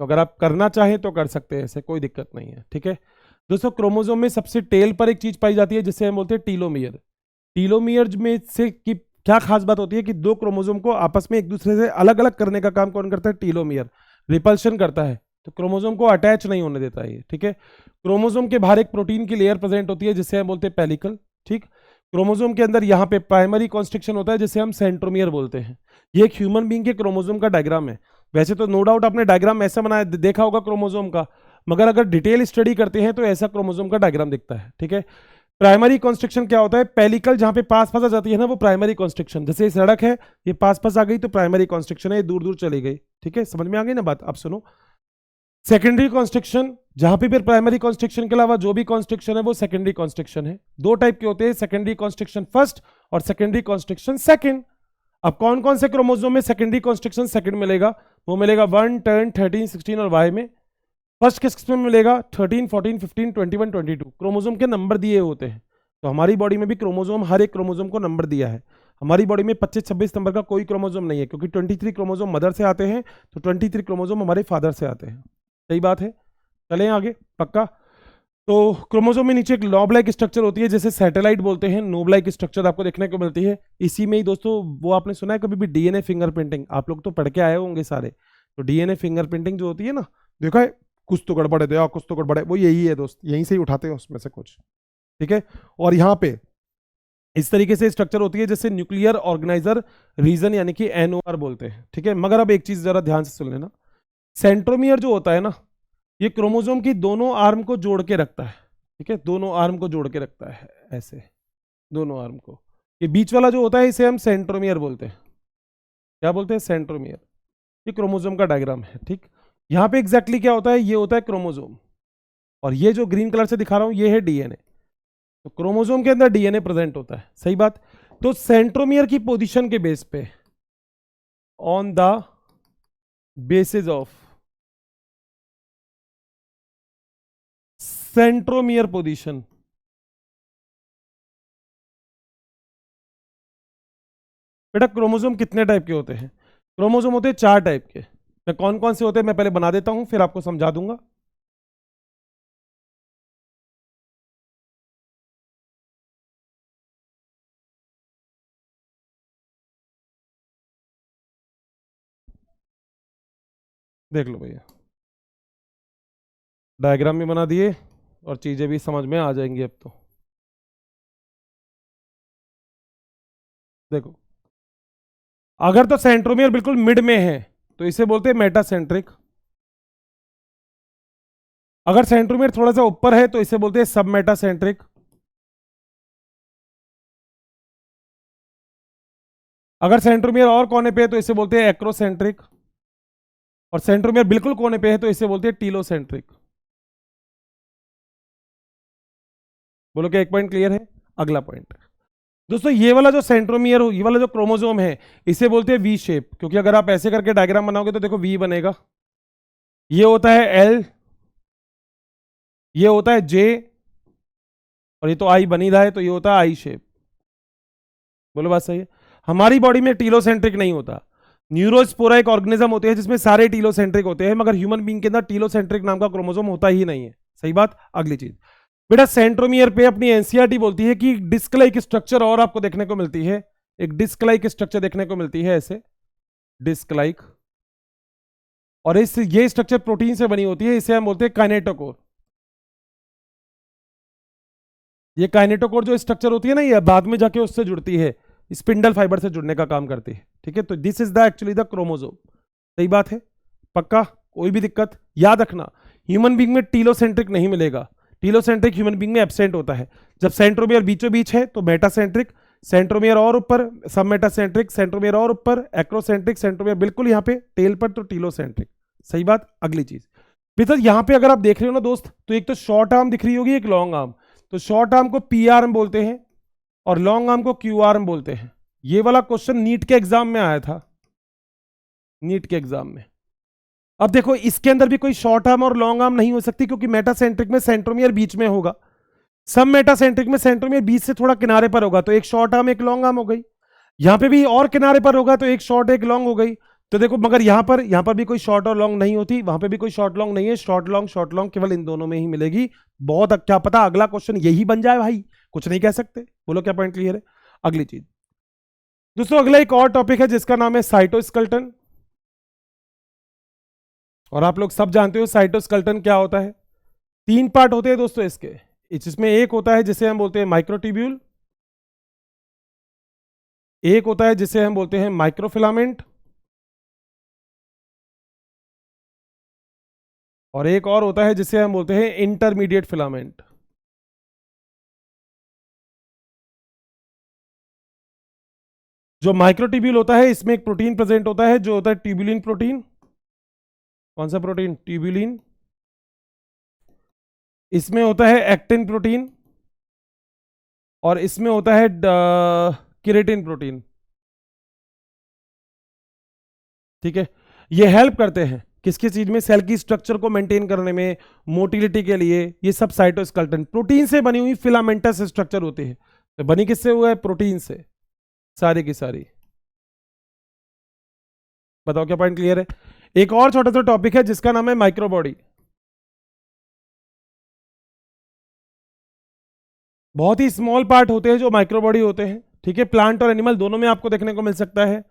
तो अगर आप करना चाहें तो कर सकते हैं, ऐसे कोई दिक्कत नहीं है। ठीक है दोस्तों, क्रोमोजोम में सबसे टेल पर एक चीज पाई जाती है जिसे हम बोलते हैं टीलोमियर। टीलोमियर में से की क्या खास बात होती है कि दो क्रोमोसोम को आपस में एक दूसरे से अलग अलग करने का काम कौन करता है? टीलोमियर। रिपल्शन करता है, तो क्रोमोसोम को अटैच नहीं होने देता है ये। ठीक है, क्रोमोसोम के बाहर एक प्रोटीन की लेयर प्रेजेंट होती है जिसे हम बोलते हैं पेलिकल। ठीक, क्रोमोसोम के अंदर यहाँ पे प्राइमरी कॉन्स्ट्रिक्शन होता है जिसे हम सेंट्रोमियर बोलते हैं। ये एक ह्यूमन बीइंग के क्रोमोसोम का डायग्राम है। वैसे तो नो डाउट आपने डायग्राम ऐसा बनाया देखा होगा क्रोमोसोम का, मगर अगर डिटेल स्टडी करते हैं तो ऐसा क्रोमोसोम का डायग्राम दिखता है। ठीक है, प्राइमरी कॉन्स्ट्रिक्शन क्या होता है? पेलिकल जहां पे पास पास आ जाती है ना, वो प्राइमरी कॉन्स्ट्रिक्शन। जैसे सड़क है, ये पास पास आ गई तो प्राइमरी कॉन्स्ट्रिक्शन है, ये दूर दूर चली गई। ठीक है, समझ में आ गई ना बात? अब सुनो, सेकेंडरी कॉन्स्ट्रिक्शन, जहां पे फिर प्राइमरी कॉन्स्ट्रिक्शन के अलावा जो भी कॉन्स्ट्रिक्शन है वो सेकेंडरी कॉन्स्ट्रिक्शन है। दो टाइप के होते हैं, सेकेंडरी कॉन्स्ट्रिक्शन फर्स्ट और सेकेंडरी कॉन्स्ट्रिक्शन सेकेंड। अब कौन कौन से क्रोमोसोम में सेकेंडरी कॉन्स्ट्रिक्शन सेकेंड मिलेगा? वो मिलेगा 1, 10, 13, 16 और वाई में। फर्स्ट किस में मिलेगा? 13, 14, 15, 21, 22। क्रोमोसोम के नंबर दिए होते हैं, तो हमारी बॉडी में भी क्रोमोसोम, हर एक क्रोमोसोम को नंबर दिया है। हमारी बॉडी में 25-26 नंबर का कोई क्रोमोसोम नहीं है, क्योंकि 23 क्रोमोसोम मदर से आते हैं, तो 23 क्रोमोसोम हमारे फादर से आते हैं। सही बात है, चलें आगे पक्का। तो क्रोमोसोम में नीचे एक लॉब लाइक स्ट्रक्चर होती है, जैसे सैटेलाइट बोलते हैं, नोब लाइक स्ट्रक्चर आपको देखने को मिलती है। इसी में ही दोस्तों, वो आपने सुना है कभी भी डीएनए फिंगरप्रिंटिंग? आप लोग तो पढ़ के आए होंगे सारे, तो डीएनए फिंगरप्रिंटिंग जो होती है ना, देखा है कुछ तो गड़बड़ है, देखा कुछ तो गड़बड़ है, वो यही है दोस्त, यहीं से ही उठाते हैं उसमें से कुछ। ठीक है, और यहाँ पे इस तरीके से स्ट्रक्चर होती है जैसे न्यूक्लियर ऑर्गेनाइजर रीजन, यानी कि एनओआर बोलते हैं। ठीक है, मगर अब एक चीज जरा ध्यान से सुन लेना, सेंट्रोमियर जो होता है ना, ये क्रोमोसोम की दोनों आर्म को जोड़ के रखता है। ठीक है, दोनों आर्म को जोड़ के रखता है ऐसे, दोनों आर्म को। ये बीच वाला जो होता है इसे हम सेंट्रोमियर बोलते हैं। क्या बोलते हैं? सेंट्रोमियर। ये क्रोमोसोम का डायग्राम है। ठीक, यहाँ पे एग्जैक्टली क्या होता है? ये होता है क्रोमोसोम, और ये जो ग्रीन कलर से दिखा रहा हूं ये है डीएनए। तो क्रोमोसोम के अंदर डीएनए प्रेजेंट होता है, सही बात। तो सेंट्रोमियर की पोजीशन के बेस पे, on the basis of centromere position, बेटा क्रोमोसोम कितने टाइप के होते हैं? क्रोमोसोम होते हैं 4 टाइप के। मैं कौन कौन से होते हैं मैं पहले बना देता हूं, फिर आपको समझा दूंगा। देख लो भैया, डायग्राम भी बना दिए और चीजें भी समझ में आ जाएंगी अब तो। देखो, अगर तो सेंट्रोमियर बिल्कुल मिड में है तो इसे बोलते हैं मेटासेंट्रिक। अगर सेंट्रोमियर थोड़ा सा ऊपर है तो इसे बोलते हैं सब मेटासेंट्रिक। अगर सेंट्रोमियर और कोने पे है तो इसे बोलते हैं एक्रोसेंट्रिक। और सेंट्रोमियर बिल्कुल कोने पे है तो इसे बोलते हैं टीलोसेंट्रिक। बोलो क्या एक पॉइंट क्लियर है? अगला पॉइंट दोस्तों, ये वाला जो सेंट्रोमियर हो, ये वाला जो क्रोमोसोम है, इसे बोलते हैं वी शेप, क्योंकि अगर आप ऐसे करके डायग्राम बनाओगे तो देखो वी बनेगा। ये होता है एल, ये होता है जे, और ये तो आई बनी रहा है तो ये होता है आई शेप। बोलो बात सही है? हमारी बॉडी में टीलोसेंट्रिक नहीं होता। न्यूरोस्पोरा एक ऑर्गेनिज्म होते हैं जिसमें सारे टीलोसेंट्रिक होते हैं, मगर ह्यूमन बीइंग के अंदर टीलोसेंट्रिक नाम का क्रोमोसोम होता ही नहीं है। सही बात। अगली चीज बेटा, सेंट्रोमियर पे अपनी एनसीईआरटी बोलती है कि डिस्क लाइक स्ट्रक्चर और आपको देखने को मिलती है, एक डिस्क लाइक स्ट्रक्चर देखने को मिलती है ऐसे, डिस्क लाइक। और इस ये स्ट्रक्चर प्रोटीन से बनी होती है, इसे हम बोलते हैं काइनेटोकोर। ये काइनेटोकोर जो स्ट्रक्चर होती है ना, ये बाद में जाके उससे जुड़ती है, स्पिंडल फाइबर से जुड़ने का काम करती है। ठीक है, तो this is the actually the chromosome. सही बात है, पक्का, कोई भी दिक्कत? याद रखना, ह्यूमन बींग में टीलोसेंट्रिक नहीं मिलेगा। टीलोसेंट्रिक ह्यूमन बींग में एब्सेंट होता है। जब सेंट्रोमियर बीचों बीच है तो मेटासेंट्रिक, सेंट्रोमियर और ऊपर सब मेटासेंट्रिक, सेंट्रोमियर और ऊपर एक्रोसेंट्रिक, सेंट्रोमियर बिल्कुल यहाँ पे टेल पर तो टीलोसेंट्रिक। सही बात। अगली चीज बेटा, यहाँ पे अगर आप देख रहे हो ना दोस्त, तो एक तो शॉर्ट आर्म दिख रही होगी, एक लॉन्ग आर्म। तो शॉर्ट आर्म को पी आर्म बोलते हैं और लॉन्ग आर्म को क्यू आर्म बोलते हैं। ये वाला क्वेश्चन नीट के एग्जाम में आया था, नीट के एग्जाम में। अब देखो, इसके अंदर भी कोई शॉर्ट आर्म और लॉन्ग आर्म नहीं हो सकती, क्योंकि मेटासेंट्रिक में सेंट्रोमियर बीच में होगा, सब मेटासेंट्रिक में सेंट्रोमियर बीच से थोड़ा किनारे पर होगा, तो एक शॉर्ट आर्म एक लॉन्ग आर्म हो गई। यहां पे भी और किनारे पर होगा, तो एक शॉर्ट एक लॉन्ग हो गई। तो देखो, मगर यहां पर भी कोई शॉर्ट और लॉन्ग नहीं होती, वहां पे भी कोई शॉर्ट लॉन्ग नहीं है। शॉर्ट लॉन्ग केवल इन दोनों में ही मिलेगी। बहुत क्या पता अगला क्वेश्चन यही बन जाए भाई, कुछ नहीं कह सकते। बोलो क्या पॉइंट क्लियर है? अगली चीज दोस्तों, अगला एक और टॉपिक है जिसका नाम है साइटोस्केलेटन। और आप लोग सब जानते हो साइटोस्केलेटन क्या होता है। 3 पार्ट होते हैं दोस्तों इसके। इसमें एक होता है जिसे हम बोलते हैं माइक्रोट्यूब्यूल, एक होता है जिसे हम बोलते हैं माइक्रोफिलामेंट, और एक और होता है जिसे हम बोलते हैं इंटरमीडिएट फिलामेंट। जो माइक्रोट्यूब्यूल होता है, इसमें एक प्रोटीन प्रेजेंट होता है जो होता है ट्यूबुलिन प्रोटीन। कौन सा प्रोटीन? ट्यूबुलिन। इसमें होता है एक्टिन प्रोटीन, और इसमें होता है केराटिन प्रोटीन। ठीक है, ये हेल्प करते हैं किसकी चीज में? सेल की स्ट्रक्चर को मेंटेन करने में, मोटिलिटी के लिए। ये सब साइटोस्केलेटन प्रोटीन से बनी हुई फिलामेंटस स्ट्रक्चर होती है। तो बनी किससे हुआ है? प्रोटीन से, सारी की सारी। बताओ क्या पॉइंट क्लियर है? एक और छोटा सा टॉपिक है जिसका नाम है माइक्रोबॉडी। बहुत ही स्मॉल पार्ट होते हैं जो माइक्रोबॉडी होते हैं। ठीक है, प्लांट और एनिमल दोनों में आपको देखने को मिल सकता है।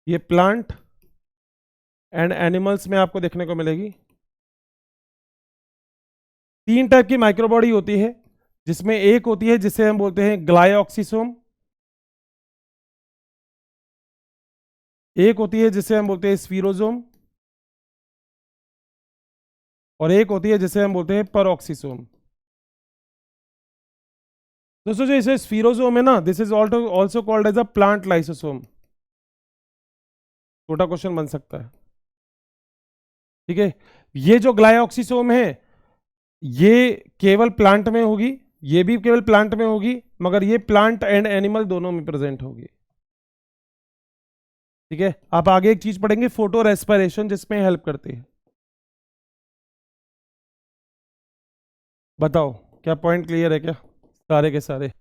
ये प्लांट एंड एनिमल्स में आपको देखने को मिलेगी। 3 टाइप की माइक्रोबॉडी होती है, जिसमें एक होती है जिसे हम बोलते हैं ग्लाइऑक्सिसोम, एक होती है जिसे हम बोलते हैं स्फीरोसोम, और एक होती है जिसे हम बोलते हैं परऑक्सिसोम। दोस्तों, जो इसे स्फीरोसोम है ना, this is also called as a plant lysosome. छोटा क्वेश्चन बन सकता है। ठीक है, ये जो ग्लाइऑक्सिसोम है, ये केवल प्लांट में होगी, ये भी केवल प्लांट में होगी, मगर ये प्लांट एंड एनिमल दोनों में प्रेजेंट होगी। ठीक है, आप आगे एक चीज पढ़ेंगे, फोटो रेस्पिरेशन, जिसमें हेल्प करती है। बताओ क्या पॉइंट क्लियर है क्या? सारे के सारे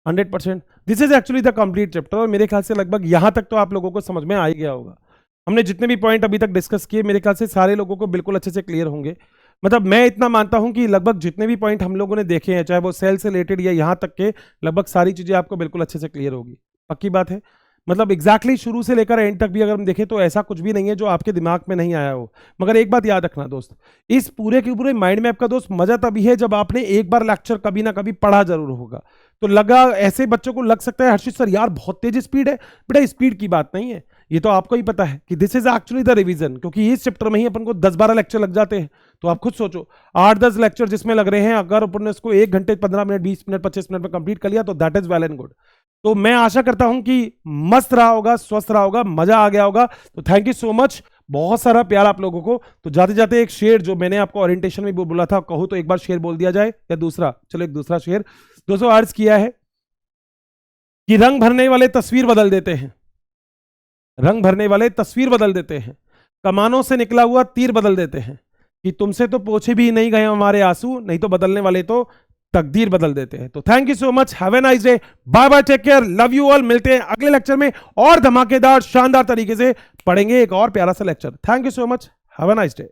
100%। This is actually the complete chapter, और मेरे ख्याल से लगभग यहां तक तो आप लोगों को समझ में आ ही गया होगा। हमने जितने भी पॉइंट अभी तक डिस्कस किए, मेरे ख्याल से सारे लोगों को बिल्कुल अच्छे से क्लियर होंगे। मतलब मैं इतना मानता हूं कि लगभग जितने भी पॉइंट हम लोगों ने देखे हैं, चाहे वो सेल से रिलेटेड या यहां तक के, लगभग सारी चीजें आपको बिल्कुल अच्छे से क्लियर होगी। पक्की बात है। मतलब एग्जैक्टली शुरू से लेकर एंड तक भी अगर हम देखें तो ऐसा कुछ भी नहीं है जो आपके दिमाग में नहीं आया हो। मगर एक बात याद रखना दोस्त, इस पूरे के पूरे माइंड मैप का दोस्त मजा तभी है जब आपने एक बार लेक्चर कभी ना कभी पढ़ा जरूर होगा। तो लगा, ऐसे बच्चों को लग सकता है हर्षित सर यार बहुत तेज स्पीड है। बेटा स्पीड की बात नहीं है, ये तो आपको ही पता है कि this is actually the revision, क्योंकि इस चैप्टर में ही अपन को 10-12 लेक्चर लग जाते हैं। तो आप खुद सोचो, 8-10 लेक्चर जिसमें लग रहे हैं, अगर अपन ने उसको 1 घंटे 15 मिनट 20 मिनट 25 मिनट में कंप्लीट कर लिया तो that is well and good. तो मैं आशा करता हूं कि मस्त रहा होगा, स्वस्थ रहा होगा, मजा आ गया होगा। तो थैंक यू सो मच, बहुत सारा प्यार आप लोगों को। तो जाते जाते एक शेर जो मैंने आपको ओरिएंटेशन में बोला था, कहूं तो एक बार शेर बोल दिया जाए या दूसरा? चलो एक दूसरा शेर। दोस्तों, अर्ज किया है कि रंग भरने वाले तस्वीर बदल देते हैं, रंग भरने वाले तस्वीर बदल देते हैं, कमानों से निकला हुआ तीर बदल देते हैं, कि तुमसे तो पोछे भी नहीं गए हमारे आंसू, नहीं तो बदलने वाले तो तकदीर बदल देते हैं। तो thank you so much, have a nice day, bye bye, take care, love you all. मिलते हैं अगले लेक्चर में और धमाकेदार शानदार तरीके से पढ़ेंगे एक और प्यारा सा lecture. Thank you so much, have a nice day.